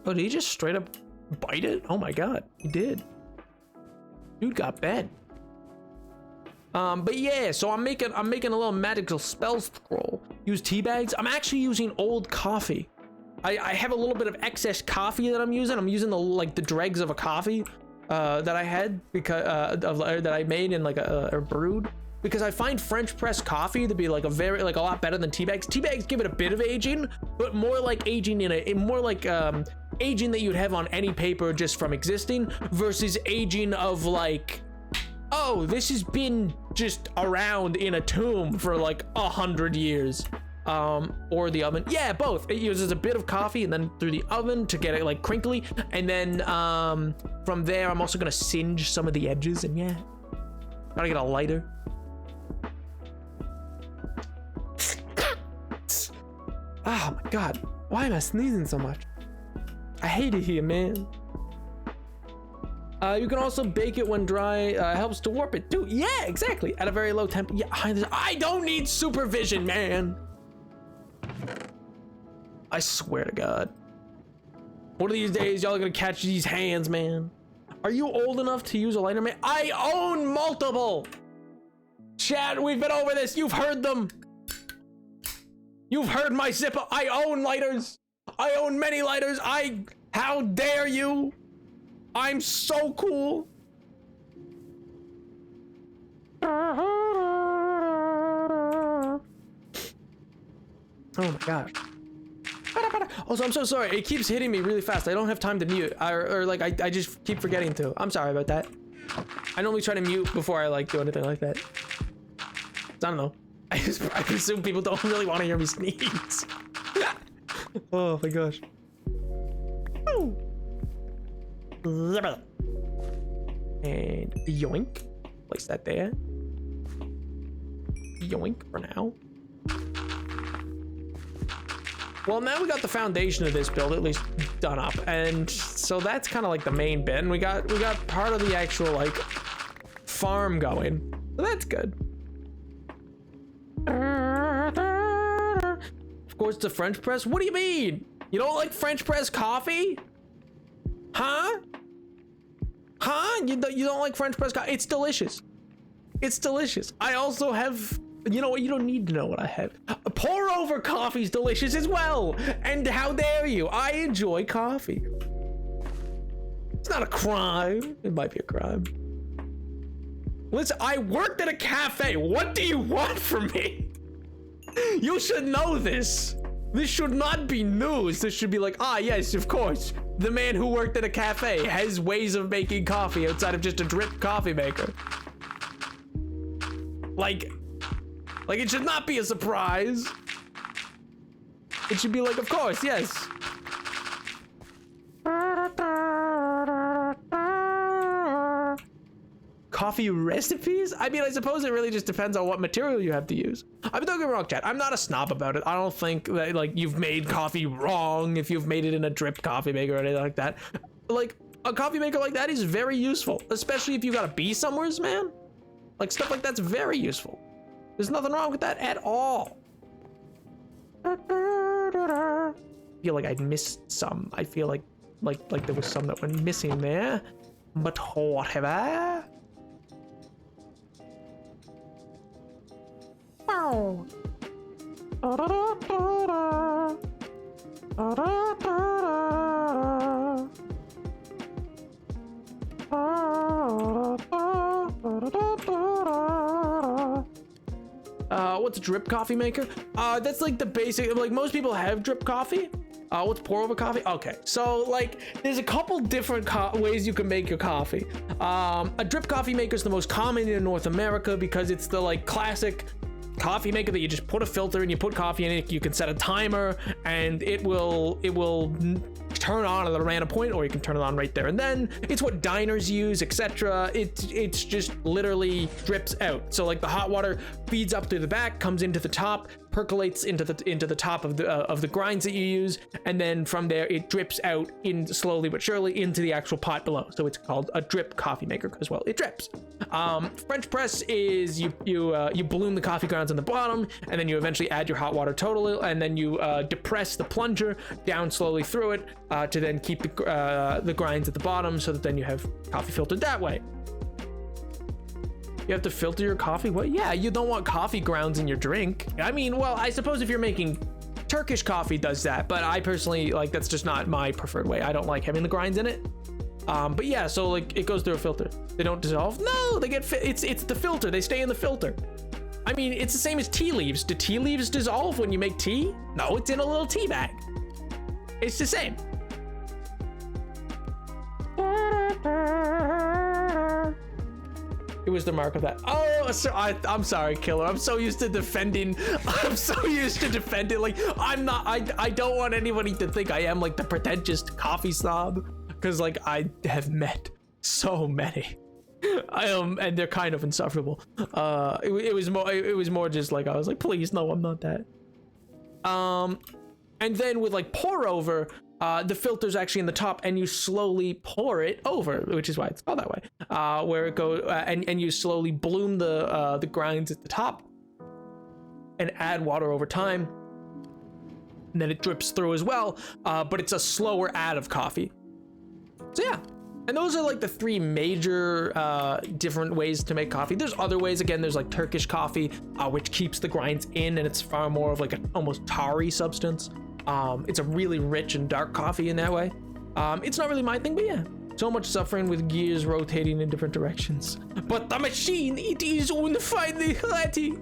Oh, did he just straight up bite it? Oh my god, he did. Dude got bad. But yeah, so I'm making a little magical spell scroll. Use tea bags. I'm actually using old coffee. I have a little bit of excess coffee that I'm using. I'm using the dregs of a coffee that I had because that I made and or brewed, because I find French press coffee to be a lot better than tea bags. Tea bags give it a bit of aging, but more like aging aging that you'd have on any paper just from existing, versus aging of oh, this has been just around in a tomb for 100 years. Or the oven. Yeah, both. It uses a bit of coffee and then through the oven to get it crinkly, and then from there I'm also gonna singe some of the edges, and yeah, gotta get a lighter. Oh my god, why am I sneezing so much? I hate it here, man. You can also bake it when dry. Helps to warp it too. Yeah, exactly. At a very low temp. Yeah, I don't need supervision, man. I swear to God. One of these days, y'all are gonna catch these hands, man. Are you old enough to use a lighter, man? I own multiple. Chat, we've been over this. You've heard them. You've heard my zipper. I own lighters. I own many lighters. How dare you? I'm so cool. Oh my god. Also, I'm so sorry. It keeps hitting me really fast. I don't have time to mute. I just keep forgetting to. I'm sorry about that. I normally try to mute before I do anything like that. I don't know. I assume people don't really want to hear me sneeze. Oh my gosh. And yoink. Place that there. Yoink for now. Well, now we got the foundation of this build at least done up, and so that's kind of the main bit. And we got part of the actual farm going, so that's good. Of course, the French press. What do you mean? You don't like French press coffee? Huh? You don't like French press coffee? It's delicious. It's delicious. I also have. You know what? You don't need to know what I have. Pour over coffee's delicious as well. And how dare you? I enjoy coffee. It's not a crime. It might be a crime. Listen, I worked at a cafe. What do you want from me? You should know this. This should not be news. This should be yes, of course. The man who worked at a cafe has ways of making coffee outside of just a drip coffee maker. It should not be a surprise. It should be of course, yes. Coffee recipes? I mean, I suppose it really just depends on what material you have to use. I mean, don't get me wrong, chat. I'm not a snob about it. I don't think that you've made coffee wrong if you've made it in a drip coffee maker or anything like that. A coffee maker like that is very useful, especially if you gotta be somewheres, man. Stuff like that's very useful. There's nothing wrong with that at all. I feel like I missed some. I feel like there was some that went missing there. But whatever. Wow. What's a drip coffee maker? That's the basic, most people have drip coffee. What's pour over coffee? Okay, so there's a couple different ways you can make your coffee. A drip coffee maker is the most common in North America because it's the classic coffee maker that you just put a filter and you put coffee in it. You can set a timer and it will turn on at a random point, or you can turn it on right there and then. It's what diners use, etc. It's just literally drips out. So like the hot water feeds up through the back, comes into the top, percolates into the top of the grinds that you use, and then from there it drips out in slowly but surely into the actual pot below. So it's called a drip coffee maker because, well, it drips. French press is you bloom the coffee grounds on the bottom, and then you eventually add your hot water totally, and then you depress the plunger down slowly through it to then keep the grinds at the bottom, so that then you have coffee filtered that way. You have to filter your coffee? What? Yeah, you don't want coffee grounds in your drink. I mean, well, I suppose if you're making Turkish coffee does that, but I personally, like, that's just not my preferred way. I don't like having the grinds in it. But yeah, so like it goes through a filter. They don't dissolve. No, they get it's the filter. They stay in the filter. I mean, it's the same as tea leaves. Do tea leaves dissolve when you make tea? No, it's in a little tea bag. It's the same. It was the mark of that. Oh, so I'm sorry, Killer. I'm so used to defending. Like, I'm not. I don't want anybody to think I am like the pretentious coffee snob, because like I have met so many. And they're kind of insufferable. It was more just like I was like, please, no, I'm not that. And then with like pour over, the filter's actually in the top, and you slowly pour it over, which is why it's called that way. Where it goes, and you slowly bloom the grinds at the top, and add water over time, and then it drips through as well. But it's a slower add of coffee. So yeah. And those are like the three major different ways to make coffee. There's other ways. Again, there's like Turkish coffee, which keeps the grinds in, and it's far more of like an almost tarry substance. It's a really rich and dark coffee in that way. It's not really my thing, but yeah. So much suffering with gears rotating in different directions. But the machine, it is unfinally ready.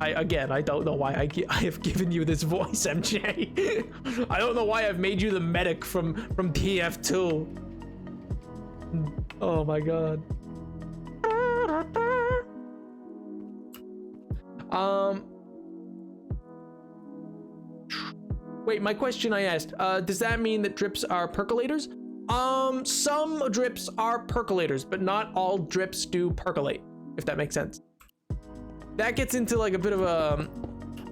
I don't know why I have given you this voice, MJ. I don't know why I've made you the medic from TF2. Oh my god. Wait, my question I asked, does that mean that drips are percolators? Some drips are percolators, but not all drips do percolate, if that makes sense. That gets into like a bit of a,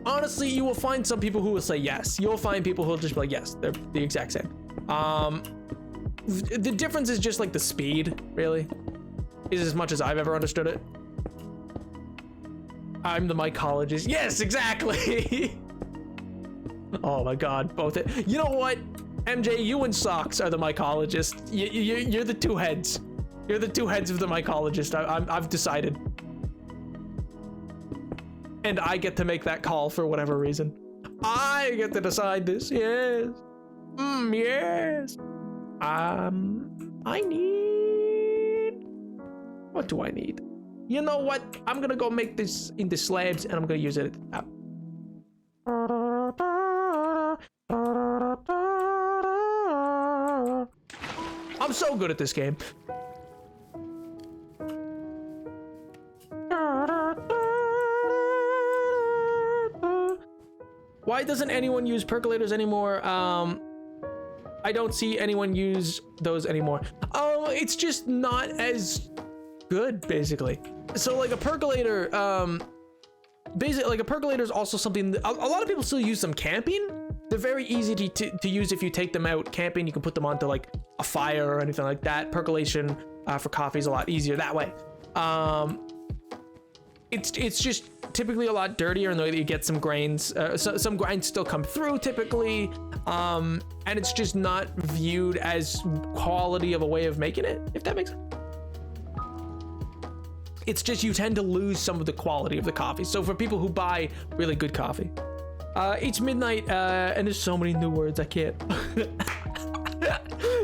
honestly, you will find some people who will say yes. You'll find people who will just be like, yes, they're the exact same. The difference is just like the speed, really, is as much as I've ever understood it. I'm the mycologist. Yes, exactly. Oh my god, both it. You know what, MJ, you and Socks are the mycologist. You're the two heads. You're the two heads of the mycologist. I've decided. And I get to make that call for whatever reason. I get to decide this. Yes. Yes. I need. What do I need? You know what? I'm gonna go make this into slabs, and I'm gonna use it at the top. I'm so good at this game. Why doesn't anyone use percolators anymore? I don't see anyone use those anymore. Oh, it's just not as good, basically. So like a percolator, basically like a percolator is also something a lot of people still use them camping. They're very easy to use if you take them out camping. You can put them onto like a fire or anything like that. Percolation for coffee is a lot easier that way. It's just typically a lot dirtier in the way that you get some grains. Some grinds still come through typically, and it's just not viewed as quality of a way of making it, if that makes sense. It's just you tend to lose some of the quality of the coffee. So for people who buy really good coffee, it's midnight, and there's so many new words I can't.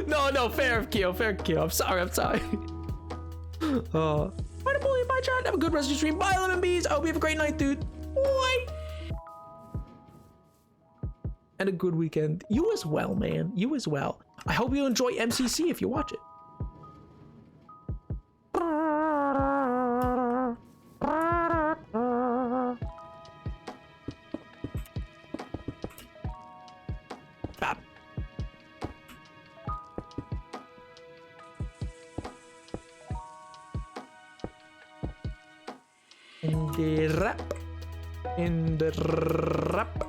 No, fair, Kyo. I'm sorry. Bye, bully, bye, chat. Have a good rest of your stream. Bye, Lemon Bees. I hope you have a great night, dude. Bye. And a good weekend. You as well, man. You as well. I hope you enjoy MCC if you watch it. Bop. In the rap. In the rap.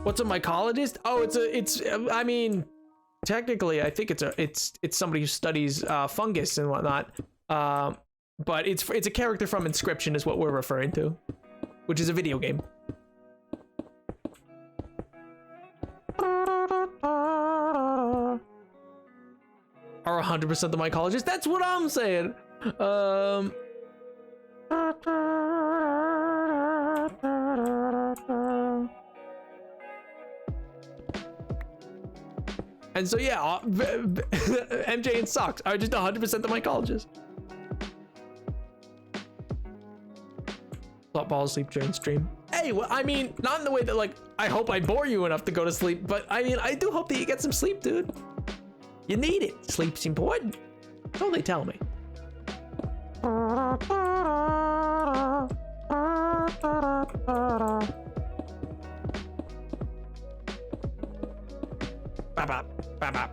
What's a mycologist? Oh, I mean, technically, I think it's somebody who studies fungus and whatnot. But it's a character from Inscription is what we're referring to, which is a video game. Are 100% the mycologist? That's what I'm saying. And so yeah, MJ and Socks are just 100% the mycologist. Thought fall asleep during stream. Hey, well, I mean, not in the way that like I hope I bore you enough to go to sleep, but I mean, I do hope that you get some sleep, dude. You need it. Sleep's important. So they tell me. Bop, bop, bop.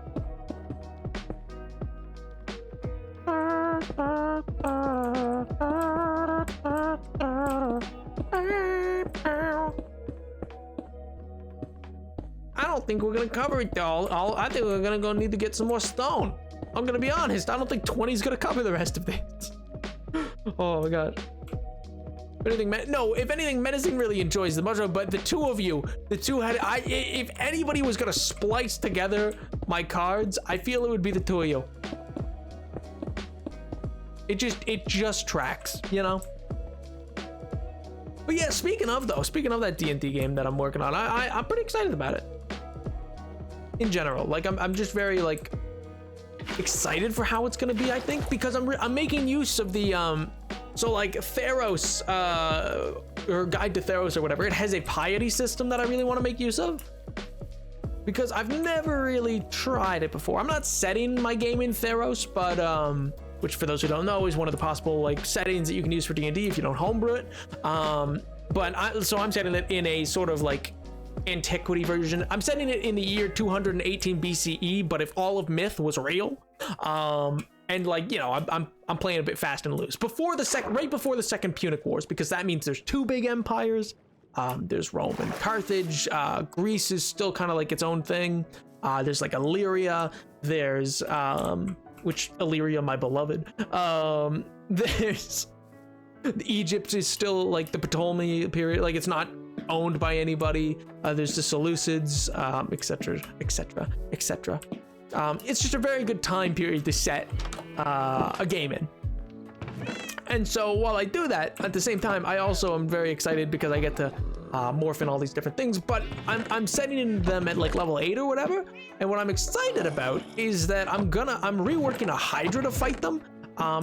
I don't think we're gonna cover it though. I think we're gonna need to get some more stone. I'm gonna be honest, I don't think 20 is gonna cover the rest of this. Oh my god. If anything, Menacing really enjoys the mushroom, but the two of you, if anybody was gonna splice together my cards, I feel it would be the two of you. It just tracks, you know? But yeah, speaking of that D&D game that I'm working on, I'm pretty excited about it. In general, like I'm just very like excited for how it's gonna be, I think, because I'm making use of the so like Theros or Guide to Theros or whatever, it has a piety system that I really want to make use of because I've never really tried it before. I'm not setting my game in Theros, but which for those who don't know is one of the possible like settings that you can use for D&D if you don't homebrew it. So I'm setting it in a sort of like antiquity version. I'm setting it in the year 218 BCE, but if all of myth was real, and like, you know, I'm playing a bit fast and loose right before the second Punic Wars, because that means there's two big empires. There's Rome and Carthage. Greece is still kind of like its own thing. There's like Illyria. There's which Illyria, my beloved. There's Egypt is still like the Ptolemy period, like it's not owned by anybody. There's the Seleucids, etc, etc, etc. It's just a very good time period to set a game in. And so while I do that, at the same time, I also am very excited because I get to morph in all these different things, but I'm setting them at like level 8 or whatever. And what I'm excited about is that I'm reworking a Hydra to fight them,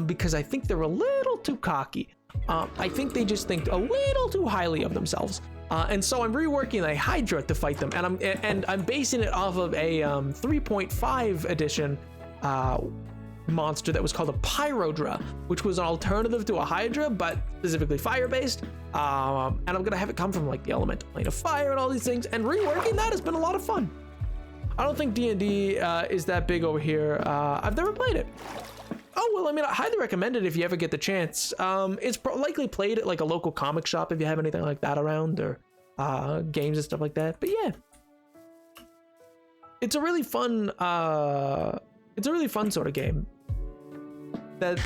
because I think they're a little too cocky. I think they just think a little too highly of themselves. And so I'm reworking a Hydra to fight them, and I'm basing it off of a 3.5 edition monster that was called a Pyrodra, which was an alternative to a Hydra, but specifically fire-based. And I'm gonna have it come from like the elemental plane of fire and all these things, and reworking that has been a lot of fun. I don't think D&D is that big over here. I've never played it. Oh, well, I mean, I highly recommend it if you ever get the chance. It's likely played at like a local comic shop if you have anything like that around, or games and stuff like that. But yeah, it's a really fun sort of game that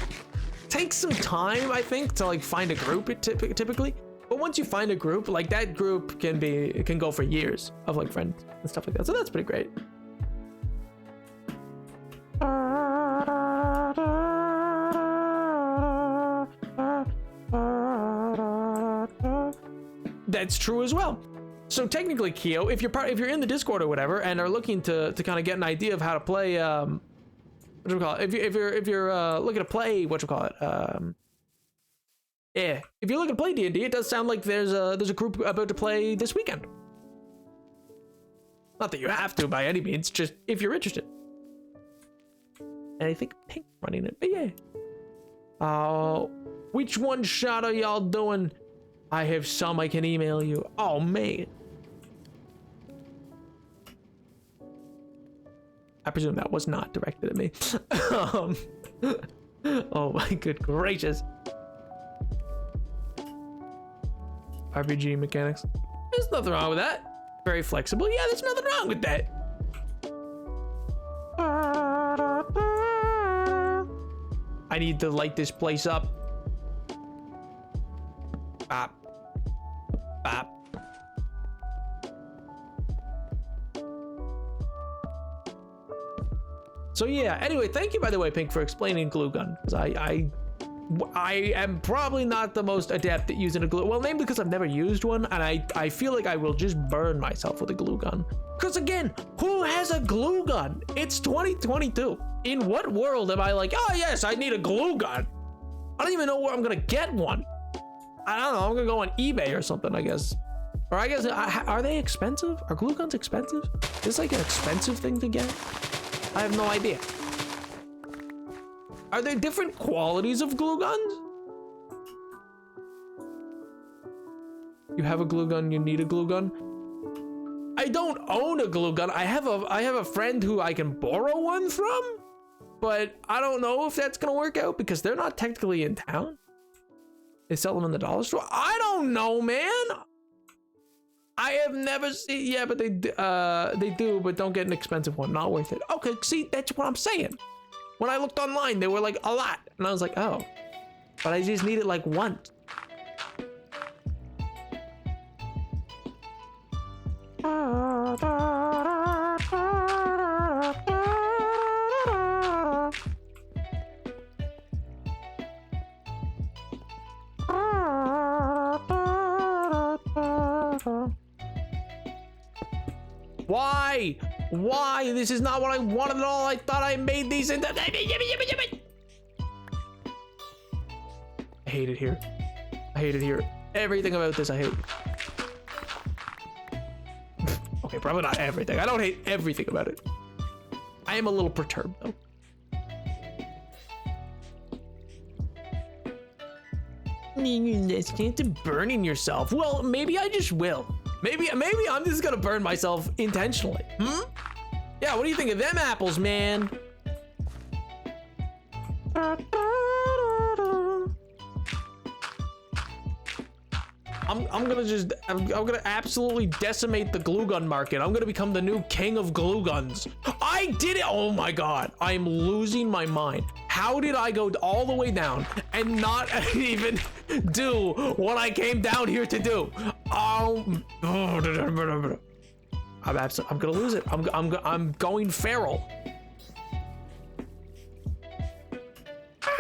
takes some time, I think, to like find a group typically. But once you find a group, like that group can go for years of like friends and stuff like that. So that's pretty great. That's true as well. So technically, Keo, if you're in the Discord or whatever and are looking to kind of get an idea of how to play, what do you call it? If you're looking to play, what you call it? Yeah, if you're looking to play D&D, it does sound like there's a group about to play this weekend. Not that you have to by any means, just if you're interested. And I think Pink running it, but yeah. Which one shot are y'all doing? I have some I can email you. Oh, man. I presume that was not directed at me. Oh my good gracious. RPG mechanics. There's nothing wrong with that. Very flexible. Yeah, there's nothing wrong with that. I need to light this place up. Bop. Bop. So yeah, anyway, thank you by the way, Pink, for explaining glue gun. Because I am probably not the most adept at using a glue, well, mainly because I've never used one, and I feel like I will just burn myself with a glue gun. Because again, who has a glue gun? It's 2022. In what world am I like, oh yes, I need a glue gun? I don't even know where I'm gonna get one. I don't know, I'm gonna go on eBay or something, I guess. Or I guess, are they expensive? Are glue guns expensive? Is this like an expensive thing to get? I have no idea. Are there different qualities of glue guns? You have a glue gun, you need a glue gun? I don't own a glue gun. I have a friend who I can borrow one from, but I don't know if that's gonna work out because they're not technically in town. They sell them in the dollar store. I don't know, man. I have never seen, yeah, but they do, but don't get an expensive one. Not worth it. Okay, see, that's what I'm saying. When I looked online, they were like a lot. And I was like, oh, but I just need it like once. Why? Why? This is not what I wanted at all. I thought I made these into... I hate it here. I hate it here. Everything about this I hate. Okay, probably not everything. I don't hate everything about it. I am a little perturbed though. It's burning yourself. Well, maybe I just will. Maybe I'm just gonna burn myself intentionally. Yeah, what do you think of them apples, man? I'm gonna absolutely decimate the glue gun market. I'm gonna become the new king of glue guns. I did it. Oh my God, I'm losing my mind. How did I go all the way down and not even do what I came down here to do? I'm gonna lose it. I'm going feral.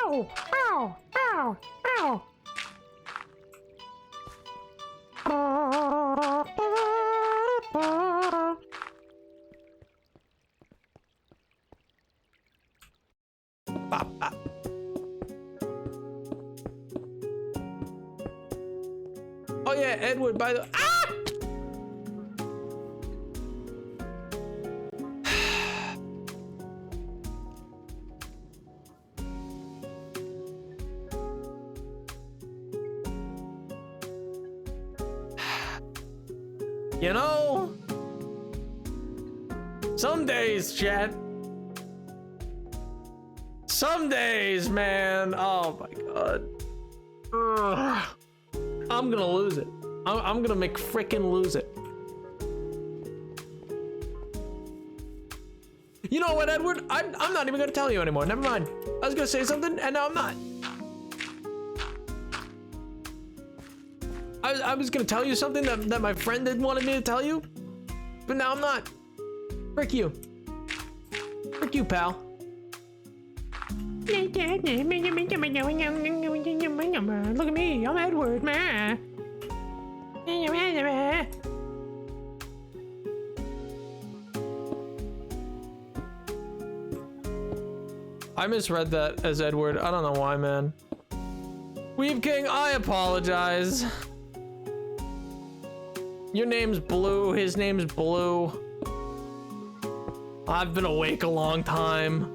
Ow! Ow! Ow! Ow! Bop, bop. Oh yeah, Edward, by the... Ah! You know, some days, chat. Some days, man. Oh my God. Ugh. I'm gonna lose it. I'm gonna make frickin' lose it. You know what, Edward? I'm not even gonna tell you anymore. Never mind. I was gonna say something, and now I'm not. I was gonna tell you something that my friend had wanted me to tell you, but now I'm not. Frick you. Frick you, pal. Look at me, I'm Edward, man. I misread that as Edward. I don't know why, man. Weave King, I apologize. Your name's Blue, his name's Blue. I've been awake a long time.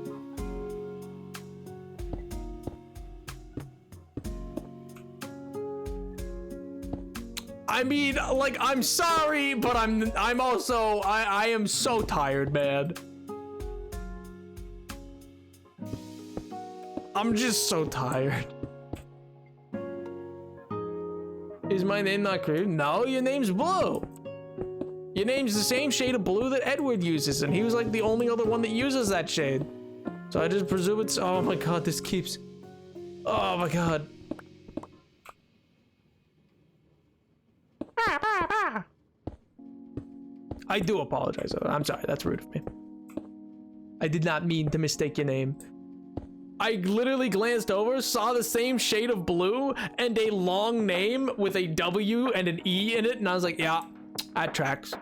I mean, like, I'm sorry, but I'm also, I am so tired, man. I'm just so tired. Is my name not clear? No, your name's Blue. Your name's the same shade of blue that Edward uses, and he was like the only other one that uses that shade. So I just presume it's, oh my god, this keeps, oh my god. I do apologize. I'm sorry, that's rude of me. I did not mean to mistake your name. I literally glanced over, saw the same shade of blue and a long name with a W and an E in it, and I was like, yeah, that tracks.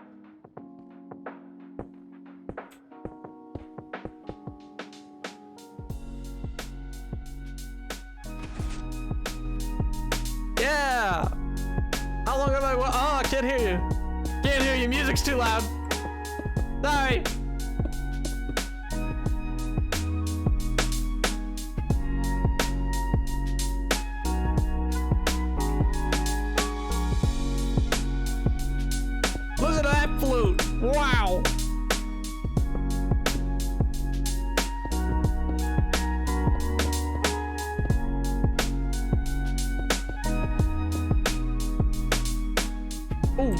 Yeah! How long have I oh, I can't hear you. Can't hear you, music's too loud. Sorry. Listen to that flute. Wow. Ooh.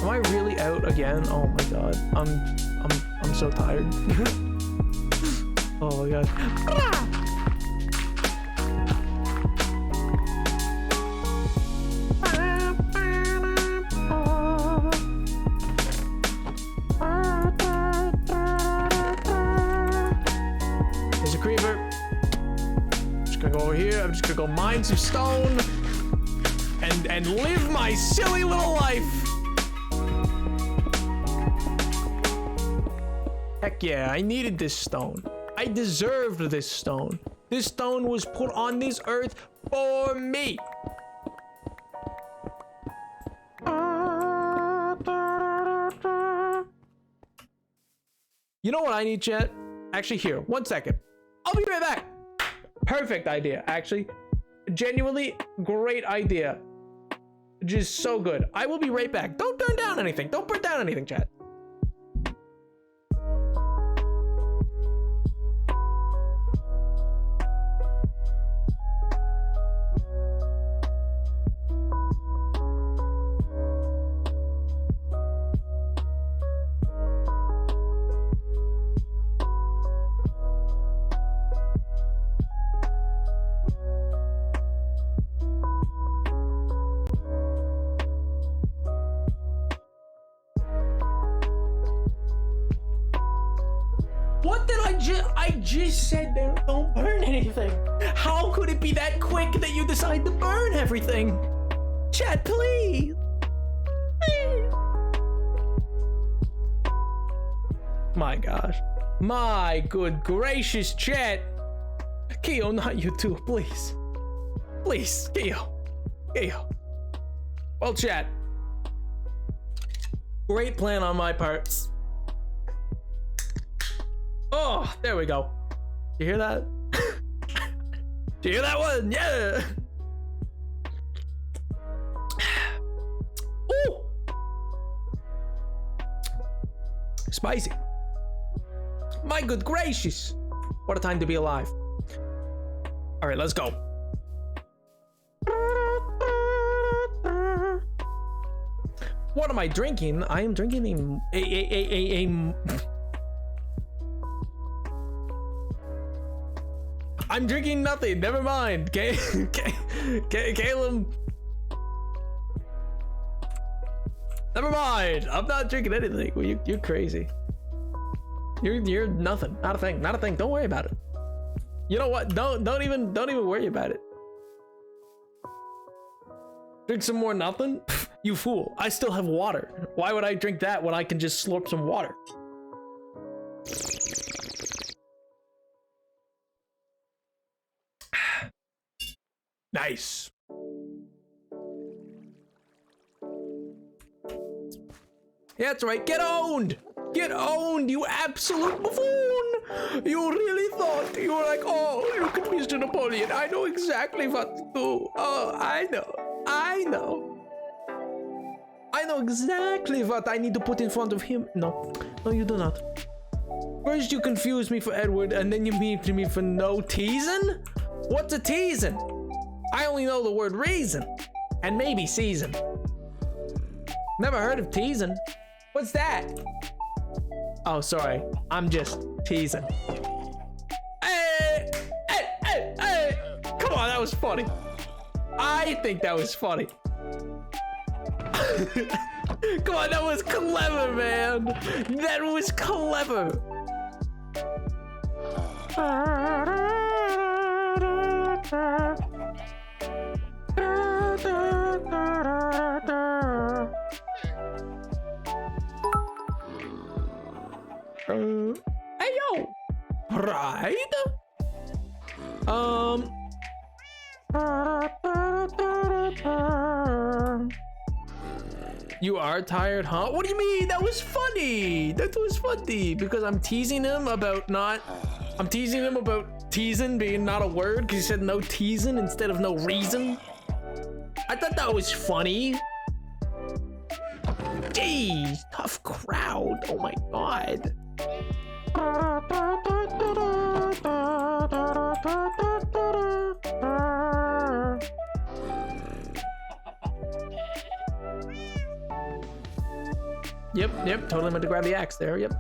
Am I really out again? Oh my god. I'm so tired. Oh my god. There's a creeper. I'm just gonna go over here. I'm just gonna go mine some stone and live my silly little life. Heck yeah, I needed this stone. I deserved this stone. This stone was put on this earth for me. You know what I need, chat? Actually, here, 1 second. I'll be right back. Perfect idea, actually. Genuinely great idea. Just so good. I will be right back. Don't burn down anything. Don't burn down anything, chat. What did I just said there, don't burn anything. How could it be that quick that you decide to burn everything? Chat, please. My gosh. My good gracious, chat. Keo, not you too, please. Please, Keo. Keo. Well, chat. Great plan on my part. Oh, there we go. You hear that? Do you hear that one? Yeah. Ooh. Spicy. My good gracious. What a time to be alive. All right, let's go. What am I drinking? I am drinking I'm drinking nothing. Never mind. Caleb. Never mind. I'm not drinking anything. Well, you're crazy. You're nothing. Not a thing. Not a thing. Don't worry about it. You know what? Don't even worry about it. Drink some more nothing? You fool. I still have water. Why would I drink that when I can just slurp some water? Nice. Yeah, that's right. Get owned. Get owned, you absolute buffoon. You really thought you were like, oh, look at Mr. Napoleon. I know exactly what to do. Oh, I know. I know exactly what I need to put in front of him. No, you do not. First you confuse me for Edward, and then you mean to me for no teasing? What's a teasing? I only know the word reason, and maybe season. Never heard of teasing. What's that? Oh, sorry. I'm just teasing. Hey! Come on, that was funny. I think that was funny. Come on, that was clever, man. That was clever. Hey, yo. Right? You are tired, huh? What do you mean? That was funny. That was funny because I'm teasing him about teasing being not a word because he said no teasing instead of no reason. I thought that was funny. Jeez, tough crowd. Oh my god. Yep, totally meant to grab the axe there, yep.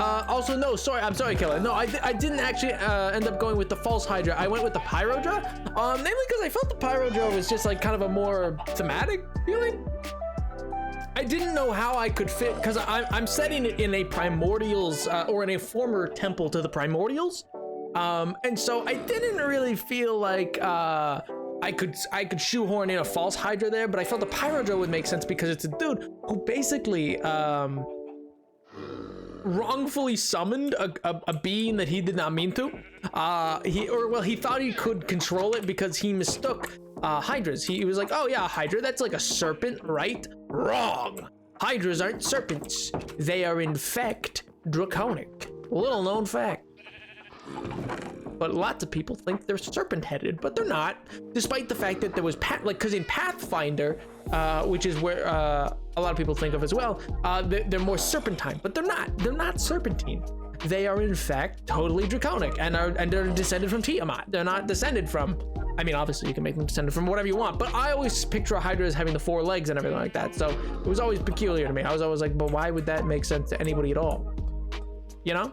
Also, no, I'm sorry, Killer. No, I didn't actually end up going with the false Hydra. I went with the Pyrodra, namely because I felt the Pyrodra was just like kind of a more thematic feeling. I didn't know how I could fit, because I'm setting it in a Primordials, or in a former temple to the Primordials. And so I didn't really feel like, I could shoehorn in a false Hydra there, but I felt the Pyrodra would make sense because it's a dude who basically, wrongfully summoned a being that he did not mean to. He thought he could control it because he mistook Hydras. He was like, oh yeah, Hydra, that's like a serpent, right? Wrong. Hydras aren't serpents. They are in fact draconic. Little known fact. But lots of people think they're serpent-headed, but they're not, despite the fact that there was because in Pathfinder, which is where a lot of people think of as well, they're more serpentine, but they're not serpentine. They are in fact totally draconic and they're descended from Tiamat. They're not descended from, I mean, obviously you can make them descended from whatever you want, but I always picture a Hydra as having the 4 legs and everything like that, so it was always peculiar to me. I was always like, but why would that make sense to anybody at all? You know?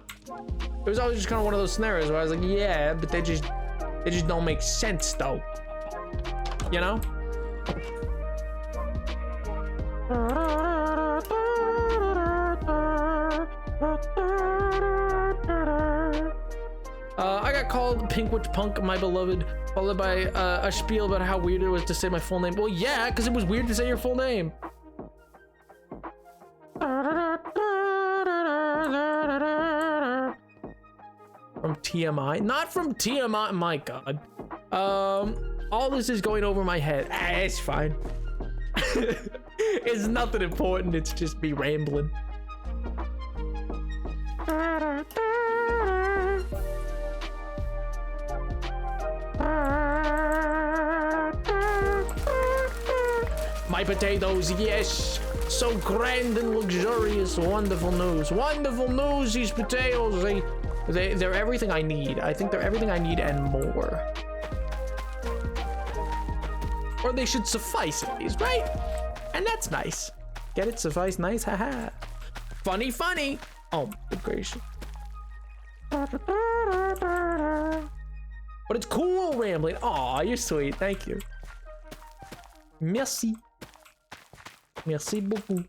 It was always just kind of one of those scenarios where I was like, yeah, but they just don't make sense though. You know? I got called Pink Witch Punk, my beloved, followed by a spiel about how weird it was to say my full name. Well, yeah, because it was weird to say your full name. From TMI? Not from TMI, my god. All this is going over my head. It's fine. It's nothing important, it's just me rambling. My potatoes, yes. So grand and luxurious, wonderful news. Wonderful news, these potatoes, they're everything I need. I think they're everything I need and more. Or they should suffice at least, right? And that's nice. Get it? Suffice, nice, haha. Funny, funny. Oh, good gracious. But it's cool rambling. Aw, you're sweet. Thank you. Merci. Merci beaucoup.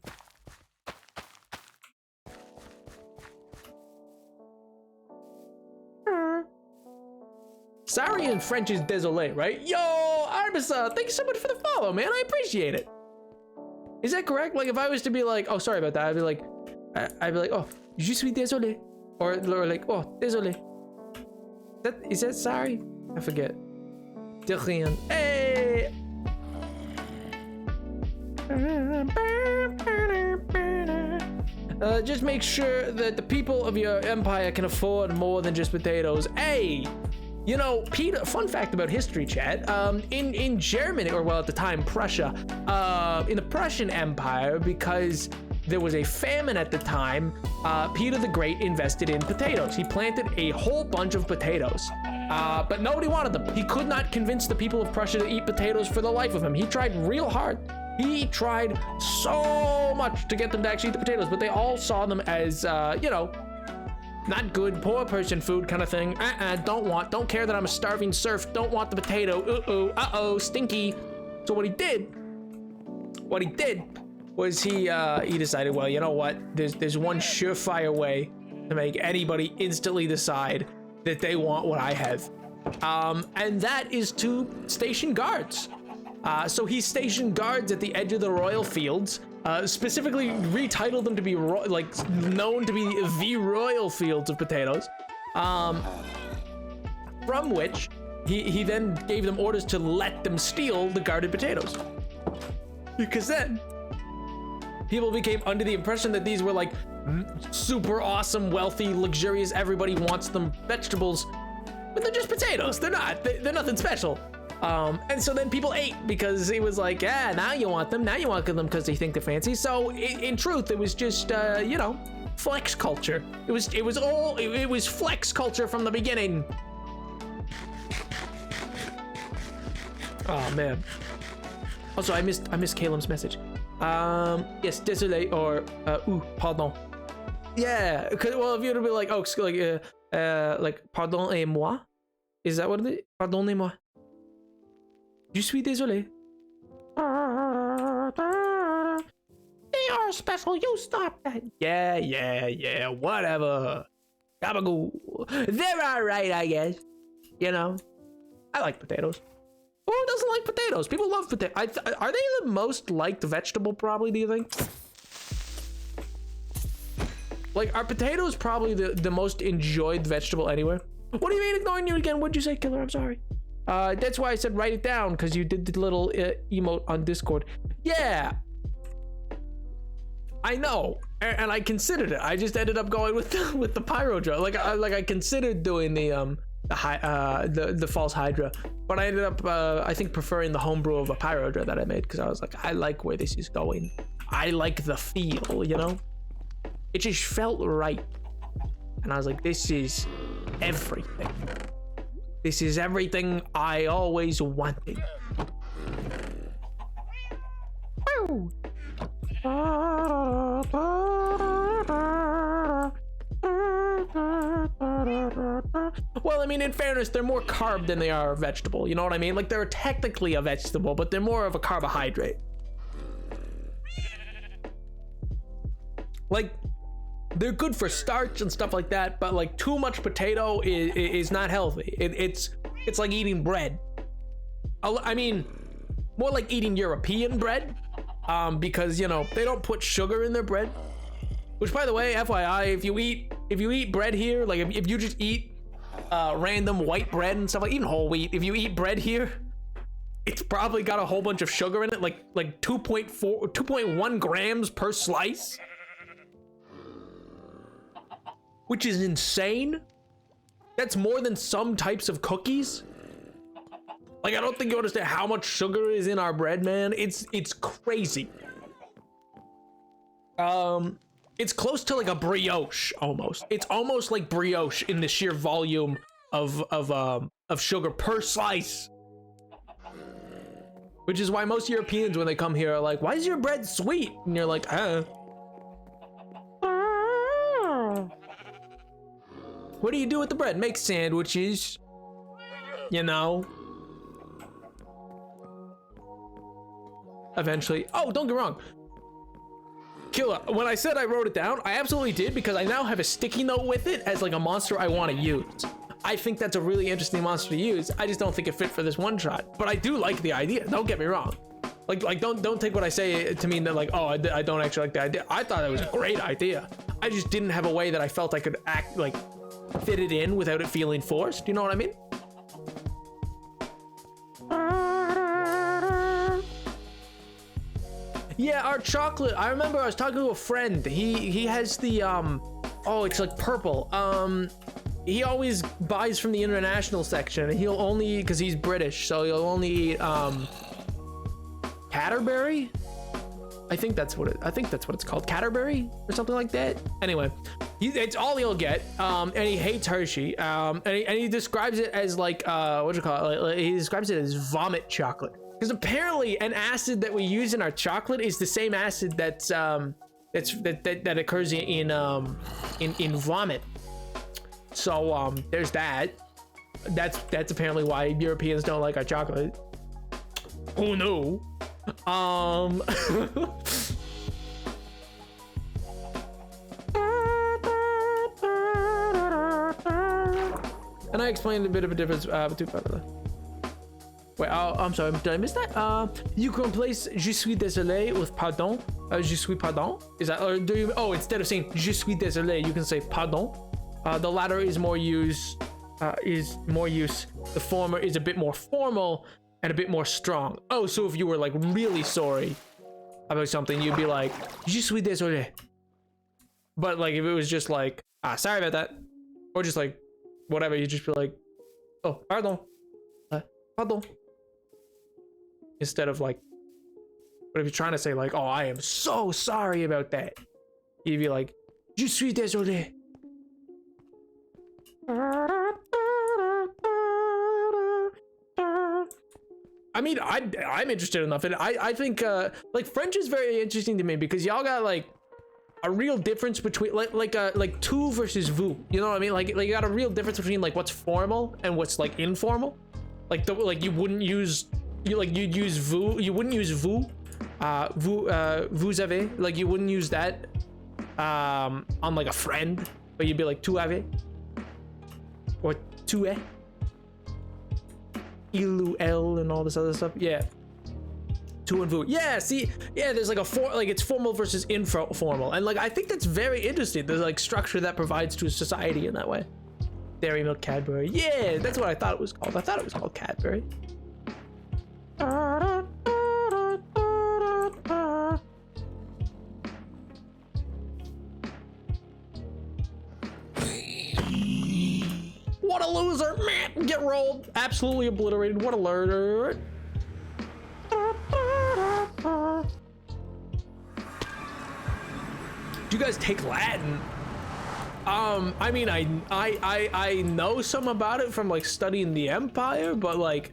Sorry in French is désolé, right? Yo, Arbisa, thank you so much for the follow, man. I appreciate it. Is that correct? Like, if I was to be like, oh, sorry about that, I'd be like, oh, je suis désolé. Or like, oh, désolé. Is that sorry? I forget. De rien. Hey! Just make sure that the people of your empire can afford more than just potatoes. Hey! You know, Peter, fun fact about history, chat. In Germany, or well, at the time, Prussia, in the Prussian Empire, because there was a famine at the time, Peter the Great invested in potatoes. He planted a whole bunch of potatoes, but nobody wanted them. He could not convince the people of Prussia to eat potatoes for the life of him. He tried real hard. He tried so much to get them to actually eat the potatoes, but they all saw them as, you know, not good, poor person food kind of thing. Don't care that I'm a starving serf. Don't want the potato. Uh-oh, stinky. So what he did was he decided, well, you know what? There's one surefire way to make anybody instantly decide that they want what I have. And that is to station guards. So he stationed guards at the edge of the royal fields, specifically retitled them to be known to be the royal fields of potatoes, from which he then gave them orders to let them steal the guarded potatoes, because then people became under the impression that these were like super awesome, wealthy, luxurious, everybody wants them vegetables, but they're just potatoes. They're not. They're nothing special. And so then people ate because it was like, yeah, now you want them. Now you want them because they think they're fancy. So in truth, it was just, you know, flex culture. It was flex culture from the beginning. Oh man. Also, I missed Caleb's message. Yes, désolé, or pardon. Yeah, cause, well, if you were to be like, oh, like pardon et moi, is that what it is? Pardonnez-moi. Je suis désolé. They are special. You stop that. Yeah. Whatever. Gabagoo. They're alright, I guess. You know, I like potatoes. Who doesn't like potatoes? People love potatoes. Are they the most liked vegetable, probably, do you think? Like, are potatoes probably the most enjoyed vegetable anywhere? What do you mean ignoring you again? What'd you say, Killer? I'm sorry. That's why I said write it down, because you did the little emote on Discord. Yeah. I know. And I considered it. I just ended up going with the pyro drone. Like I considered doing the false hydra, but I ended up I think preferring the homebrew of a pyro drone that I made, because I was like, I like where this is going. I like the feel, you know? It just felt right. And I was like, this is everything. This is everything I always wanted. Well, I mean, in fairness, they're more carb than they are vegetable. You know what I mean? Like, they're technically a vegetable, but they're more of a carbohydrate. Like, they're good for starch and stuff like that, but like too much potato is not healthy. It's like eating bread. I mean, more like eating European bread, because, you know, they don't put sugar in their bread. Which, by the way, FYI, if you eat bread here, like if you just eat random white bread and stuff, like even whole wheat, if you eat bread here, it's probably got a whole bunch of sugar in it, like 2.1 grams per slice. Which is insane. That's more than some types of cookies. Like, I don't think you understand how much sugar is in our bread, man. It's crazy. It's close to like a brioche almost. It's almost like brioche in the sheer volume of sugar per slice. Which is why most Europeans, when they come here, are like, why is your bread sweet? And you're like, What do you do with the bread? Make sandwiches, you know. Eventually. Oh, don't get me wrong. Killer, when I said I wrote it down, I absolutely did, because I now have a sticky note with it as like a monster I want to use. I think that's a really interesting monster to use. I just don't think it fit for this one shot. But I do like the idea. Don't get me wrong. Like don't take what I say to mean that like, oh, I don't actually like the idea. I thought it was a great idea. I just didn't have a way that I felt I could act like fit it in without it feeling forced. You know what I mean? Yeah, our chocolate. I remember I was talking to a friend. He has the oh, it's like purple. He always buys from the international section. He'll only, because he's British, so he'll only eat Catterberry. I think that's what it's called, Catterberry or something like that. Anyway, it's all he'll get. And he hates Hershey. And he describes it as like what do you call it? Like, he describes it as vomit chocolate. Because apparently an acid that we use in our chocolate is the same acid that occurs in vomit. So there's that. That's apparently why Europeans don't like our chocolate. Oh no. And I explained a bit of a difference between. Wait, I'm sorry, did I miss that? You can replace je suis désolé with pardon. Je suis pardon. Is that, or do you, oh, instead of saying je suis désolé, you can say pardon. The latter is more use. The former is a bit more formal and a bit more strong. Oh, so if you were like really sorry about something, you'd be like, je suis désolé. But like if it was just like, sorry about that, or just like whatever, you just be like, oh, pardon, pardon. Instead of like, but if you're trying to say like, oh, I am so sorry about that, you'd be like, je suis désolé. I mean, I'm interested enough in it. I think like French is very interesting to me because y'all got like a real difference between like tu versus vous. You know what I mean? Like you got a real difference between like what's formal and what's like informal. Like you wouldn't use you'd use vous. You wouldn't use vous. Vous avez. Like you wouldn't use that on like a friend, but you'd be like tu avez or tu es. Ilu, L, and all this other stuff. Yeah. Tu and vous. Yeah, see, yeah, there's like it's formal versus informal. And like, I think that's very interesting. There's like structure that provides to a society in that way. Dairy Milk Cadbury. Yeah, that's what I thought it was called. I thought it was called Cadbury. What a loser, man! Get rolled, absolutely obliterated. What a learner. Do you guys take Latin? I mean, I know some about it from like studying the Empire, but like,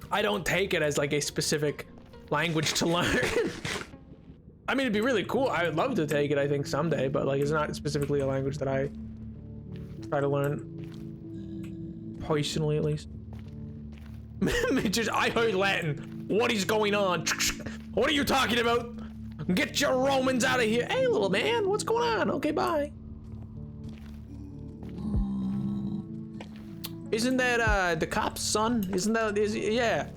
I don't take it as like a specific language to learn. I mean, it'd be really cool. I would love to take it, I think, someday, but like, it's not specifically a language that I try to learn. Personally, at least. Just, I heard Latin. What is going on? What are you talking about? Get your Romans out of here. Hey, little man, what's going on? Okay, bye. Isn't that the cop's son? Yeah.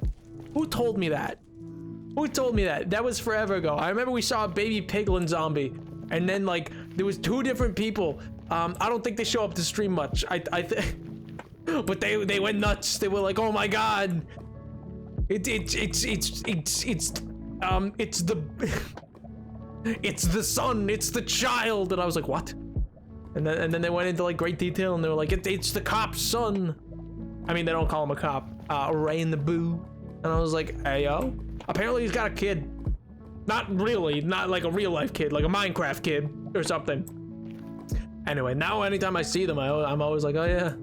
Who told me that? Who told me that? That was forever ago. I remember we saw a baby piglin zombie, and then like there was 2 different people. I don't think they show up to stream much. I think. But they went nuts. They were like, "Oh my god, it's the son, it's the child," and I was like, "What?" And then they went into like great detail, and they were like, "It's the cop's son." I mean, they don't call him a cop. Ray and the Boo, and I was like, "Hey yo, apparently he's got a kid. Not really, not like a real life kid, like a Minecraft kid or something." Anyway, now anytime I see them, I'm always like, "Oh yeah.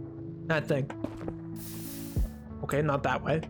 That thing." Okay, not that way.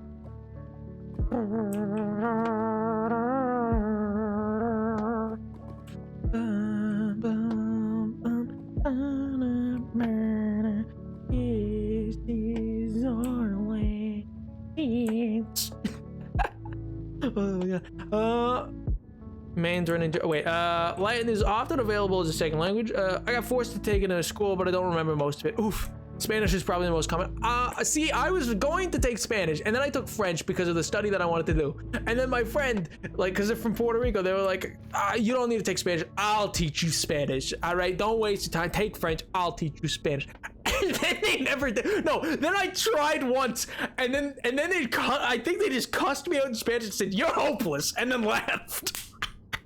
Mandarin and wait, Latin is often available as a second language. I got forced to take it in a school, but I don't remember most of it. Oof. Spanish is probably the most common. See, I was going to take Spanish, and then I took French because of the study that I wanted to do. And then my friend, like, because they're from Puerto Rico, they were like, you don't need to take Spanish. I'll teach you Spanish. All right, don't waste your time. Take French. I'll teach you Spanish. And then they never did. No, then I tried once, and then they I think they just cussed me out in Spanish and said, "You're hopeless," and then left.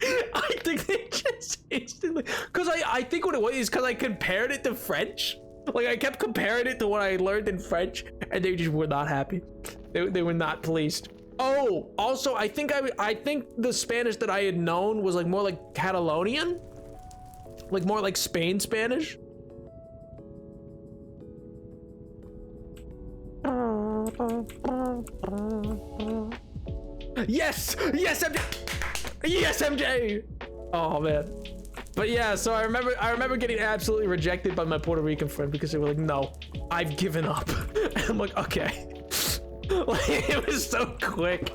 I think they just instantly, because I think what it was is because I compared it to French. Like, I kept comparing it to what I learned in French, and they just were not happy. They were not pleased. Oh, also, I think the Spanish that I had known was like more like Catalonian, like more like Spain Spanish. Yes, yes, MJ. Yes, MJ. Oh man. But yeah, so I remember getting absolutely rejected by my Puerto Rican friend because they were like, "No, I've given up." And I'm like, "Okay." Like, it was so quick.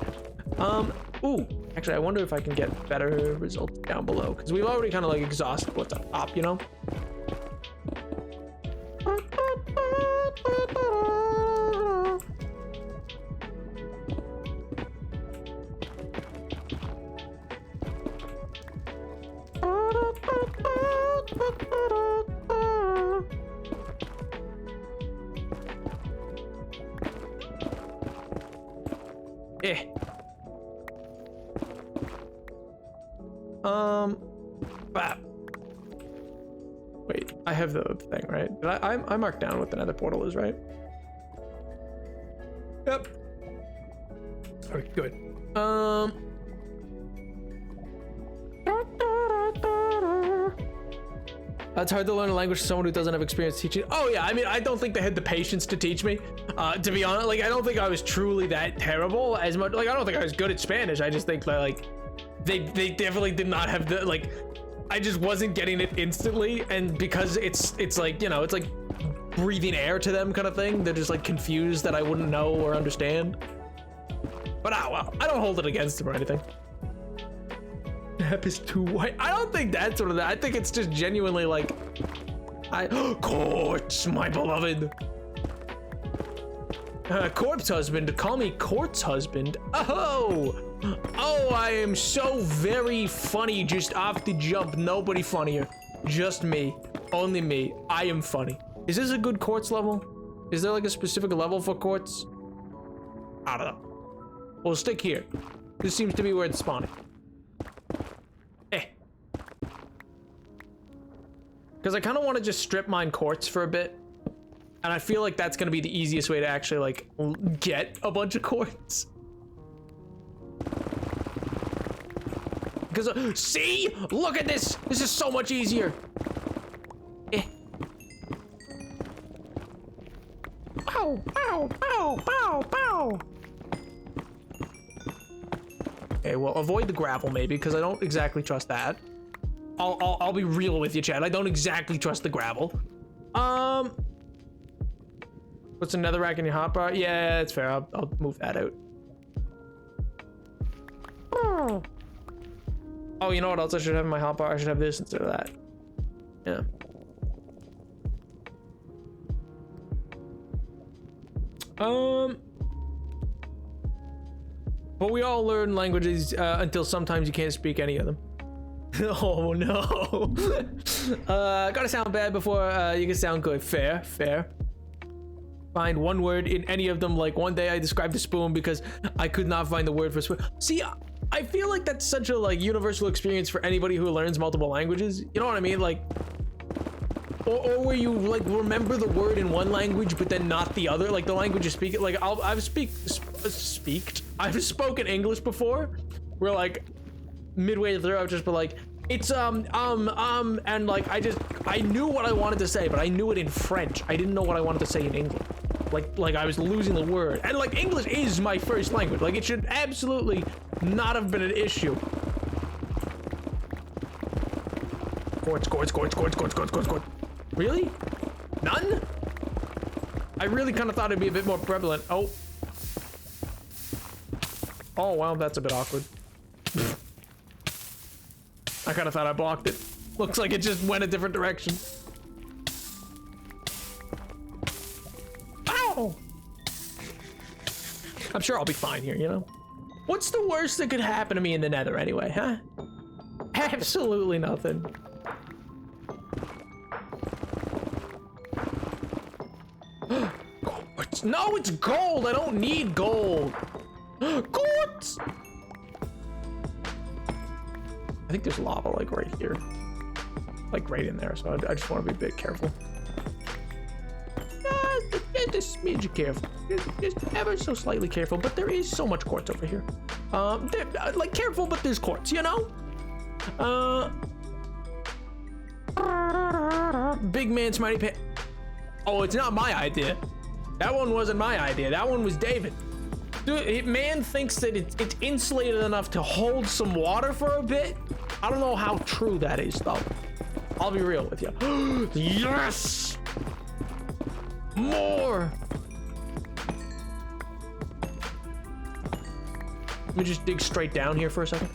Ooh, actually, I wonder if I can get better results down below because we've already kind of like exhausted what's up top, you know? Wait, I have the thing, right? I marked down what the nether portal is, right? Yep. Alright, good. It's hard to learn a language to someone who doesn't have experience teaching. Oh yeah, I mean, I don't think they had the patience to teach me. To be honest, like, I don't think I was truly that terrible as much. Like, I don't think I was good at Spanish. I just think that, like, they definitely did not have the, like, I just wasn't getting it instantly. And because it's like, you know, it's like breathing air to them kind of thing. They're just like confused that I wouldn't know or understand. But well, I don't hold it against them or anything. Map is too white. I don't think that's sort of that. I think it's just genuinely like, Quartz, my beloved. Corpse husband, call me Quartz husband. Oh, I am so very funny just off the jump. Nobody funnier. Just me. Only me. I am funny. Is this a good Quartz level? Is there like a specific level for Quartz? I don't know. We'll stick here. This seems to be where it's spawning. Because I kind of want to just strip mine Quartz for a bit. And I feel like that's going to be the easiest way to actually like get a bunch of Quartz. Because see, look at this. This is so much easier. Pow, pow, pow, pow, pow. Okay, well, avoid the gravel maybe, because I don't exactly trust that. I'll be real with you, Chad. I don't exactly trust the gravel. What's another rack in your hotbar? Yeah, it's fair. I'll move that out. Oh, you know what else I should have in my hotbar? I should have this instead of that. Yeah. But we all learn languages until sometimes you can't speak any of them. Oh no. Gotta sound bad before you can sound good. Fair, fair. Find one word in any of them. Like one day I described a spoon because I could not find the word for spoon. See, I feel like that's such a like universal experience for anybody who learns multiple languages. You know what I mean? Like, or where you like remember the word in one language but then not the other. Like the language you speak. Like I've spoken English before. Where like midway through I would just be like, it's and like I knew what I wanted to say, but I knew it in French. I didn't know what I wanted to say in English. Like I was losing the word. And like English is my first language. Like it should absolutely not have been an issue. Quartz. Really? None? I really kind of thought it'd be a bit more prevalent. Oh. Oh, wow, that's a bit awkward. I kind of thought I blocked it. Looks like it just went a different direction. Oh. I'm sure I'll be fine here, you know? What's the worst that could happen to me in the nether anyway, huh? Absolutely nothing. No, it's gold. I don't need gold. Quartz! I think there's lava like right here. Like right in there, so I just want to be a bit careful. Just a smidge careful. Just ever so slightly careful, but there is so much quartz over here. Like careful, but there's quartz, you know? Big man, Smarty Pants. Oh, it's not my idea. That one wasn't my idea. That one was David. Dude, man thinks that it's insulated enough to hold some water for a bit. I don't know how true that is, though. I'll be real with you. Yes! More! Let me just dig straight down here for a second.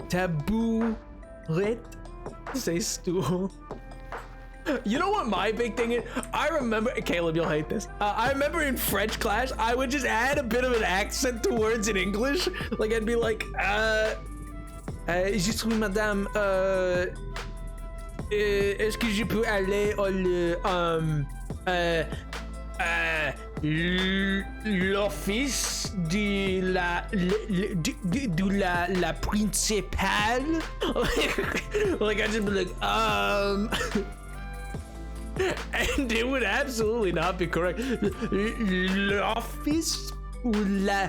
Taboo, say stool. You know what my big thing is? I remember, Caleb, you'll hate this. I remember in French class, I would just add a bit of an accent to words in English. Like I'd be like, je suis madame, est-ce que je peux aller l'office de la principale? Like I'd just be like, and it would absolutely not be correct. L'office ou la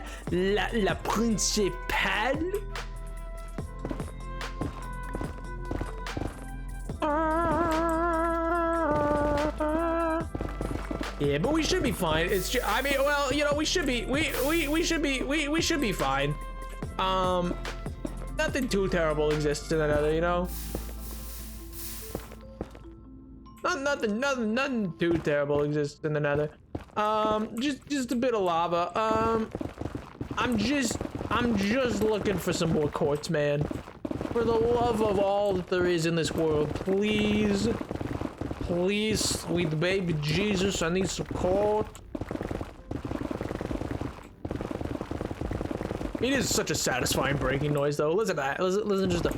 principale? Yeah, but we should be fine. It's just, I mean, well, you know, we should be fine. Nothing too terrible exists in another, you know. Nothing too terrible exists in the nether. Just a bit of lava. I'm just looking for some more quartz, man. For the love of all that there is in this world, please, sweet baby Jesus, I need some quartz. It is such a satisfying breaking noise, though. Listen to that. Listen just to.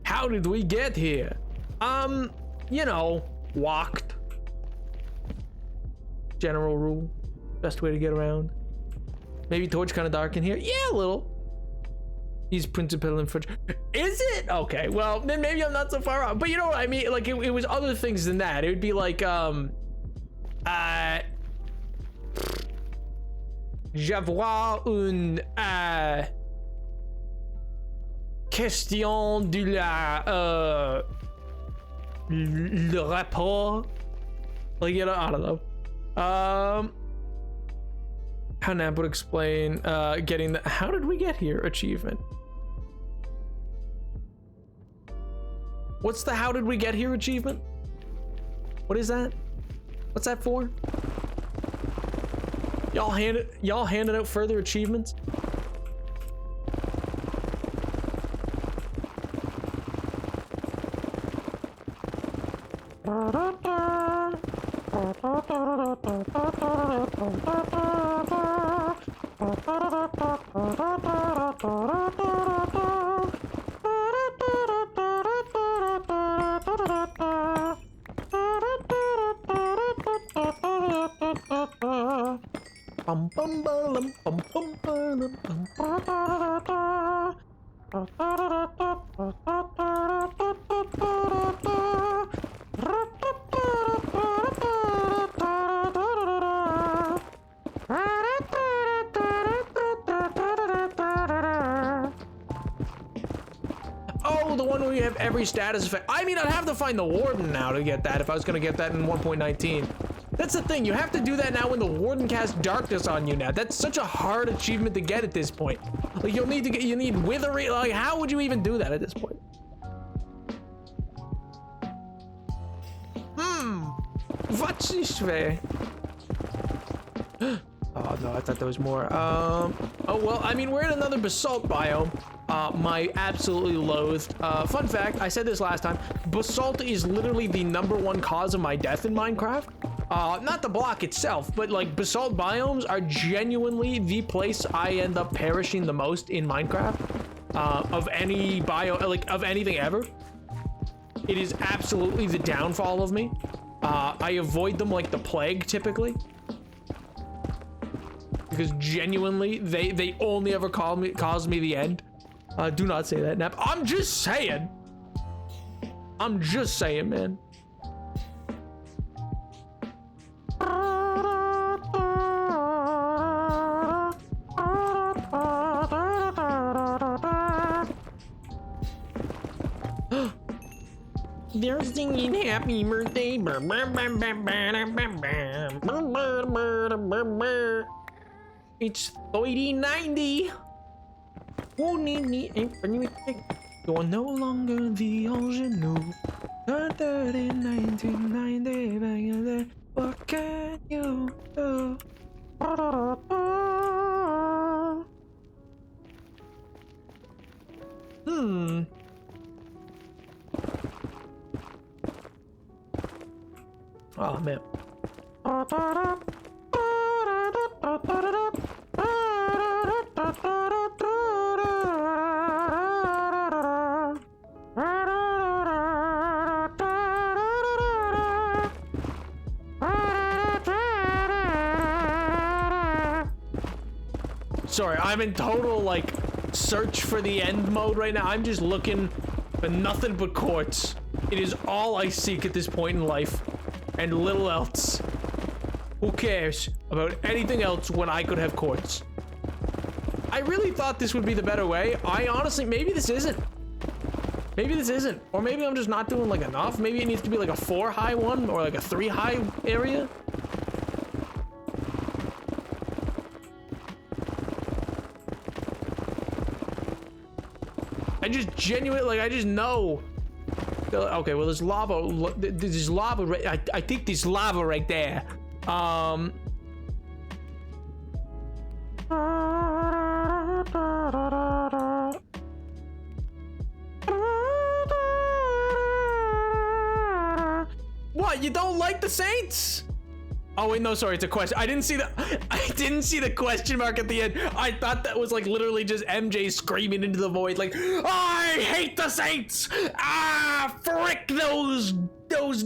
How did we get here? You know, walked. General rule. Best way to get around. Maybe torch kind of dark in here. Yeah, a little. He's principal in French. Is it? Okay, well, then maybe I'm not so far off. But you know what I mean? Like, it was other things than that. It would be like, j'avoir une, question de la, le rapport. Like, you know, I don't know. How Nab would explain getting the how did we get here achievement. What's the how did we get here achievement? What is that? What's that for? Y'all handed out further achievements? have every status effect. I mean, I'd have to find the Warden now to get that if I was gonna get that in 1.19. That's the thing, you have to do that now when the Warden casts darkness on you now. That's such a hard achievement to get at this point. Like, you need withering, like, how would you even do that at this point? What's this way? Oh no, I thought there was more. Oh well, I mean, we're in another basalt biome. My absolutely loathed. Fun fact, I said this last time, basalt is literally the #1 cause of my death in Minecraft. Not the block itself, but like basalt biomes are genuinely the place I end up perishing the most in Minecraft. Of any like of anything ever. It is absolutely the downfall of me. I avoid them like the plague typically. Because genuinely, they only ever cause me the end. Do not say that, Nap. I'm just saying. I'm just saying, man. They're singing happy birthday. It's 3090. You're no longer the ingenue. 1990. What can you do? Oh man. Sorry, I'm in total like search for the end mode right now. I'm just looking for nothing but quartz. It is all I seek at this point in life, and little else. Who cares about anything else when I could have quartz? I really thought this would be the better way. I honestly, maybe this isn't. Maybe this isn't. Or maybe I'm just not doing like enough. Maybe it needs to be like a 4 high one or like a 3 high area. I just genuinely, like, I just know. Okay, well, there's lava. There's lava. I think there's lava right there. What? You don't like the Saints? Oh wait, no, sorry, it's a question. I didn't see the question mark at the end. I thought that was like literally just MJ screaming into the void like, I hate the Saints! Ah, frick those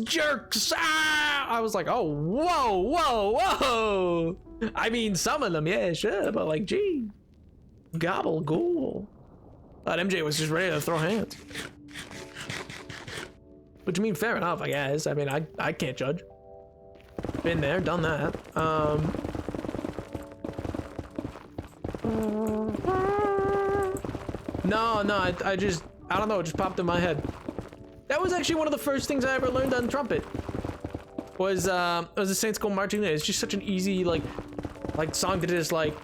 jerks! Ah! I was like, oh, whoa. I mean, some of them, yeah, sure, but like, gee, gobble ghoul. Thought MJ was just ready to throw hands. Which I mean, fair enough, I guess. I mean, I can't judge. Been there, done that. No, I don't know, it just popped in my head. That was actually one of the first things I ever learned on trumpet. Was the Saints Go Marching In. It's just such an easy, like song to just, like,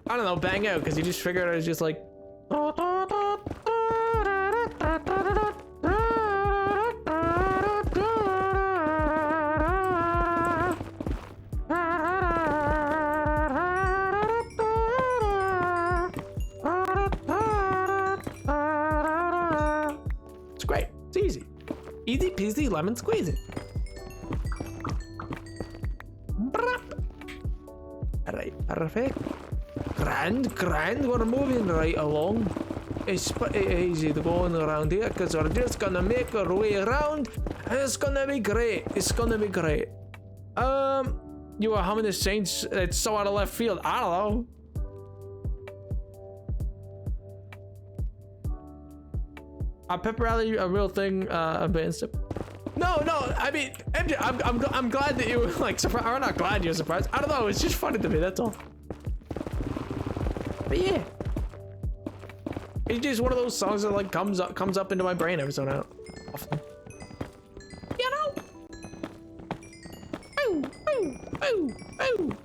I don't know, bang out, because you just figure out it's just like... Easy peasy lemon squeezy. Alright, perfect. Grand. We're moving right along. It's pretty easy to going around here because we're just gonna make our way around and it's gonna be great. You are humming the Saints. It's so out of left field. I don't know. Are pep rally a real thing, advanced? No, I mean, MJ, I'm glad that you were like surprised, or not glad you were surprised. I don't know, it's just funny to me, that's all. But yeah. It's just one of those songs that like comes up into my brain every so often. You know? Oh, oh, oh, oh.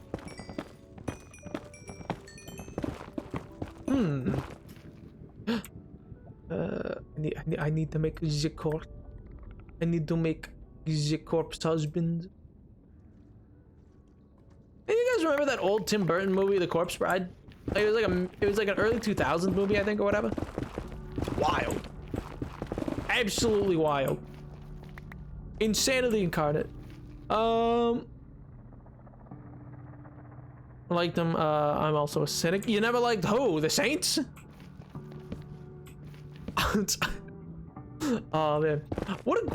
I need to make the corpse. I need to make the corpse husband. Hey, you guys remember that old Tim Burton movie, The Corpse Bride? Like, it was like an early 2000s movie, I think, or whatever. Wild. Absolutely wild. Insanity incarnate. I liked them. I'm also a cynic. You never liked who? The Saints? Oh man, what a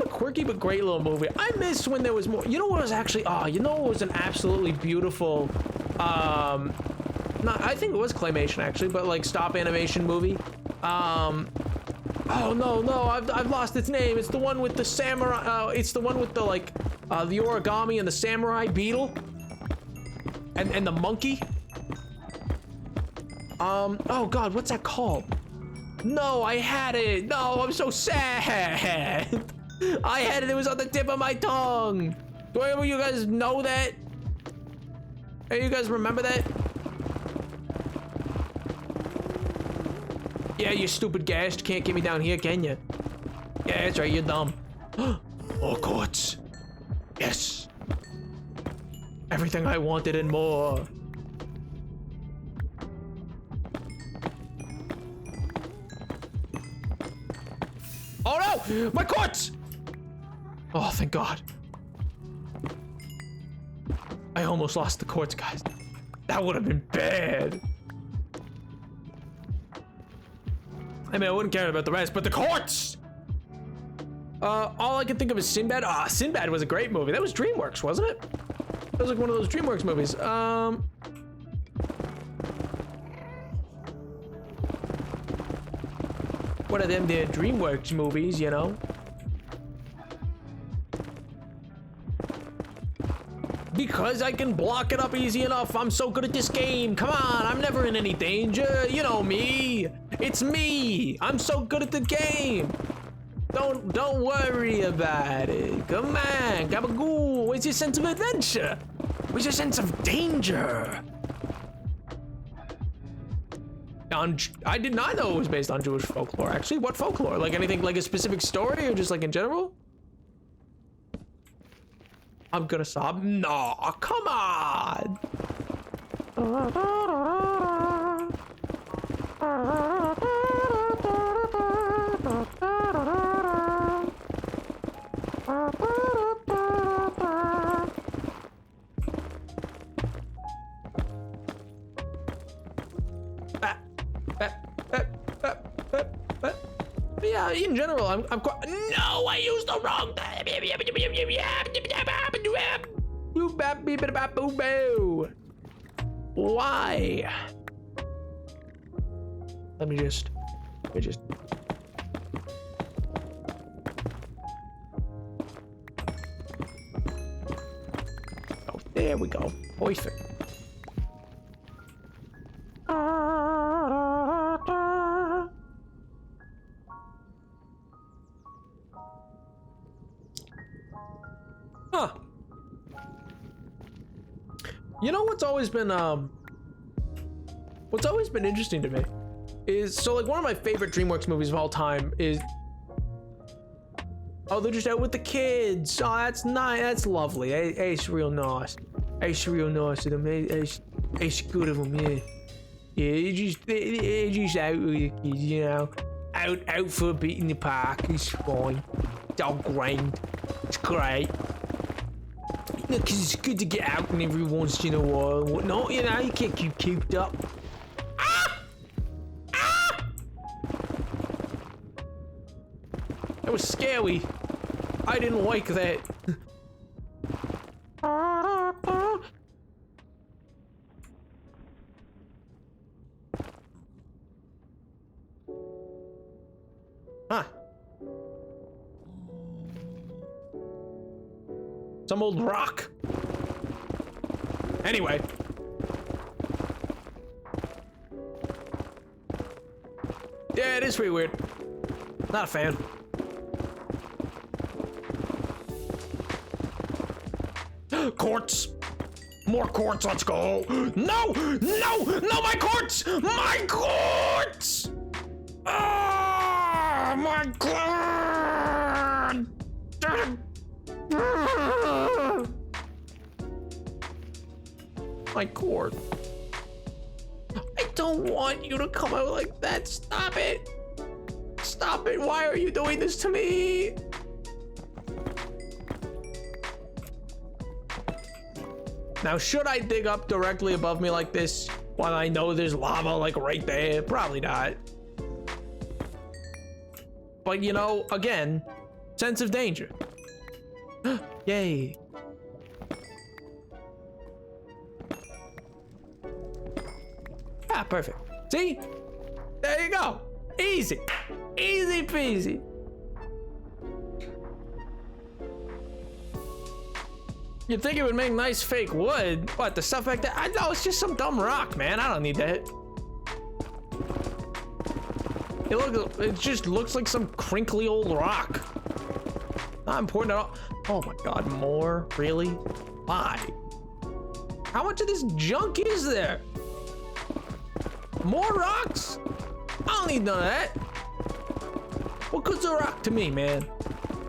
quirky but great little movie. I miss when there was more. You know what was actually? You know what was an absolutely beautiful. I think it was claymation actually, but like stop animation movie. Oh no, I've lost its name. It's the one with the samurai. It's the one with the like the origami and the samurai beetle. And the monkey. Oh god, what's that called? No, I had it. No, I'm so sad. I had it. It was on the tip of my tongue. Do any of you guys know that? Hey, you guys remember that? Yeah, you stupid ghast. Can't get me down here, can you? Yeah, that's right. You're dumb. More quartz. Yes. Everything I wanted and more. Oh no! My quartz! Oh, thank God. I almost lost the quartz, guys. That would have been bad. I mean, I wouldn't care about the rest, but the quartz! All I can think of is Sinbad. Sinbad was a great movie. That was DreamWorks, wasn't it? That was like one of those DreamWorks movies. One of them there DreamWorks movies, you know? Because I can block it up easy enough. I'm so good at this game. Come on, I'm never in any danger. You know me. It's me. I'm so good at the game. Don't worry about it. Come on, Gabagoo. Where's your sense of adventure? Where's your sense of danger? I did not know it was based on Jewish folklore. Actually, what folklore? Like anything, like a specific story, or just like in general? I'm gonna sob. No, come on. Yeah, in general, I'm quite. No, I used the wrong. Why? Let me just. Oh, there we go. Perfect. Huh. You know what's always been interesting to me is, so like one of my favorite DreamWorks movies of all time is, oh, they're just out with the kids. Oh, that's nice. That's lovely. It's real nice. It's real nice of them. It's good of them, yeah. Yeah, they're just out with the kids, you know. Out for a bit in the park. It's fine. It's all grand. It's great. Because it's good to get out and every once in a while and whatnot, you know, you can't keep cooped up. That was scary. I didn't like that. Huh. Some old rock. Anyway. it is pretty weird. Not a fan. Quartz. More quartz, let's go. No, no, no, my quartz! My quartz! Oh, my God! My quartz. I don't want you to come out like that. Stop it. Stop it. Why are you doing this to me? Now, should I dig up directly above me like this when I know there's lava like right there? Probably not. But you know, again, sense of danger. Yay. Ah, perfect. See? There you go. Easy. Easy peasy. You'd think it would make nice fake wood. What, the stuff back there? I know, it's just some dumb rock, man. I don't need that. It just looks like some crinkly old rock. Not important at all. Oh my God, more? Really? Why? How much of this junk is there? More rocks? I don't need none of that. What good's a rock to me, man?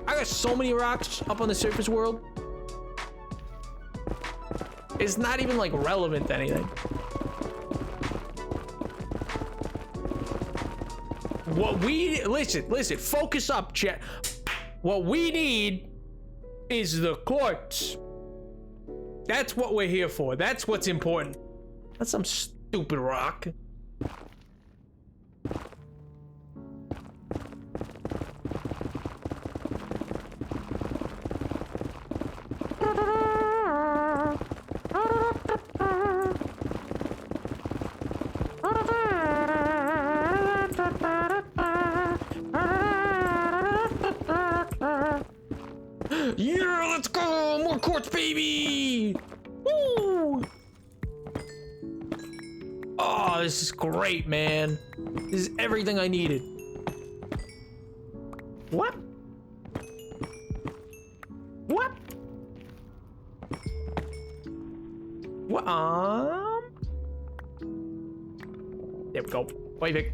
I got so many rocks up on the surface world. It's not even like relevant to anything. What we listen, focus up, chat. What we need is the quartz. That's what we're here for. That's what's important. That's some stupid rock. Yeah, let's go! More quartz, baby! Woo! Oh, this is great, man. This is everything I needed. What? What? What? There we go. Waving.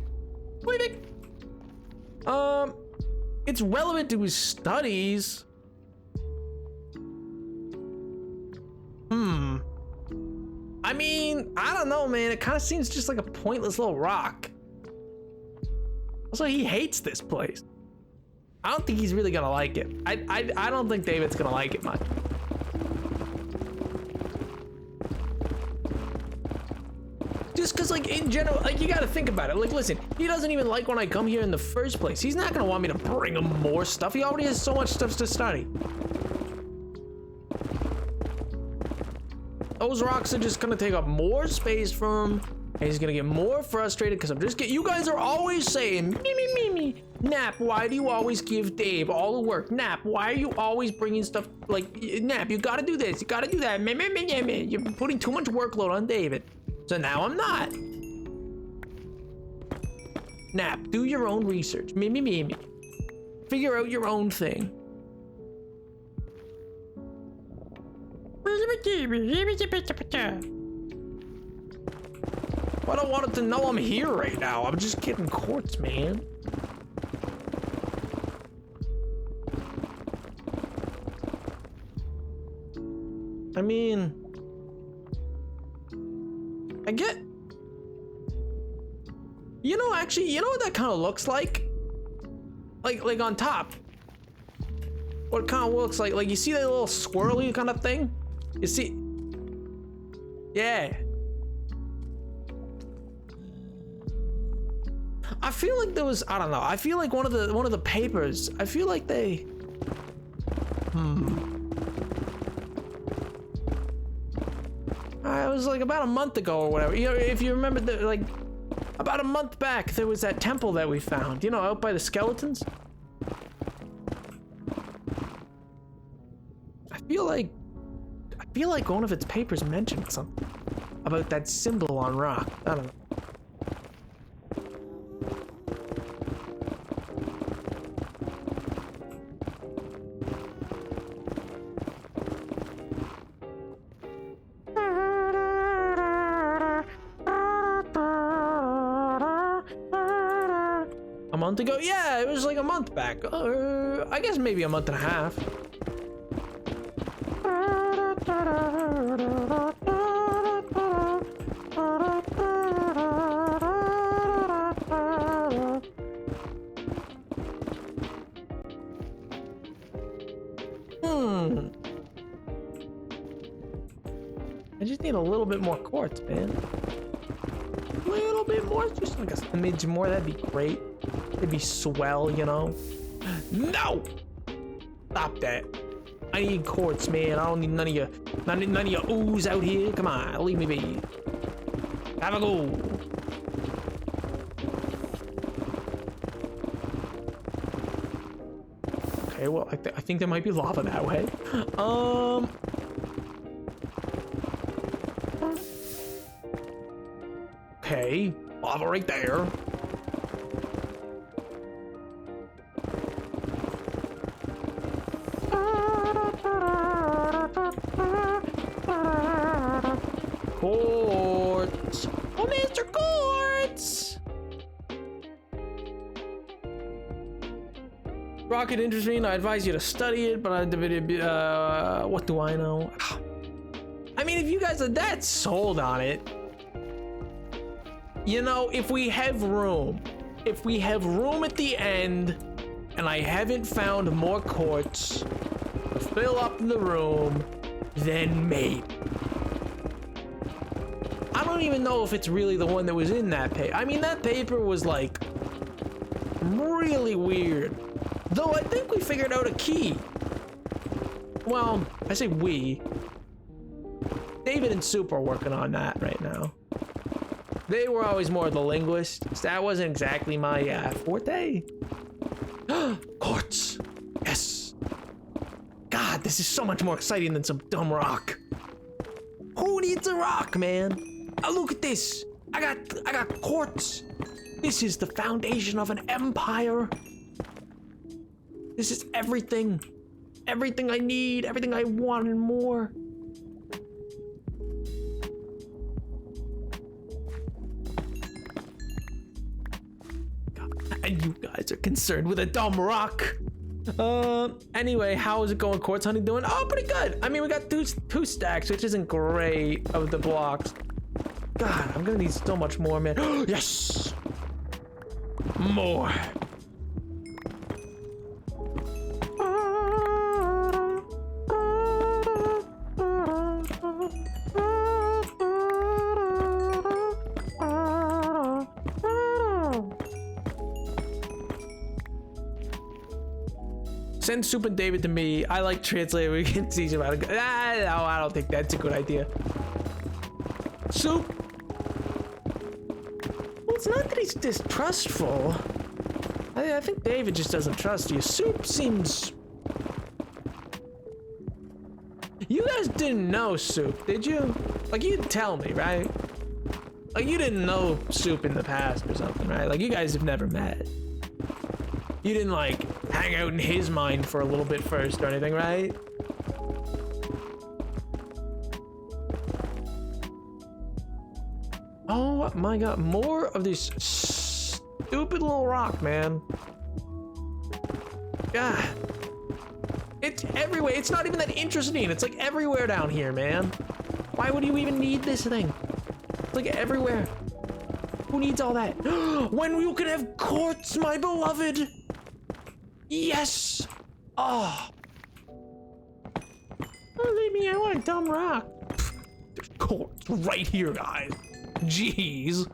Waving. It's relevant to his studies. I mean, I don't know, man. It kind of seems just like a pointless little rock. Also, he hates this place. I don't think he's really gonna like it. I don't think David's gonna like it much. Just cause like in general, like you gotta think about it. Like listen, he doesn't even like when I come here in the first place. He's not gonna want me to bring him more stuff. He already has so much stuff to study. Those rocks are just gonna take up more space from him, and he's gonna get more frustrated because I'm just getting. You guys are always saying, me. Nap, why do you always give Dave all the work? Nap, why are you always bringing stuff like Nap? You gotta do this, you gotta do that. You're putting too much workload on David. So now I'm not. Nap, do your own research. Me. Figure out your own thing. I don't want it to know I'm here right now. I'm just getting quartz, man. I mean, I get, you know, actually, you know what that kind of looks like? Like on top. What it kind of looks like you see that little swirly kind of thing? You see? Yeah. I feel like there was, I don't know. I feel like one of the papers, I feel like they, it was like about a month ago or whatever. You know, if you remember, like about a month back, there was that temple that we found. You know, out by the skeletons. I feel like one of its papers mentioned something about that symbol on rock. I don't know. month ago? Yeah, it was like a month back. I guess maybe a month and a half. I just need a little bit more quartz, man. A little bit more, just like a smidge more. That'd be great. It'd be swell, you know. No! Stop that. I need quartz, man. I don't need none of your ooze out here. Come on, leave me be. Have a go. Okay, well, I think there might be lava that way. Okay, lava right there. Quartz. Oh, Mr. Quartz. Rocket interests me, and I advise you to study it, but what do I know? I mean, if you guys are that sold on it, you know, if we have room at the end, and I haven't found more quartz to fill up the room, then maybe. I don't even know if it's really the one that was in that paper. I mean, that paper was like really weird. Though I think we figured out a key. Well, I say we. David and Soup are working on that right now. They were always more the linguists. That wasn't exactly my forte. Quartz. Yes. God, this is so much more exciting than some dumb rock. Who needs a rock, man? Oh, look at this. I got quartz. This is the foundation of an empire. This is everything. Everything I need, everything I want and more. And you guys are concerned with a dumb rock. Anyway, how is it going? Quartz hunting doing? Oh, pretty good. I mean, we got two stacks, which isn't great, of the blocks. God, I'm gonna need so much more, man. Yes! More. Send Soup and David to me. I like translating. We can teach him how to go. No, I don't think that's a good idea. Soup. Well, it's not that he's distrustful. I think David just doesn't trust you. Soup seems... You guys didn't know Soup, did you? Like, you'd tell me, right? Like, you didn't know Soup in the past or something, right? Like, you guys have never met. You didn't, like, hang out in his mind for a little bit first or anything, right? Oh my god, more of this stupid little rock, man. God. It's everywhere. It's not even that interesting. It's like everywhere down here, man. Why would you even need this thing? It's like everywhere. Who needs all that? When you can have quartz, my beloved! Yes! Oh. Oh, leave me, I want a dumb rock. There's quartz right here, guys. Jeez.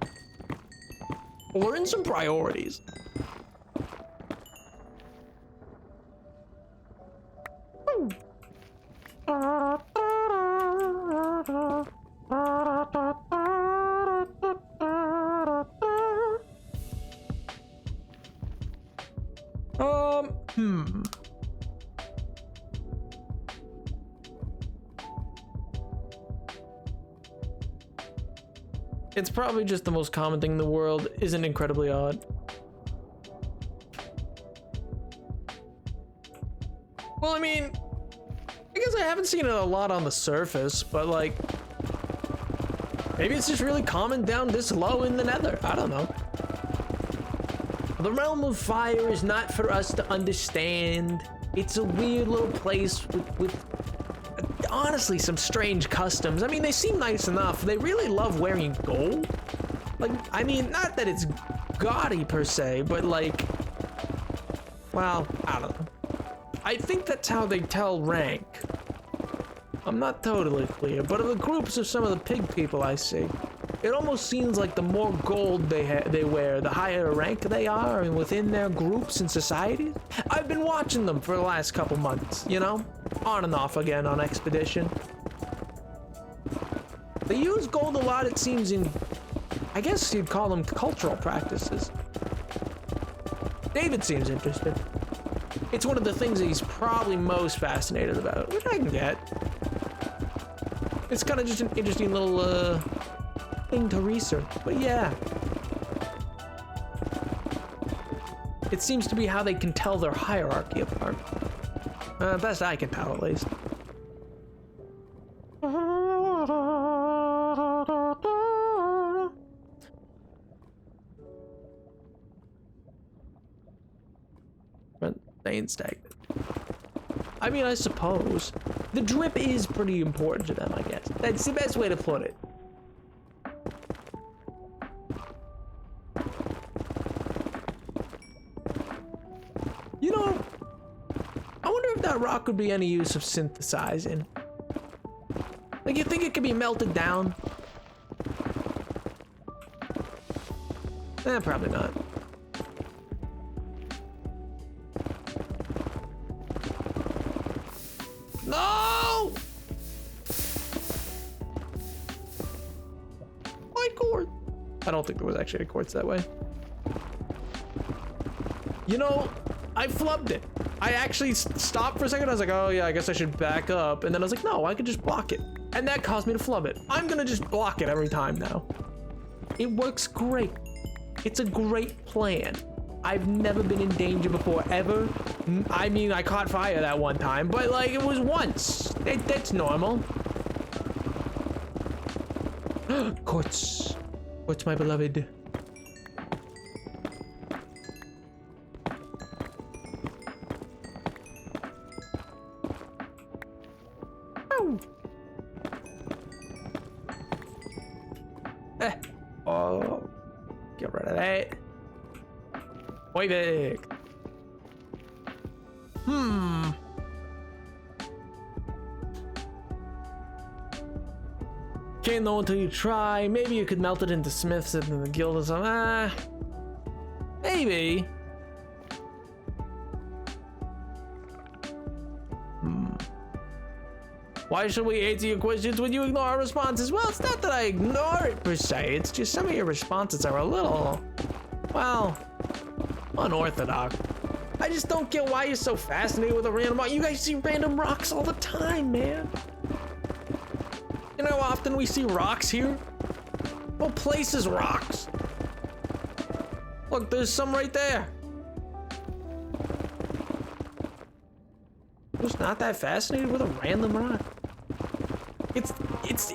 Learn some priorities. It's probably just the most common thing in the world. Isn't incredibly odd. Well, I mean, I guess I haven't seen it a lot on the surface, but like, maybe it's just really common down this low in the nether. I don't know. The realm of fire is not for us to understand. It's a weird little place with honestly some strange customs. I mean, they seem nice enough. They really love wearing gold. Like, I mean, not that it's gaudy per se, but like, well, I don't know. I think that's how they tell rank. I'm not totally clear, but of the groups of some of the pig people I see, it almost seems like the more gold they wear, the higher rank they are, and within their groups and societies. I've been watching them for the last couple months, you know, on and off again on Expedition. They use gold a lot, it seems, in, I guess you'd call them cultural practices. David seems interested. It's one of the things that he's probably most fascinated about, which I can get. It's kind of just an interesting little thing to research, but yeah. It seems to be how they can tell their hierarchy apart. Best I can tell, at least. But staying stagnant. I mean, I suppose. The drip is pretty important to them, I guess. That's the best way to put it. You know, I wonder if that rock would be any use of synthesizing. Like, you think it could be melted down? Probably not. No! My quartz. I don't think there was actually a quartz that way. You know, I flubbed it. I actually stopped for a second. I was like, oh yeah, I guess I should back up. And then I was like, no, I could just block it. And that caused me to flub it. I'm gonna just block it every time now. It works great. It's a great plan. I've never been in danger before, ever. I mean, I caught fire that one time, but like, it was once. That's normal. Quartz. Quartz, my beloved. Oh. Oh. Get rid of that. Way back. Can't know until you try. Maybe you could melt it into smiths in the guild or something. Maybe. Why should we answer your questions when you ignore our responses? Well, it's not that I ignore it per se. It's just some of your responses are a little, well, unorthodox. I just don't get why you're so fascinated with a random rock. You guys see random rocks all the time, man. You know how often we see rocks here? Whole place is rocks. Look, there's some right there. Who's not that fascinated with a random rock?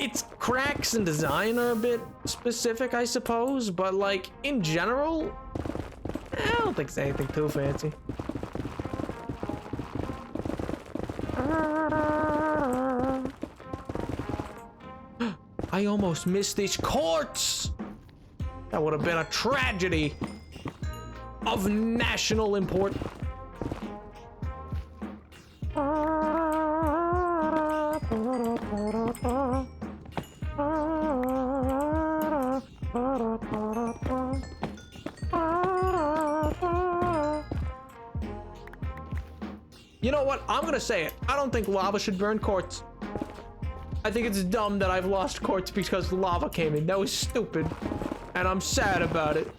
It's cracks and design are a bit specific, I suppose, but like in general, I don't think it's anything too fancy. I almost missed this quartz. That would have been a tragedy of national import. You know what? I'm gonna say it. I don't think lava should burn quartz. I think it's dumb that I've lost quartz because lava came in. That was stupid. And I'm sad about it.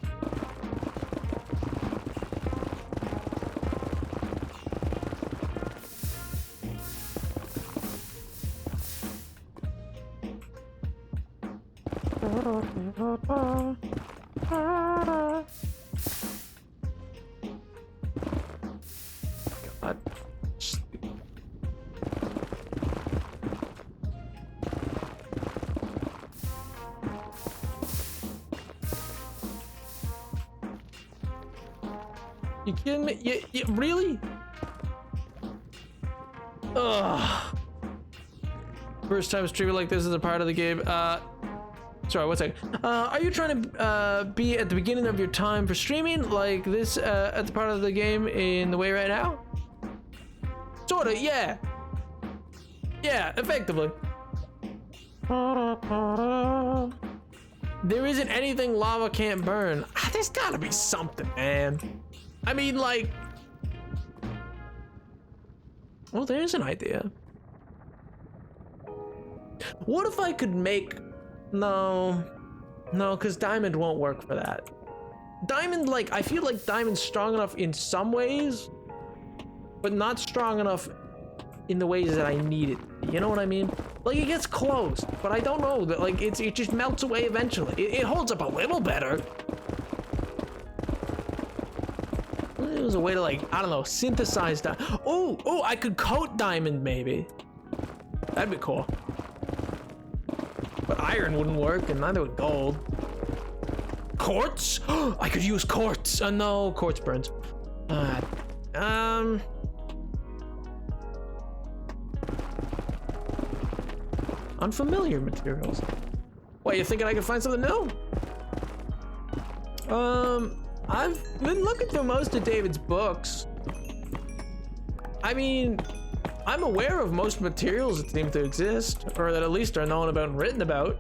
God. You kidding me? You really? Ugh. First time streaming like this is a part of the game. Sorry, one second. Are you trying to be at the beginning of your time for streaming like this at the part of the game in the way right now? Sorta, yeah. Yeah, effectively. There isn't anything lava can't burn. There's gotta be something, man. I mean, like... Well, there's an idea. What if I could make... No, because diamond won't work for that. Diamond, like, I feel like diamond's strong enough in some ways, but not strong enough in the ways that I need it. You know what I mean? Like, it gets close, but I don't know that, like, it just melts away eventually. It holds up a little better. It was a way to, like, I don't know, synthesize that. Oh, I could coat diamond maybe. That'd be cool. But iron wouldn't work, and neither would gold. Quartz? I could use quartz. No, quartz burns. Unfamiliar materials. Wait, you thinking I can find something new? I've been looking through most of David's books. I mean, I'm aware of most materials that seem to exist, or that at least are known about and written about.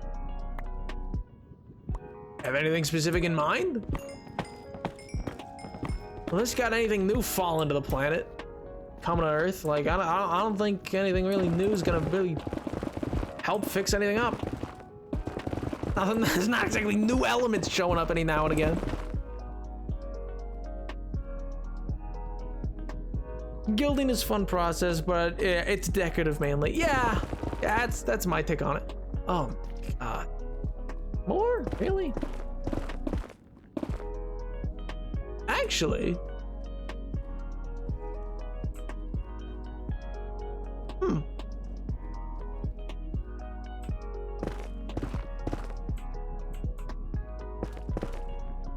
Have anything specific in mind? Unless you got anything new falling to the planet, coming to Earth, like I don't think anything really new is gonna really help fix anything up. There's not exactly new elements showing up any now and again. Gilding is a fun process, but it's decorative mainly. Yeah, that's my take on it. Oh my god. More? Really? Actually.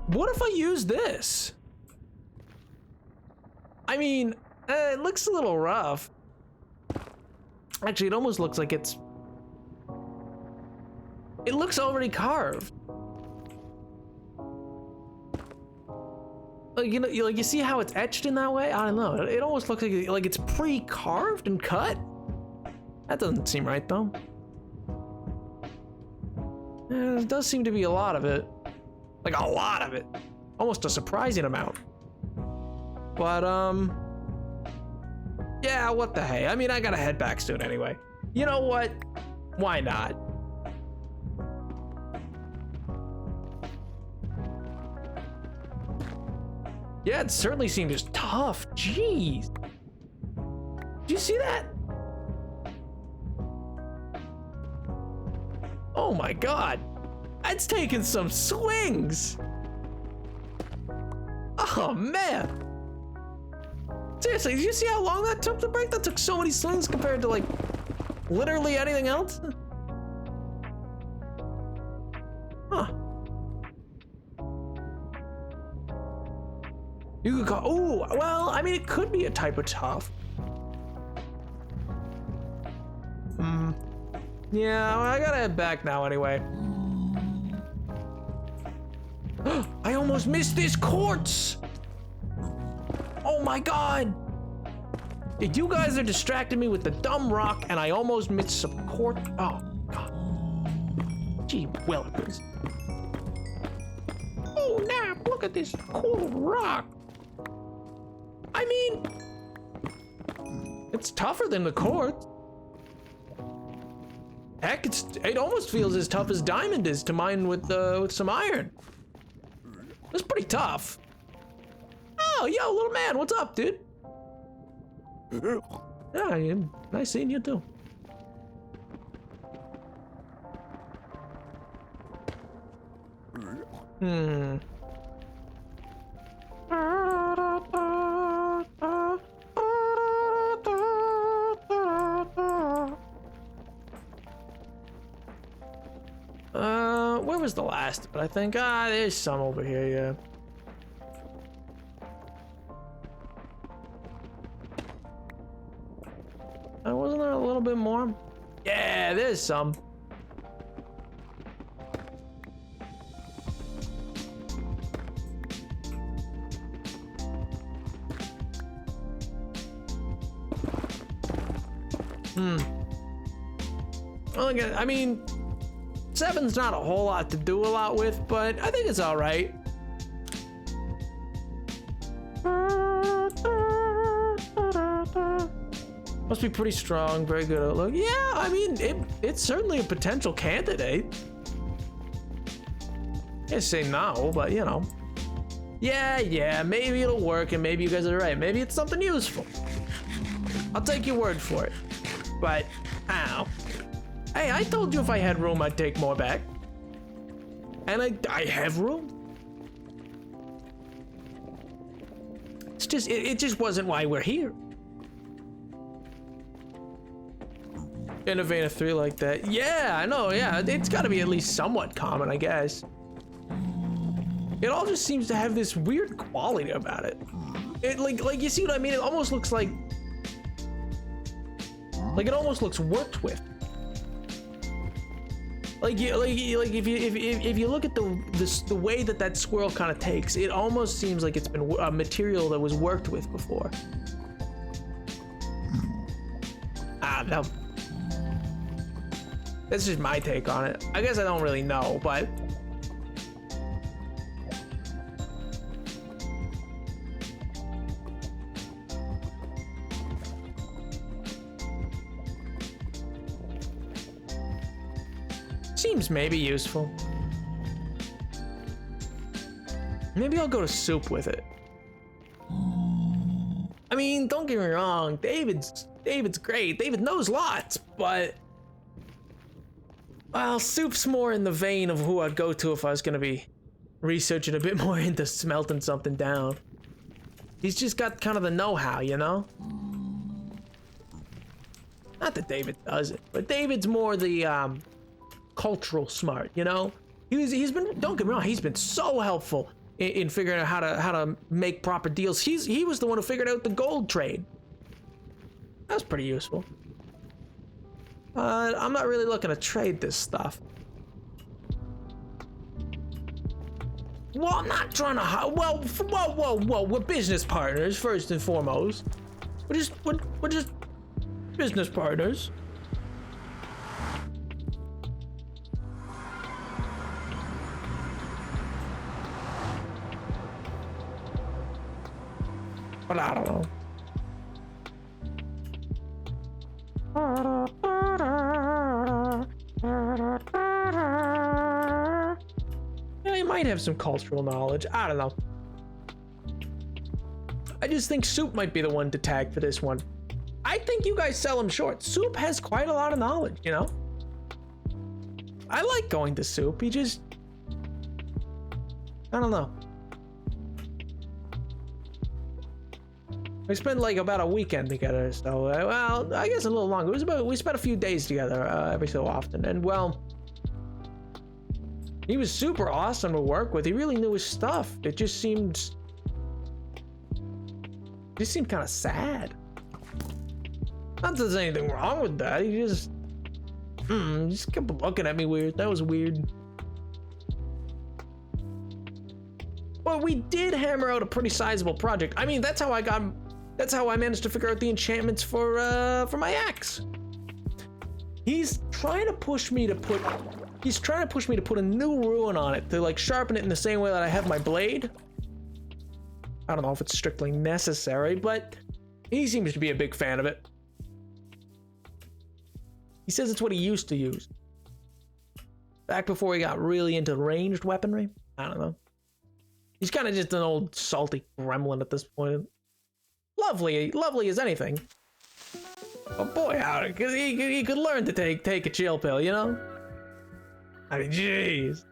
What if I use this? I mean, it looks a little rough. Actually, it almost looks like it looks already carved. Like, you know, like you see how it's etched in that way? I don't know. It almost looks like it's pre-carved and cut. That doesn't seem right though. There does seem to be a lot of it. Like a lot of it. Almost a surprising amount. But yeah, what the hey? I mean, I gotta head back soon anyway. You know what? Why not? Yeah, it certainly seems tough. Jeez. Did you see that? Oh my god. It's taking some swings. Oh man. Seriously, did you see how long that took to break? That took so many swings compared to like literally anything else. Huh. You could call, oh, well, I mean, it could be a type of tough. Yeah, well, I gotta head back now anyway. I almost missed this quartz. Oh my god. You guys are distracting me with the dumb rock and I almost missed some quartz. Oh god. Gee willikers. Oh, now look at this cool rock. I mean, it's tougher than the quartz. Heck, it almost feels as tough as diamond is to mine with some iron. It's pretty tough. Oh, yo, little man, what's up, dude? Yeah, nice seeing you too. Where was the last? But I think there's some over here, yeah. A little bit more. Yeah, there's some. Well, again, I mean, 7's not a whole lot to do a lot with, but I think it's all right. Must be pretty strong, very good outlook. Yeah, I mean, it's certainly a potential candidate. Can't say no, but you know. Yeah, maybe it'll work, and maybe you guys are right. Maybe it's something useful. I'll take your word for it. But, ow. Hey, I told you if I had room, I'd take more back. And I have room. It's just, it just wasn't why we're here. In a vein of 3 like that. Yeah, I know, yeah. It's gotta be at least somewhat common, I guess. It all just seems to have this weird quality about it. It like you see what I mean? It almost looks like it almost looks worked with. Like if you look at the way that squirrel kind of takes, it almost seems like it's been a material that was worked with before. No. That's just my take on it. I guess I don't really know, but seems maybe useful. Maybe I'll go to soup with it. I mean, don't get me wrong, David's great. David knows lots, but well, soup's more in the vein of who I'd go to if I was gonna be researching a bit more into smelting something down. He's just got kind of the know-how, you know? Not that David doesn't, but David's more the cultural smart, you know? He's been, don't get me wrong, he's been so helpful in figuring out how to make proper deals. He was the one who figured out the gold trade. That was pretty useful. I'm not really looking to trade this stuff. Well, I'm not trying to. Whoa! We're business partners first and foremost. We're just business partners. But I don't know. Yeah, he might have some cultural knowledge. I don't know. I just think Soup might be the one to tag for this one. I think you guys sell him short. Soup has quite a lot of knowledge, you know? I like going to Soup. He just... I don't know. We spent like about a weekend together, so well, I guess a little longer. We spent a few days together every so often, and well, he was super awesome to work with. He really knew his stuff. It just seemed kind of sad. Not that there's anything wrong with that. He just kept looking at me weird. That was weird. Well, we did hammer out a pretty sizable project. I mean, that's how I managed to figure out the enchantments for my axe. He's trying to push me to put a new ruin on it, to like sharpen it in the same way that I have my blade. I don't know if it's strictly necessary, but he seems to be a big fan of it. He says it's what he used to use. Back before he got really into ranged weaponry. I don't know. He's kind of just an old salty gremlin at this point. Lovely as anything. But boy, howdy, cause he could learn to take a chill pill, you know? I mean, jeez.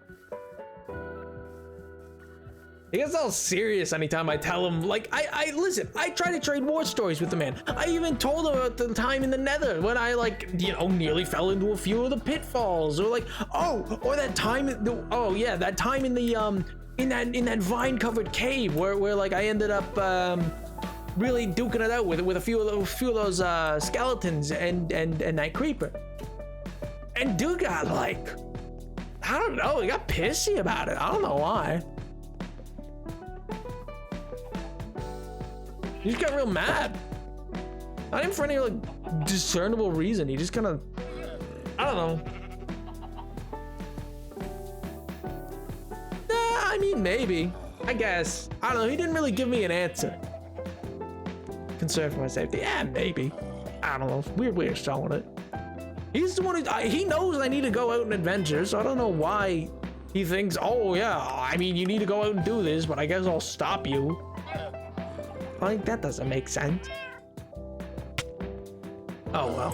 He gets all serious anytime I tell him, like, I listen, I try to trade war stories with the man. I even told him about the time in the Nether when I, like, you know, nearly fell into a few of the pitfalls, or like, or that time, that time in the, in that vine-covered cave where like I ended up, really duking it out with a few of those skeletons and Night Creeper. And dude got like, I don't know, he got pissy about it. I don't know why. He just got real mad. Not even for any like discernible reason. He just kind of, I don't know. I mean, maybe. I guess. I don't know. He didn't really give me an answer. Concern for my safety. Yeah, maybe. I don't know. Weird way of showing it. He's the one who, he knows I need to go out and adventure, so I don't know why he thinks, oh yeah, I mean, you need to go out and do this, but I guess I'll stop you. Like, that doesn't make sense. Oh well.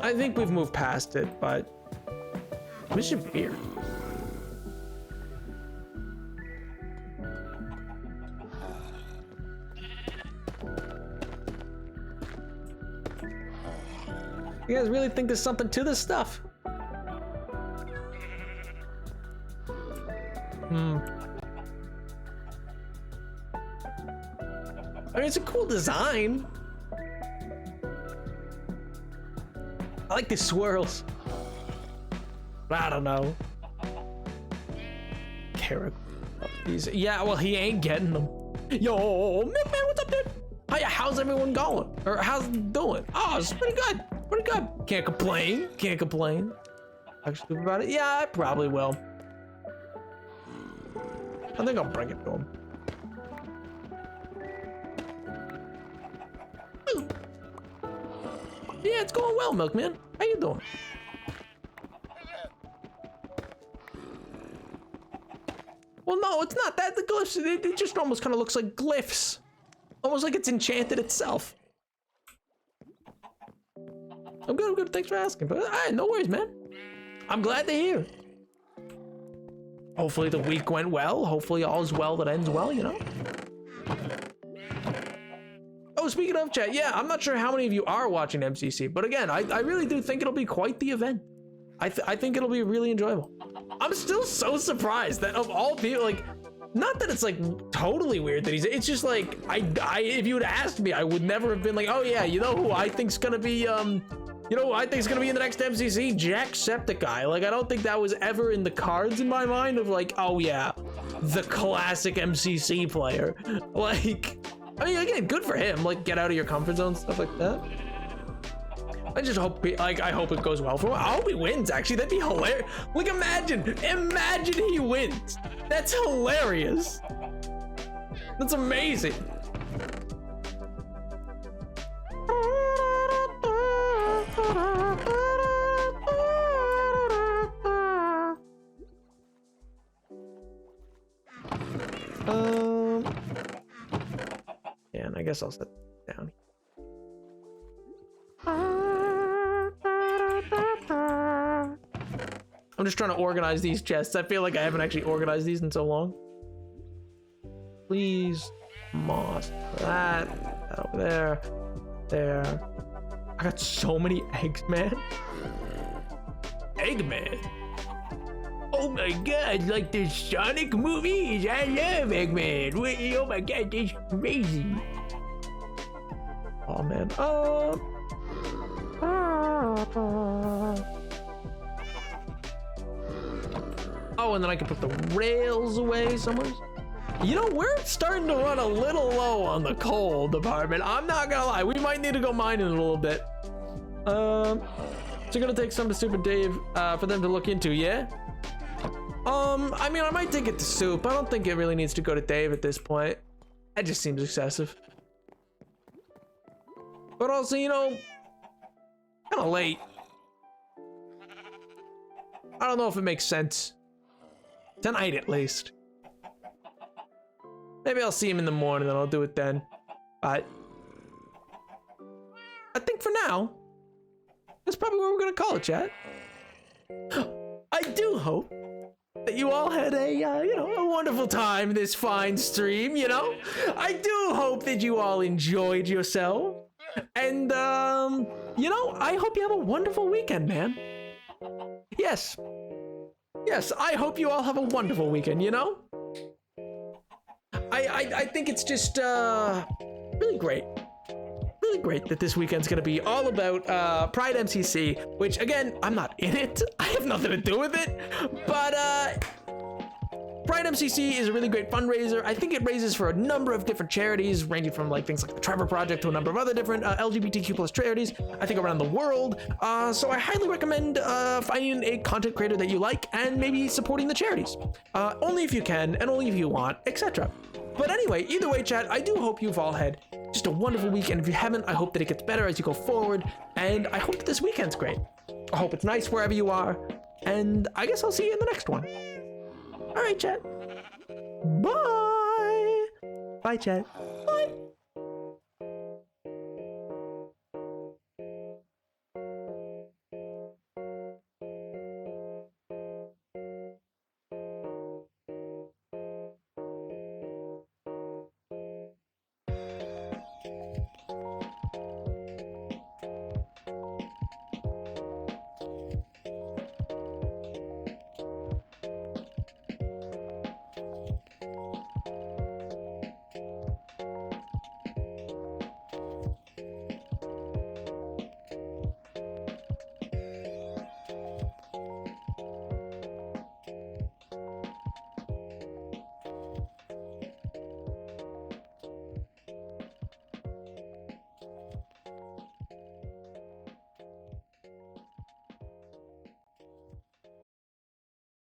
I think we've moved past it, but mission beer. You guys really think there's something to this stuff? I mean, it's a cool design. I like the swirls. But I don't know. Carrot. Yeah, well, he ain't getting them. Yo, man, what's up, dude? How's everyone going? Or how's it doing? Oh, it's pretty good. Pretty good. Can't complain. Can't complain. Actually, about it? Yeah, I probably will. I think I'll bring it to him. Yeah, it's going well, Milkman. How you doing? Well, no, it's not that. The glyphs, it just almost kind of looks like glyphs. Almost like it's enchanted itself. I'm good, I'm good. Thanks for asking. But no worries, man. I'm glad to hear. Hopefully the week went well. Hopefully all's well that ends well, you know? Oh, speaking of chat, yeah, I'm not sure how many of you are watching MCC, but again, I really do think it'll be quite the event. I think it'll be really enjoyable. I'm still so surprised that of all people, like, not that it's like totally weird that it's just like, if you would have asked me, I would never have been like, oh yeah, you know who I think's gonna be, you know who I think's gonna be in the next MCC? Jacksepticeye. Like, I don't think that was ever in the cards in my mind of like, oh yeah, the classic MCC player. Like, I mean, again, good for him. Like, get out of your comfort zone, stuff like that. I just hope, I hope it goes well for him. I hope he wins, actually. That'd be hilarious. Like, imagine he wins. That's hilarious. That's amazing. Yeah, and I guess I'll set it down. I'm just trying to organize these chests. I feel like I haven't actually organized these in so long. Please, moss, that over there, there. I got so many eggs, man. Eggman. Oh my god, like the Sonic movies. I love Eggman. Oh my god, that's crazy. Oh man. Oh, and then I can put the rails away somewhere. You know, we're starting to run a little low on the coal department. I'm not gonna lie. We might need to go mining a little bit. So you're gonna take some to Soup and Dave for them to look into, yeah? I mean, I might take it to Soup. I don't think it really needs to go to Dave at this point. That just seems excessive. But also, you know, kind of late. I don't know if it makes sense. Tonight, at least. Maybe I'll see him in the morning and I'll do it then. But I think for now, that's probably where we're gonna call it, chat. I do hope that you all had a, you know, a wonderful time this fine stream, you know? I do hope that you all enjoyed yourself. And, you know, I hope you have a wonderful weekend, man. Yes. Yes, I hope you all have a wonderful weekend, you know? I think it's just really great. Really great that this weekend's gonna be all about Pride MCC, which again, I'm not in it. I have nothing to do with it, but Pride MCC is a really great fundraiser. I think it raises for a number of different charities, ranging from like things like the Trevor Project to a number of other different LGBTQ plus charities, I think around the world. So I highly recommend finding a content creator that you like and maybe supporting the charities. Only if you can and only if you want, etc. But anyway, either way, chat, I do hope you've all had just a wonderful week. And if you haven't, I hope that it gets better as you go forward. And I hope that this weekend's great. I hope it's nice wherever you are. And I guess I'll see you in the next one. All right, chat. Bye. Bye, chat.